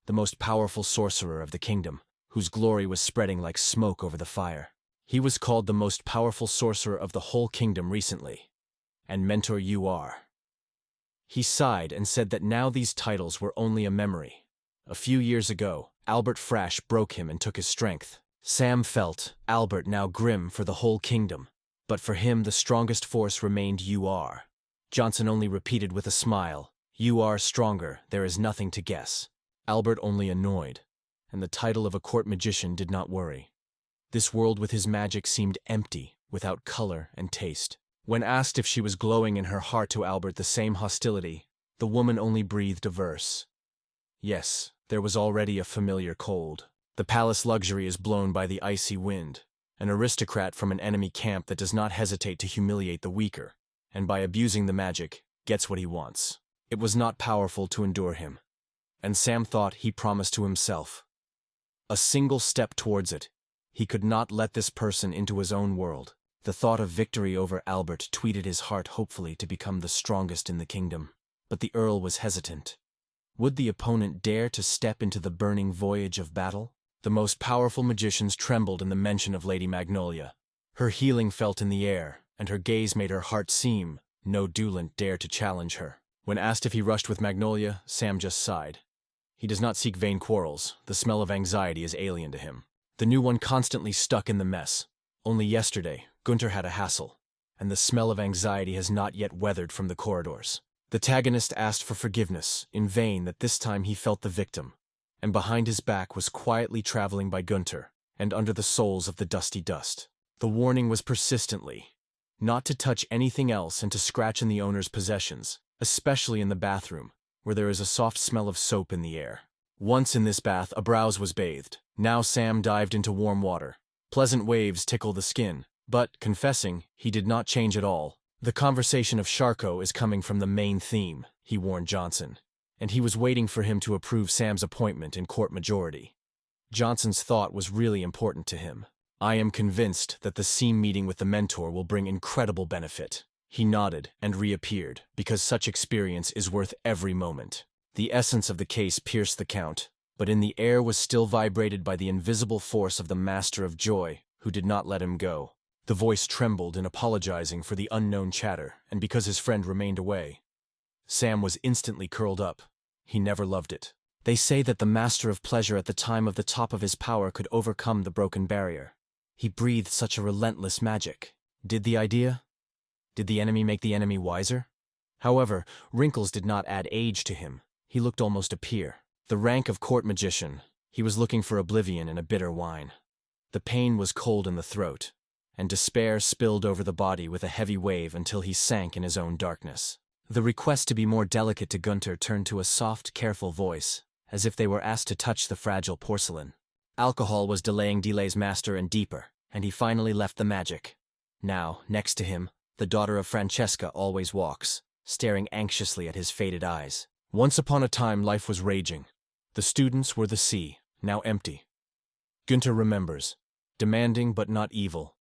The most powerful sorcerer of the kingdom, whose glory was spreading like smoke over the fire. He was called the most powerful sorcerer of the whole kingdom recently. And mentor you are. He sighed and said that now these titles were only a memory. A few years ago, Albert Frash broke him and took his strength. Sam felt, Albert now grim for the whole kingdom, but for him the strongest force remained you are. Johnson only repeated with a smile, you are stronger, there is nothing to guess. Albert only annoyed, and the title of a court magician did not worry. This world with his magic seemed empty, without color and taste. When asked if she was glowing in her heart to Albert the same hostility, the woman only breathed a verse. Yes, there was already a familiar cold. The palace luxury is blown by the icy wind, an aristocrat from an enemy camp that does not hesitate to humiliate the weaker, and by abusing the magic, gets what he wants. It was not powerful to endure him, and Sam thought he promised to himself. A single step towards it, he could not let this person into his own world. The thought of victory over Albert tweeted his heart hopefully to become the strongest in the kingdom. But the Earl was hesitant. Would the opponent dare to step into the burning voyage of battle? The most powerful magicians trembled in the mention of Lady Magnolia. Her healing felt in the air, and her gaze made her heart seem. No duelant dared to challenge her. When asked if he rushed with Magnolia, Sam just sighed. He does not seek vain quarrels. The smell of anxiety is alien to him. The new one constantly stuck in the mess. Only yesterday, Gunter had a hassle, and the smell of anxiety has not yet weathered from the corridors. The antagonist asked for forgiveness, in vain that this time he felt the victim, and behind his back was quietly traveling by Gunter, and under the soles of the dusty dust. The warning was persistently, not to touch anything else and to scratch in the owner's possessions, especially in the bathroom, where there is a soft smell of soap in the air. Once in this bath, a brows was bathed. Now Sam dived into warm water. Pleasant waves tickle the skin, but, confessing, he did not change at all. The conversation of Charcot is coming from the main theme, he warned Johnson, and he was waiting for him to approve Sam's appointment in court majority. Johnson's thought was really important to him. I am convinced that the SEAM meeting with the mentor will bring incredible benefit. He nodded and reappeared, because such experience is worth every moment. The essence of the case pierced the Count, but in the air was still vibrated by the invisible force of the Master of Joy, who did not let him go. The voice trembled in apologizing for the unknown chatter, and because his friend remained away. Sam was instantly curled up. He never loved it. They say that the Master of Pleasure at the time of the top of his power could overcome the broken barrier. He breathed such a relentless magic. Did the idea? Did the enemy make the enemy wiser? However, wrinkles did not add age to him. He looked almost a peer. The rank of court magician, he was looking for oblivion in a bitter wine. The pain was cold in the throat, and despair spilled over the body with a heavy wave until he sank in his own darkness. The request to be more delicate to Gunter turned to a soft, careful voice, as if they were asked to touch the fragile porcelain. Alcohol was delaying Delay's master and deeper, and he finally left the magic. Now, next to him, the daughter of Francesca always walks, staring anxiously at his faded eyes. Once upon a time life was raging. The students were the sea, now empty. Gunter remembers. demanding but not evil.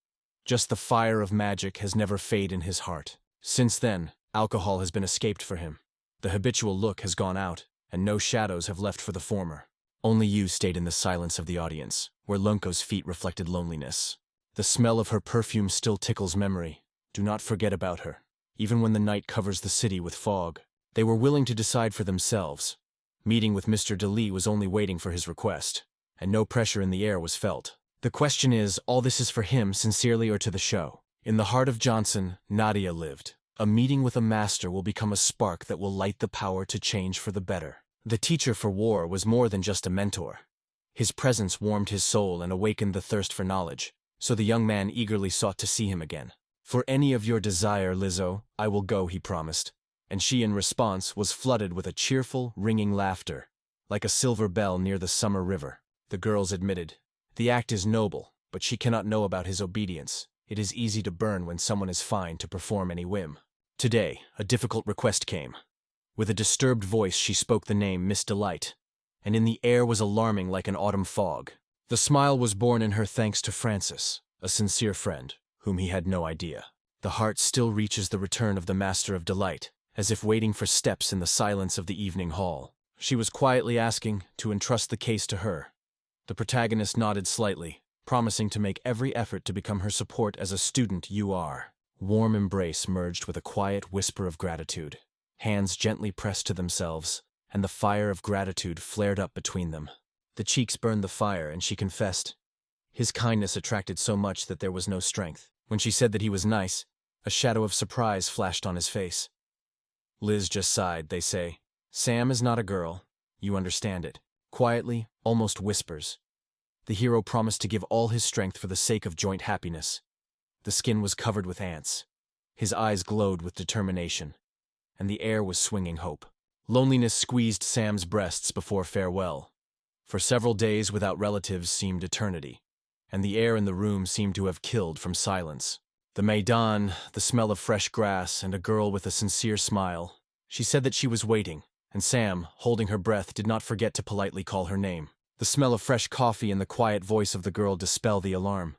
Just the fire of magic has never faded in his heart. Since then, alcohol has been escaped for him. The habitual look has gone out, and no shadows have left for the former. Only you stayed in the silence of the audience, where Lunko's feet reflected loneliness. The smell of her perfume still tickles memory. Do not forget about her. Even when the night covers the city with fog, they were willing to decide for themselves. Meeting with Mr. DeLee was only waiting for his request, and no pressure in the air was felt. The question is, all this is for him sincerely or to the show? In the heart of Johnson, Nadia lived. A meeting with a master will become a spark that will light the power to change for the better. The teacher for War was more than just a mentor. His presence warmed his soul and awakened the thirst for knowledge, so the young man eagerly sought to see him again. For any of your desire, Lizzo, I will go, he promised. And she, in response, was flooded with a cheerful, ringing laughter, like a silver bell near the summer river. The girls admitted, the act is noble, but she cannot know about his obedience. It is easy to burn when someone is fine to perform any whim. Today, a difficult request came. With a disturbed voice she spoke the name Miss Delight, and in the air was alarming like an autumn fog. The smile was born in her thanks to Francis, a sincere friend, whom he had no idea. The heart still reaches the return of the Master of Delight, as if waiting for steps in the silence of the evening hall. She was quietly asking to entrust the case to her. The protagonist nodded slightly, promising to make every effort to become her support as a student you are. Warm embrace merged with a quiet whisper of gratitude. Hands gently pressed to themselves, and the fire of gratitude flared up between them. The cheeks burned the fire, and she confessed. His kindness attracted so much that there was no strength. When she said that he was nice, a shadow of surprise flashed on his face. Liz just sighed, they say. Sam is not a girl. You understand it. Quietly, almost whispers. The hero promised to give all his strength for the sake of joint happiness. The skin was covered with ants. His eyes glowed with determination, and the air was swinging hope. Loneliness squeezed Sam's breasts before farewell. For several days without relatives seemed eternity, and the air in the room seemed to have killed from silence. The Maidan, the smell of fresh grass, and a girl with a sincere smile. She said that she was waiting, and Sam, holding her breath, did not forget to politely call her name. The smell of fresh coffee and the quiet voice of the girl dispel the alarm.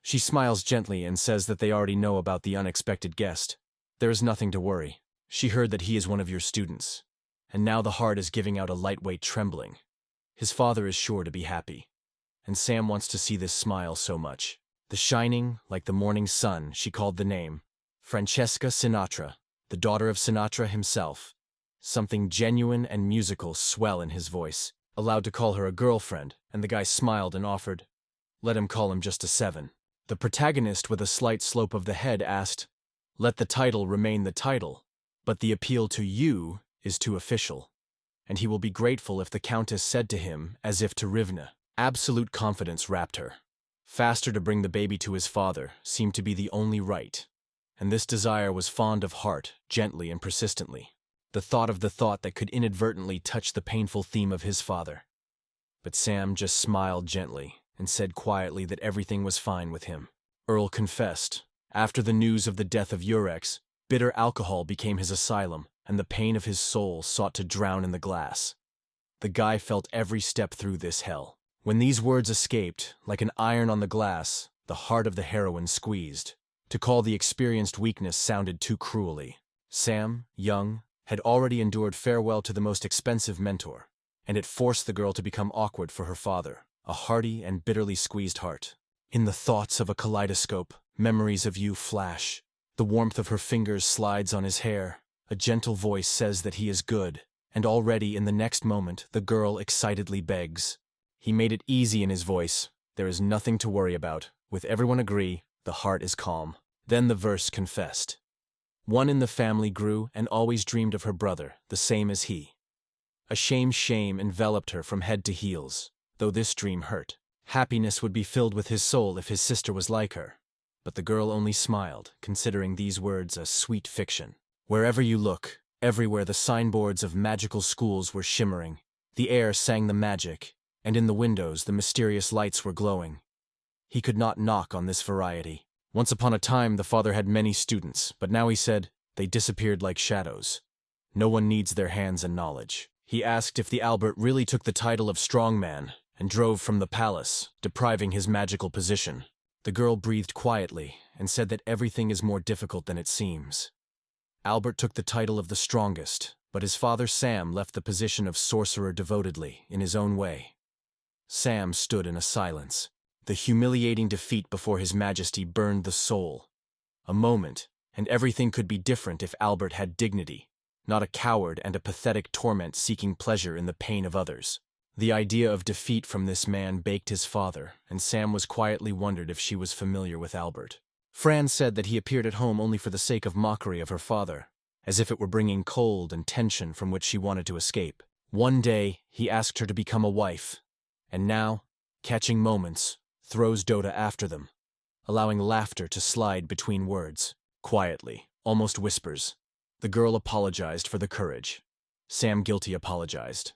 She smiles gently and says that they already know about the unexpected guest. There is nothing to worry. She heard that he is one of your students, and now the heart is giving out a lightweight trembling. His father is sure to be happy, and Sam wants to see this smile so much. The shining, like the morning sun, she called the name. Francesca Sinatra, the daughter of Sinatra himself. Something genuine and musical swell in his voice. Allowed to call her a girlfriend, and the guy smiled and offered, let him call him just a 7. The protagonist, with a slight slope of the head, asked, let the title remain the title, but the appeal to you is too official. And he will be grateful if the Countess said to him, as if to Rivna. Absolute confidence wrapped her. Faster to bring the baby to his father seemed to be the only right, and this desire was fond of heart, gently and persistently. The thought that could inadvertently touch the painful theme of his father. But Sam just smiled gently and said quietly that everything was fine with him. Earl confessed. After the news of the death of Urex, bitter alcohol became his asylum, and the pain of his soul sought to drown in the glass. The guy felt every step through this hell. When these words escaped, like an iron on the glass, the heart of the heroine squeezed. To call the experienced weakness sounded too cruelly. Sam, young, had already endured farewell to the most expensive mentor, and it forced the girl to become awkward for her father, a hearty and bitterly squeezed heart. In the thoughts of a kaleidoscope, memories of you flash. The warmth of her fingers slides on his hair. A gentle voice says that he is good, and already in the next moment the girl excitedly begs. He made it easy in his voice. There is nothing to worry about. With everyone agree, the heart is calm. Then the verse confessed. One in the family grew and always dreamed of her brother, the same as he. A shame enveloped her from head to heels, though this dream hurt. Happiness would be filled with his soul if his sister was like her. But the girl only smiled, considering these words a sweet fiction. Wherever you look, everywhere the signboards of magical schools were shimmering. The air sang the magic, and in the windows the mysterious lights were glowing. He could not knock on this variety. Once upon a time the father had many students, but now he said, they disappeared like shadows. No one needs their hands and knowledge. He asked if the Albert really took the title of strongman, and drove from the palace, depriving his magical position. The girl breathed quietly and said that everything is more difficult than it seems. Albert took the title of the strongest, but his father Sam left the position of sorcerer devotedly, in his own way. Sam stood in a silence. The humiliating defeat before His Majesty burned the soul. A moment, and everything could be different if Albert had dignity, not a coward and a pathetic torment seeking pleasure in the pain of others. The idea of defeat from this man baked his father, and Sam was quietly wondered if she was familiar with Albert. Fran said that he appeared at home only for the sake of mockery of her father, as if it were bringing cold and tension from which she wanted to escape. One day, he asked her to become a wife, and now, catching moments, throws Dota after them, allowing laughter to slide between words. Quietly, almost whispers. The girl apologized for the courage. Sam guilty apologized.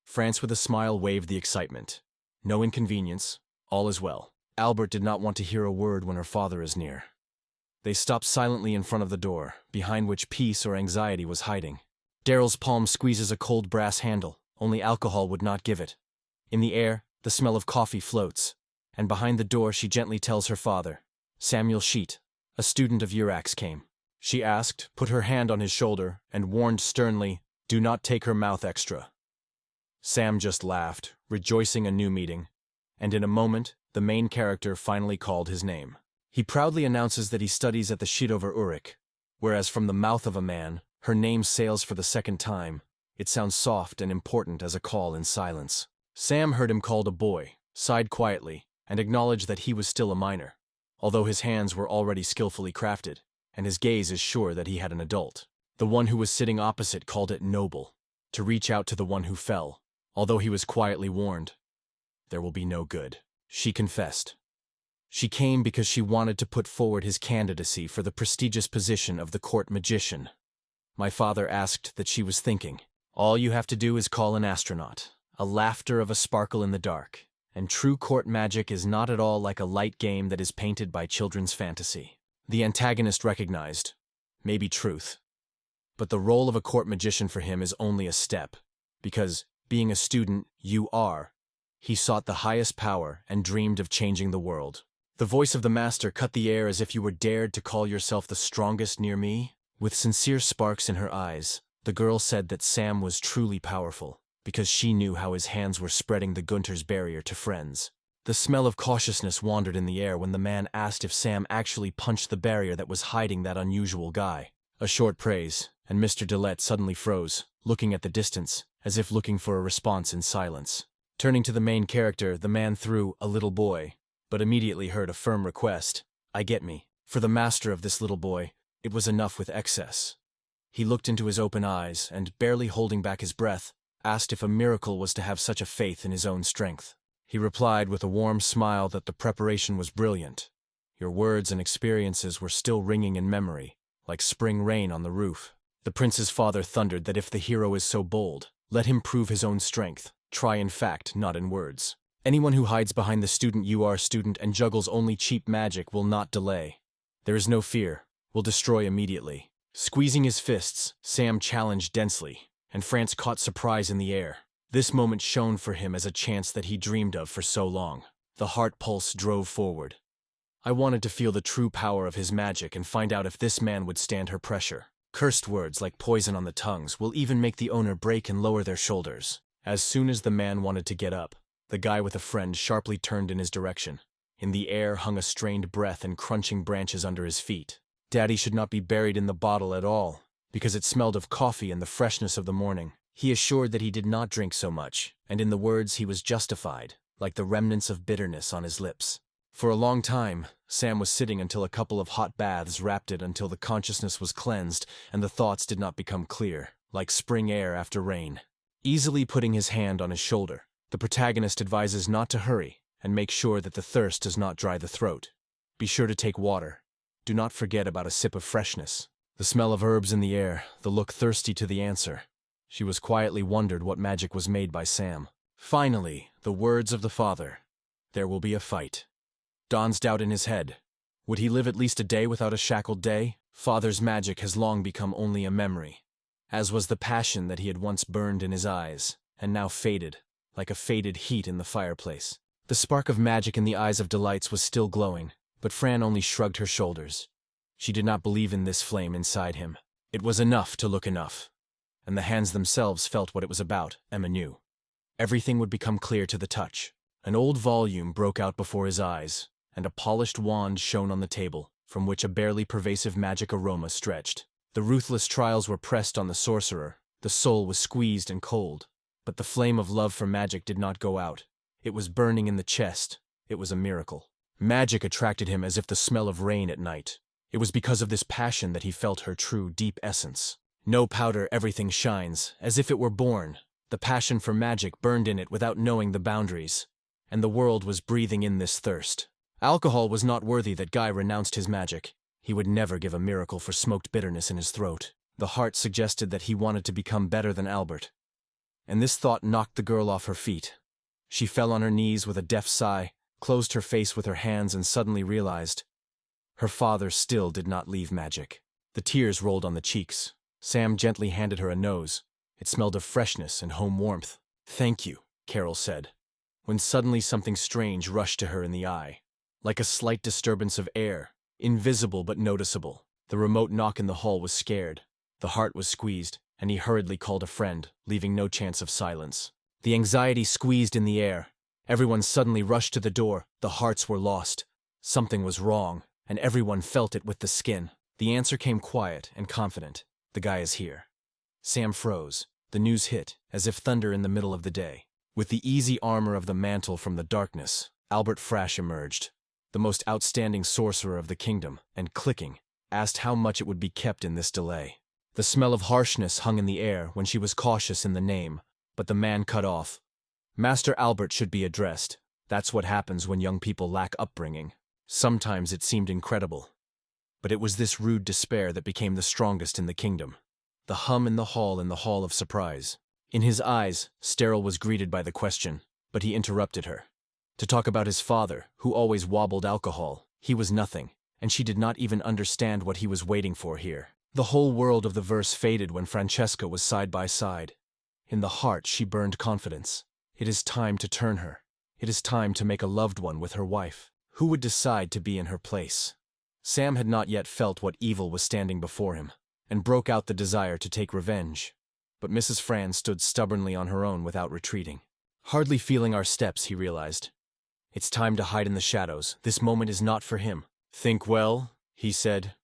France with a smile waved the excitement. No inconvenience, all is well. Albert did not want to hear a word when her father is near. They stopped silently in front of the door, behind which peace or anxiety was hiding. Daryl's palm squeezes a cold brass handle, only alcohol would not give it. In the air, the smell of coffee floats, and behind the door she gently tells her father. Samuel Sheet, a student of Urax, came. She asked, put her hand on his shoulder, and warned sternly, "Do not take her mouth extra." Sam just laughed, rejoicing a new meeting, and in a moment, the main character finally called his name. He proudly announces that he studies at the Shidover Urik, whereas from the mouth of a man, her name sails for the second time. It sounds soft and important as a call in silence. Sam heard him called a boy, sighed quietly, and acknowledged that he was still a minor, although his hands were already skillfully crafted, and his gaze is sure that he had an adult. The one who was sitting opposite called it noble, to reach out to the one who fell, although he was quietly warned. There will be no good, she confessed. She came because she wanted to put forward his candidacy for the prestigious position of the court magician. My father asked that she was thinking. All you have to do is call an astronaut, a laughter of a sparkle in the dark, and true court magic is not at all like a light game that is painted by children's fantasy. The antagonist recognized, maybe truth. But the role of a court magician for him is only a step, because, being a student, he sought the highest power and dreamed of changing the world. The voice of the master cut the air as if you were dared to call yourself the strongest near me. With sincere sparks in her eyes, the girl said that Sam was truly powerful, because she knew how his hands were spreading the Gunter's barrier to friends. The smell of cautiousness wandered in the air when the man asked if Sam actually punched the barrier that was hiding that unusual guy. A short praise, and Mr. Dillette suddenly froze, looking at the distance, as if looking for a response in silence. Turning to the main character, the man threw a little boy, but immediately heard a firm request. I get me. For the master of this little boy, it was enough with excess. He looked into his open eyes and, barely holding back his breath, asked if a miracle was to have such a faith in his own strength. He replied with a warm smile that the preparation was brilliant. Your words and experiences were still ringing in memory, like spring rain on the roof. The prince's father thundered that if the hero is so bold, let him prove his own strength. Try in fact, not in words. Anyone who hides behind the student and juggles only cheap magic will not delay. There is no fear, will destroy immediately. Squeezing his fists, Sam challenged densely, and France caught surprise in the air. This moment shone for him as a chance that he dreamed of for so long. The heart pulse drove forward. I wanted to feel the true power of his magic and find out if this man would stand her pressure. Cursed words like poison on the tongues will even make the owner break and lower their shoulders. As soon as the man wanted to get up, the guy with a friend sharply turned in his direction. In the air hung a strained breath and crunching branches under his feet. Daddy should not be buried in the bottle at all, because it smelled of coffee and the freshness of the morning. He assured that he did not drink so much, and in the words he was justified, like the remnants of bitterness on his lips. For a long time, Sam was sitting until a couple of hot baths wrapped it until the consciousness was cleansed and the thoughts did not become clear, like spring air after rain. Easily putting his hand on his shoulder, the protagonist advises not to hurry and make sure that the thirst does not dry the throat. Be sure to take water. Do not forget about a sip of freshness. The smell of herbs in the air, the look thirsty to the answer. She was quietly wondered what magic was made by Sam. Finally, the words of the father. There will be a fight. Dawn's doubt in his head. Would he live at least a day without a shackled day? Father's magic has long become only a memory, as was the passion that he had once burned in his eyes, and now faded, like a faded heat in the fireplace. The spark of magic in the eyes of Delights was still glowing, but Fran only shrugged her shoulders. She did not believe in this flame inside him. It was enough to look enough. And the hands themselves felt what it was about, Emma knew. Everything would become clear to the touch. An old volume broke out before his eyes, and a polished wand shone on the table, from which a barely pervasive magic aroma stretched. The ruthless trials were pressed on the sorcerer. The soul was squeezed and cold. But the flame of love for magic did not go out. It was burning in the chest. It was a miracle. Magic attracted him as if the smell of rain at night. It was because of this passion that he felt her true, deep essence. No powder, everything shines, as if it were born. The passion for magic burned in it without knowing the boundaries. And the world was breathing in this thirst. Alcohol was not worthy that Guy renounced his magic. He would never give a miracle for smoked bitterness in his throat. The heart suggested that he wanted to become better than Albert. And this thought knocked the girl off her feet. She fell on her knees with a deaf sigh, closed her face with her hands, and suddenly realized her father still did not leave magic. The tears rolled on the cheeks. Sam gently handed her a nose. It smelled of freshness and home warmth. "Thank you," Carol said, when suddenly something strange rushed to her in the eye. Like a slight disturbance of air, invisible but noticeable. The remote knock in the hall was scared. The heart was squeezed, and he hurriedly called a friend, leaving no chance of silence. The anxiety squeezed in the air. Everyone suddenly rushed to the door. The hearts were lost. Something was wrong, and everyone felt it with the skin. The answer came quiet and confident. "The guy is here." Sam froze. The news hit, as if thunder in the middle of the day. With the easy armor of the mantle from the darkness, Albert Frash emerged, the most outstanding sorcerer of the kingdom, and clicking, asked how much it would be kept in this delay. The smell of harshness hung in the air when she was cautious in the name, but the man cut off. "Master Albert should be addressed. That's what happens when young people lack upbringing." Sometimes it seemed incredible. But it was this rude despair that became the strongest in the kingdom. The hum in the hall of surprise. In his eyes, Sterile was greeted by the question, but he interrupted her. To talk about his father, who always wobbled alcohol, he was nothing, and she did not even understand what he was waiting for here. The whole world of the verse faded when Francesca was side by side. In the heart she burned confidence. It is time to turn her. It is time to make a loved one with her wife. Who would decide to be in her place? Sam had not yet felt what evil was standing before him, and broke out the desire to take revenge. But Mrs. Fran stood stubbornly on her own without retreating. Hardly feeling our steps, he realized. It's time to hide in the shadows. This moment is not for him. "Think well," he said.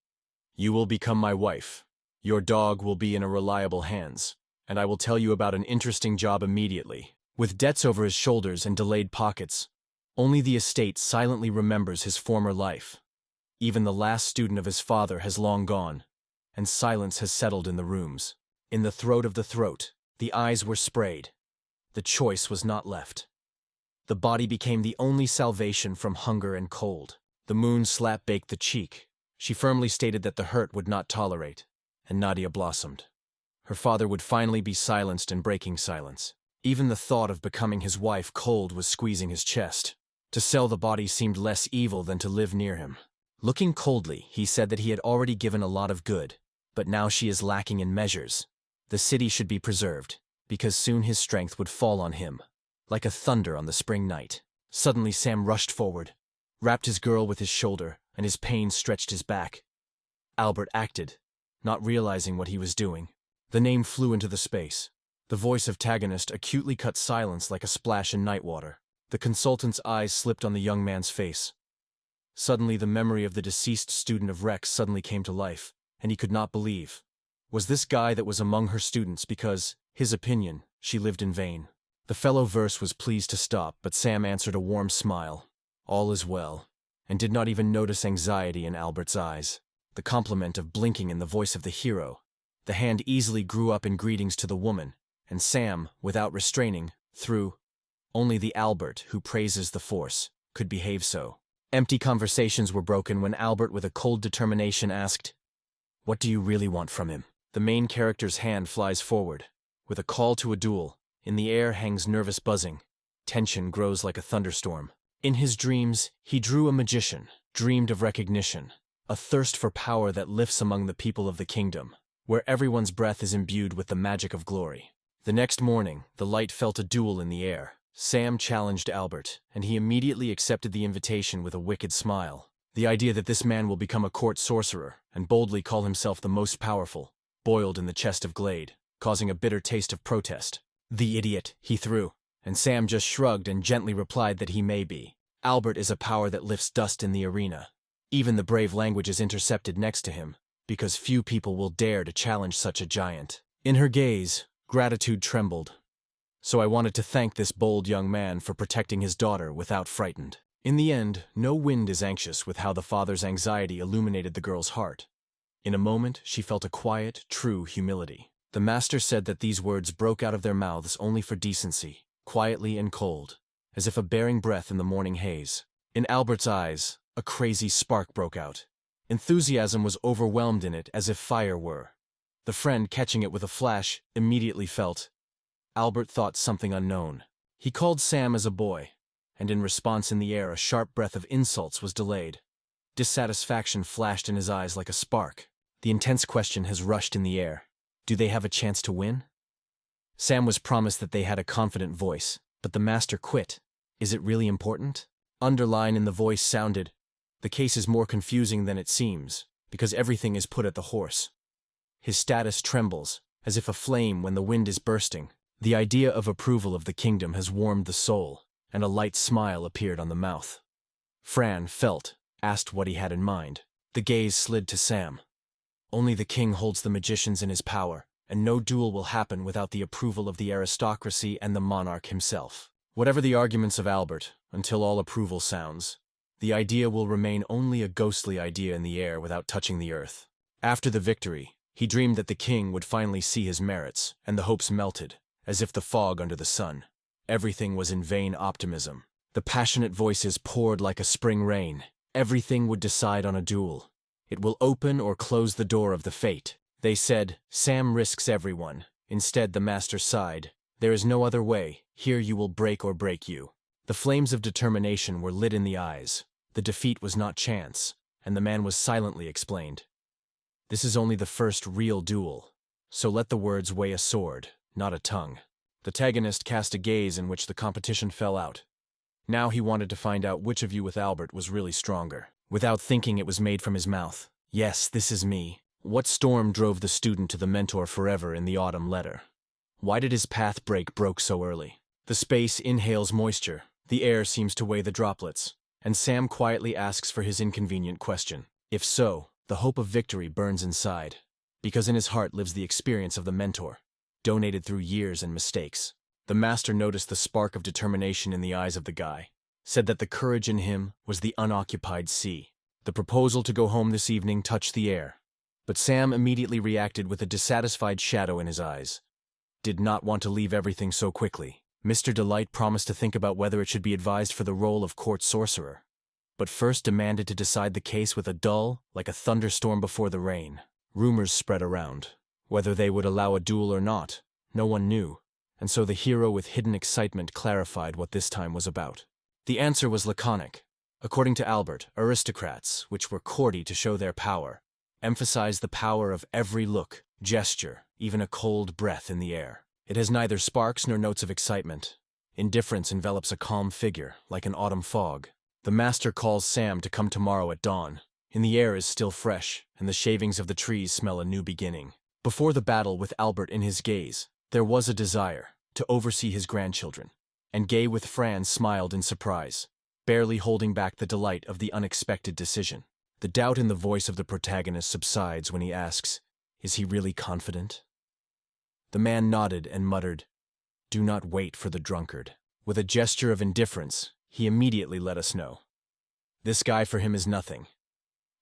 "You will become my wife. Your dog will be in a reliable hands, and I will tell you about an interesting job immediately." With debts over his shoulders and delayed pockets, only the estate silently remembers his former life. Even the last student of his father has long gone, and silence has settled in the rooms. In the throat of the throat, the eyes were sprayed. The choice was not left. The body became the only salvation from hunger and cold. The moon slap-baked the cheek. She firmly stated that the hurt would not tolerate, and Nadia blossomed. Her father would finally be silenced in breaking silence. Even the thought of becoming his wife cold was squeezing his chest. To sell the body seemed less evil than to live near him. Looking coldly, he said that he had already given a lot of good, but now she is lacking in measures. The city should be preserved, because soon his strength would fall on him, like a thunder on the spring night. Suddenly Sam rushed forward, wrapped his girl with his shoulder, and his pain stretched his back. Albert acted, not realizing what he was doing. The name flew into the space. The voice of Tagonist acutely cut silence like a splash in night water. The consultant's eyes slipped on the young man's face. Suddenly the memory of the deceased student of Rex suddenly came to life, and he could not believe. Was this guy that was among her students because, his opinion, she lived in vain? The fellow verse was pleased to stop, but Sam answered a warm smile. All is well, and did not even notice anxiety in Albert's eyes. The compliment of blinking in the voice of the hero. The hand easily grew up in greetings to the woman, and Sam, without restraining, threw. Only the Albert, who praises the force, could behave so. Empty conversations were broken when Albert with a cold determination asked, "What do you really want from him?" The main character's hand flies forward. With a call to a duel, in the air hangs nervous buzzing. Tension grows like a thunderstorm. In his dreams, he drew a magician, dreamed of recognition, a thirst for power that lifts among the people of the kingdom, where everyone's breath is imbued with the magic of glory. The next morning, the light felt a duel in the air. Sam challenged Albert, and he immediately accepted the invitation with a wicked smile. The idea that this man will become a court sorcerer and boldly call himself the most powerful boiled in the chest of Glade, causing a bitter taste of protest. "The idiot," he threw, and Sam just shrugged and gently replied that he may be. Albert is a power that lifts dust in the arena. Even the brave language is intercepted next to him, because few people will dare to challenge such a giant. In her gaze, gratitude trembled. So I wanted to thank this bold young man for protecting his daughter without frightened. In the end, no wind is anxious with how the father's anxiety illuminated the girl's heart. In a moment, she felt a quiet, true humility. The master said that these words broke out of their mouths only for decency, quietly and cold, as if a bearing breath in the morning haze. In Albert's eyes, a crazy spark broke out. Enthusiasm was overwhelmed in it as if fire were. The friend, catching it with a flash, immediately felt. Albert thought something unknown. He called Sam as a boy, and in response in the air a sharp breath of insults was delayed. Dissatisfaction flashed in his eyes like a spark. The intense question has rushed in the air. Do they have a chance to win? Sam was promised that they had a confident voice, but the master quit. Is it really important? Underline in the voice sounded. The case is more confusing than it seems, because everything is put at the horse. His status trembles, as if a flame when the wind is bursting. The idea of approval of the kingdom has warmed the soul, and a light smile appeared on the mouth. Fran asked what he had in mind. The gaze slid to Sam. Only the king holds the magicians in his power, and no duel will happen without the approval of the aristocracy and the monarch himself. Whatever the arguments of Albert, until all approval sounds, the idea will remain only a ghostly idea in the air without touching the earth. After the victory, he dreamed that the king would finally see his merits, and the hopes melted, as if the fog under the sun. Everything was in vain optimism. The passionate voices poured like a spring rain. Everything would decide on a duel. It will open or close the door of the fate. They said, Sam risks everyone. Instead, the master sighed. There is no other way. Here you will break or break you. The flames of determination were lit in the eyes. The defeat was not chance, and the man was silently explained. This is only the first real duel, so let the words weigh a sword, not a tongue. The protagonist cast a gaze in which the competition fell out. Now he wanted to find out which of you with Albert was really stronger. Without thinking, it was made from his mouth. Yes, this is me. What storm drove the student to the mentor forever in the autumn letter? Why did his path broke so early? The space inhales moisture. The air seems to weigh the droplets. And Sam quietly asks for his inconvenient question. If so, the hope of victory burns inside. Because in his heart lives the experience of the mentor, donated through years and mistakes. The master noticed the spark of determination in the eyes of the guy, said that the courage in him was the unoccupied sea. The proposal to go home this evening touched the air, but Sam immediately reacted with a dissatisfied shadow in his eyes. Did not want to leave everything so quickly. Mr. Delight promised to think about whether it should be advised for the role of court sorcerer, but first demanded to decide the case with a dull, like a thunderstorm before the rain. Rumors spread around. Whether they would allow a duel or not, no one knew, and so the hero with hidden excitement clarified what this time was about. The answer was laconic. According to Albert, aristocrats, which were courty to show their power, emphasized the power of every look, gesture, even a cold breath in the air. It has neither sparks nor notes of excitement. Indifference envelops a calm figure, like an autumn fog. The master calls Sam to come tomorrow at dawn. In the air is still fresh, and the shavings of the trees smell a new beginning. Before the battle, with Albert in his gaze, there was a desire to oversee his grandchildren, and Gay with Fran smiled in surprise, barely holding back the delight of the unexpected decision. The doubt in the voice of the protagonist subsides when he asks, is he really confident? The man nodded and muttered, do not wait for the drunkard. With a gesture of indifference, he immediately let us know. This guy for him is nothing.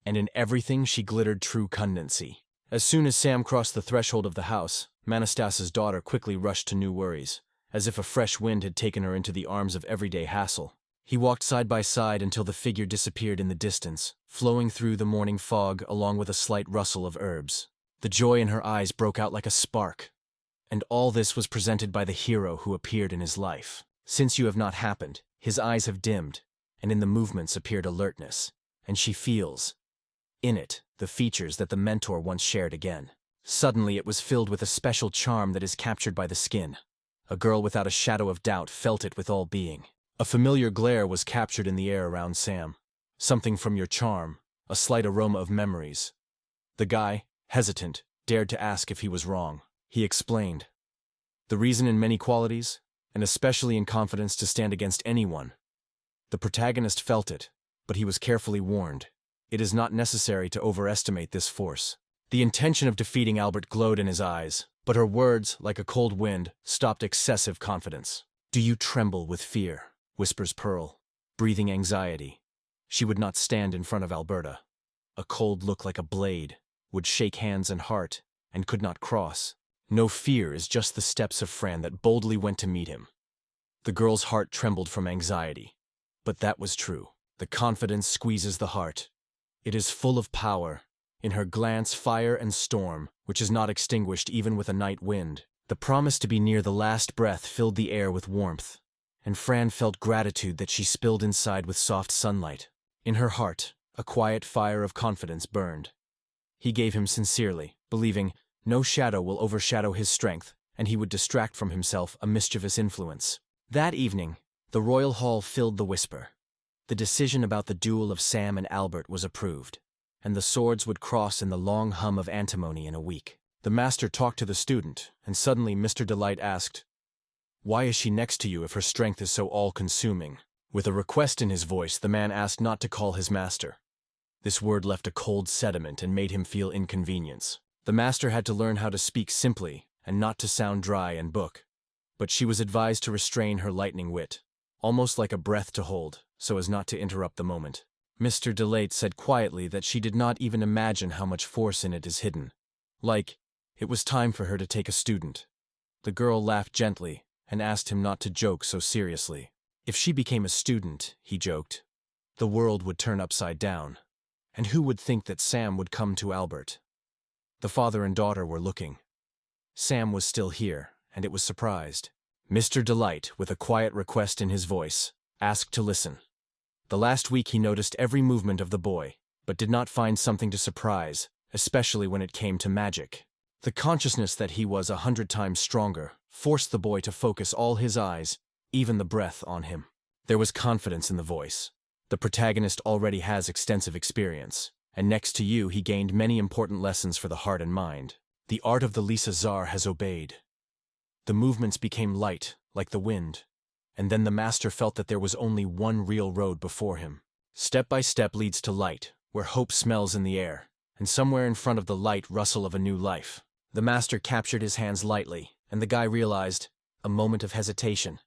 And in everything she glittered true cundancy. As soon as Sam crossed the threshold of the house, Manastas's daughter quickly rushed to new worries, as if a fresh wind had taken her into the arms of everyday hassle. He walked side by side until the figure disappeared in the distance, flowing through the morning fog along with a slight rustle of herbs. The joy in her eyes broke out like a spark. And all this was presented by the hero who appeared in his life. Since you have not happened, his eyes have dimmed, and in the movements appeared alertness, and she feels, in it, the features that the mentor once shared again. Suddenly it was filled with a special charm that is captured by the skin. A girl without a shadow of doubt felt it with all being. A familiar glare was captured in the air around Sam. Something from your charm, a slight aroma of memories. The guy, hesitant, dared to ask if he was wrong. He explained. The reason in many qualities, and especially in confidence to stand against anyone. The protagonist felt it, but he was carefully warned. It is not necessary to overestimate this force. The intention of defeating Albert glowed in his eyes, but her words, like a cold wind, stopped excessive confidence. Do you tremble with fear? Whispers Pearl, breathing anxiety. She would not stand in front of Alberta. A cold look like a blade, would shake hands and heart, and could not cross. No fear is just the steps of Fran that boldly went to meet him. The girl's heart trembled from anxiety. But that was true. The confidence squeezes the heart. It is full of power. In her glance, fire and storm, which is not extinguished even with a night wind. The promise to be near the last breath filled the air with warmth, and Fran felt gratitude that she spilled inside with soft sunlight. In her heart, a quiet fire of confidence burned. He gave him sincerely, believing no shadow will overshadow his strength, and he would distract from himself a mischievous influence. That evening, the royal hall filled the whisper. The decision about the duel of Sam and Albert was approved, and the swords would cross in the long hum of antimony in a week. The master talked to the student, and suddenly Mr. Delight asked, "Why is she next to you if her strength is so all-consuming?" With a request in his voice, the man asked not to call his master. This word left a cold sediment and made him feel inconvenience. The master had to learn how to speak simply and not to sound dry and book. But she was advised to restrain her lightning wit, almost like a breath to hold, so as not to interrupt the moment. Mr. Delight said quietly that she did not even imagine how much force in it is hidden. Like, it was time for her to take a student. The girl laughed gently and asked him not to joke so seriously. If she became a student, he joked, the world would turn upside down. And who would think that Sam would come to Albert? The father and daughter were looking. Sam was still here, and it was surprised. Mr. Delight, with a quiet request in his voice, asked to listen. The last week he noticed every movement of the boy, but did not find something to surprise, especially when it came to magic. The consciousness that he was 100 times stronger forced the boy to focus all his eyes, even the breath, on him. There was confidence in the voice. The protagonist already has extensive experience, and next to you he gained many important lessons for the heart and mind. The art of the Lisa Tsar has obeyed. The movements became light, like the wind, and then the master felt that there was only one real road before him. Step by step leads to light, where hope smells in the air, and somewhere in front of the light rustle of a new life. The master captured his hands lightly, and the guy realized, a moment of hesitation,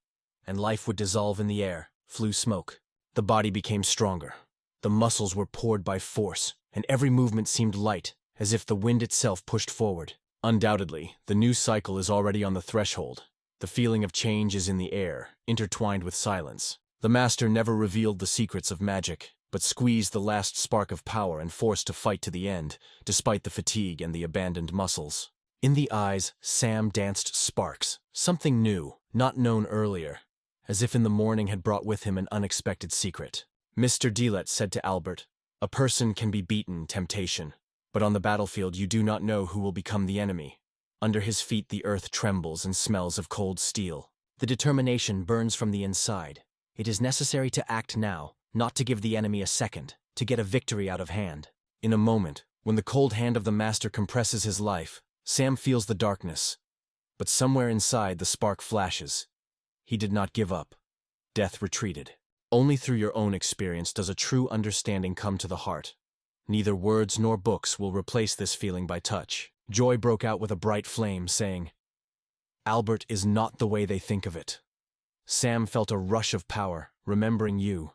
and life would dissolve in the air, flew smoke. The body became stronger. The muscles were poured by force, and every movement seemed light, as if the wind itself pushed forward. Undoubtedly, the new cycle is already on the threshold. The feeling of change is in the air, intertwined with silence. The master never revealed the secrets of magic, but squeezed the last spark of power and forced to fight to the end, despite the fatigue and the abandoned muscles. In the eyes, Sam danced sparks, something new, not known earlier, as if in the morning had brought with him an unexpected secret. Mr. Delight said to Albert, "A person can be beaten, temptation, but on the battlefield you do not know who will become the enemy." Under his feet the earth trembles and smells of cold steel. The determination burns from the inside. It is necessary to act now, not to give the enemy a second, to get a victory out of hand. In a moment, when the cold hand of the master compresses his life, Sam feels the darkness. But somewhere inside the spark flashes. He did not give up. Death retreated. Only through your own experience does a true understanding come to the heart. Neither words nor books will replace this feeling by touch. Joy broke out with a bright flame, saying, "Albert is not the way they think of it." Sam felt a rush of power, remembering you,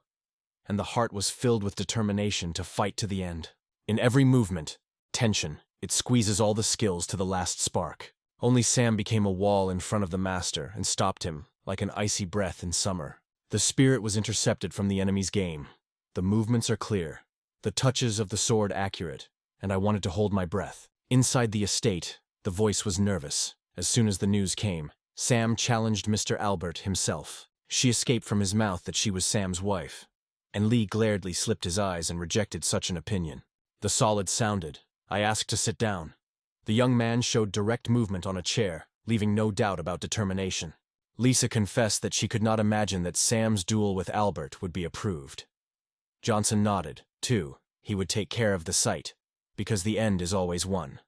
and the heart was filled with determination to fight to the end. In every movement, tension, it squeezes all the skills to the last spark. Only Sam became a wall in front of the master and stopped him, like an icy breath in summer. The spirit was intercepted from the enemy's game. The movements are clear, the touches of the sword accurate, and I wanted to hold my breath. Inside the estate, the voice was nervous. As soon as the news came, Sam challenged Mr. Albert himself. She escaped from his mouth that she was Sam's wife, and Lee glaredly slipped his eyes and rejected such an opinion. The solid sounded. I asked to sit down. The young man showed direct movement on a chair, leaving no doubt about determination. Lisa confessed that she could not imagine that Sam's duel with Albert would be approved. Johnson nodded, too. He would take care of the site, because the end is always one.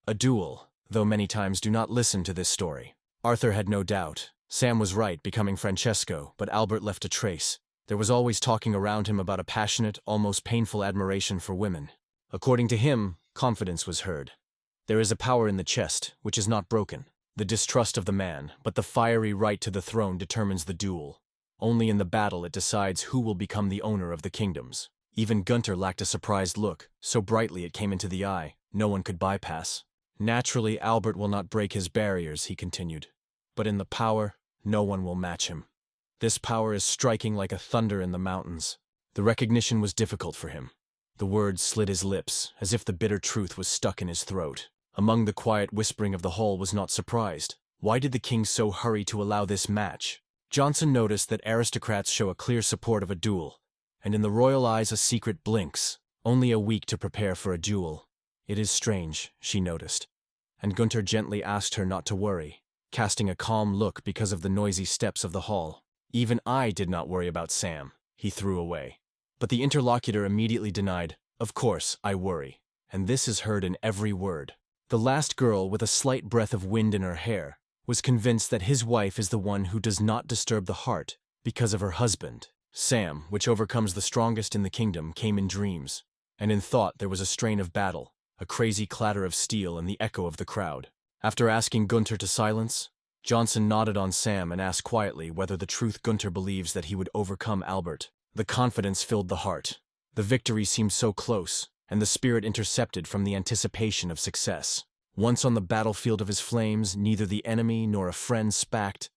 A duel, though many times do not listen to this story. Arthur had no doubt. Sam was right, becoming Francesco, but Albert left a trace. There was always talking around him about a passionate, almost painful admiration for women. According to him, confidence was heard. There is a power in the chest, which is not broken. The distrust of the man, but the fiery right to the throne determines the duel. Only in the battle it decides who will become the owner of the kingdoms. Even Gunter lacked a surprised look, so brightly it came into the eye, no one could bypass. Naturally, Albert will not break his barriers, he continued. But in the power, no one will match him. This power is striking like a thunder in the mountains. The recognition was difficult for him. The words slid his lips, as if the bitter truth was stuck in his throat. Among the quiet whispering of the hall was not surprised. Why did the king so hurry to allow this match? Johnson noticed that aristocrats show a clear support of a duel, and in the royal eyes a secret blinks. Only a week to prepare for a duel. It is strange, she noticed. And Gunter gently asked her not to worry, casting a calm look because of the noisy steps of the hall. Even I did not worry about Sam, he threw away. But the interlocutor immediately denied, "Of course, I worry." And this is heard in every word. The last girl, with a slight breath of wind in her hair, was convinced that his wife is the one who does not disturb the heart because of her husband. Sam, which overcomes the strongest in the kingdom, came in dreams, and in thought there was a strain of battle, a crazy clatter of steel and the echo of the crowd. After asking Gunter to silence, Johnson nodded on Sam and asked quietly whether the truth Gunter believes that he would overcome Albert. The confidence filled the heart. The victory seemed so close, and the spirit intercepted from the anticipation of success. Once on the battlefield of his flames, neither the enemy nor a friend spacked.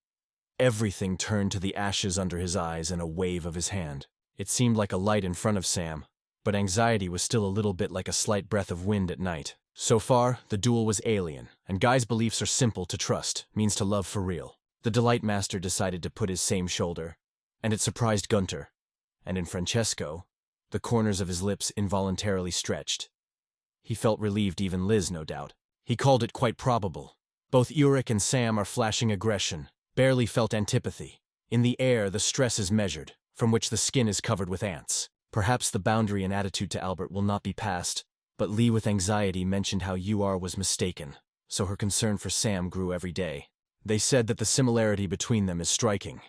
Everything turned to the ashes under his eyes and a wave of his hand. It seemed like a light in front of Sam, but anxiety was still a little bit like a slight breath of wind at night. So far, the duel was alien, and Guy's beliefs are simple to trust, means to love for real. The Delight Master decided to put his same shoulder, and it surprised Gunter. And in Francesco, the corners of his lips involuntarily stretched. He felt relieved, even Liz, no doubt. He called it quite probable. Both Ulrich and Sam are flashing aggression, barely felt antipathy. In the air, the stress is measured, from which the skin is covered with ants. Perhaps the boundary in attitude to Albert will not be passed, but Lee with anxiety mentioned how UR was mistaken, so her concern for Sam grew every day. They said that the similarity between them is striking.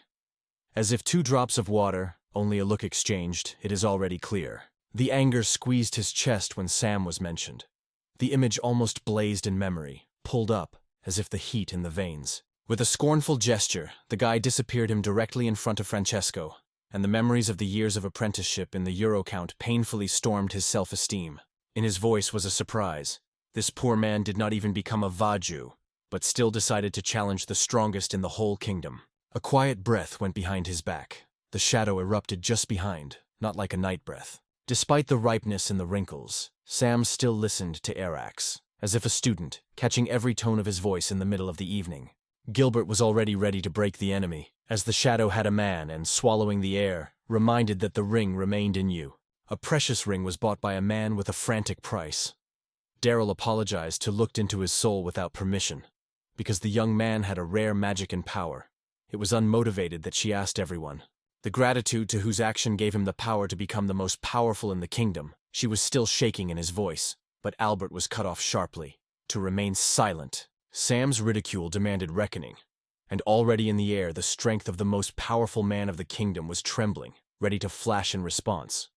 As if 2 drops of water, only a look exchanged, it is already clear. The anger squeezed his chest when Sam was mentioned. The image almost blazed in memory, pulled up, as if the heat in the veins. With a scornful gesture, the guy disappeared him directly in front of Francesco, and the memories of the years of apprenticeship in the Eurocount painfully stormed his self-esteem. In his voice was a surprise. This poor man did not even become a Vaju, but still decided to challenge the strongest in the whole kingdom. A quiet breath went behind his back. The shadow erupted just behind, not like a night breath. Despite the ripeness in the wrinkles, Sam still listened to Arax, as if a student, catching every tone of his voice in the middle of the evening. Gilbert was already ready to break the enemy, as the shadow had a man and, swallowing the air, reminded that the ring remained in you. A precious ring was bought by a man with a frantic price. Daryl apologized to looked into his soul without permission, because the young man had a rare magic and power. It was unmotivated that she asked everyone. The gratitude to whose action gave him the power to become the most powerful in the kingdom. She was still shaking in his voice, but Albert was cut off sharply. To remain silent. Sam's ridicule demanded reckoning, and already in the air the strength of the most powerful man of the kingdom was trembling, ready to flash in response.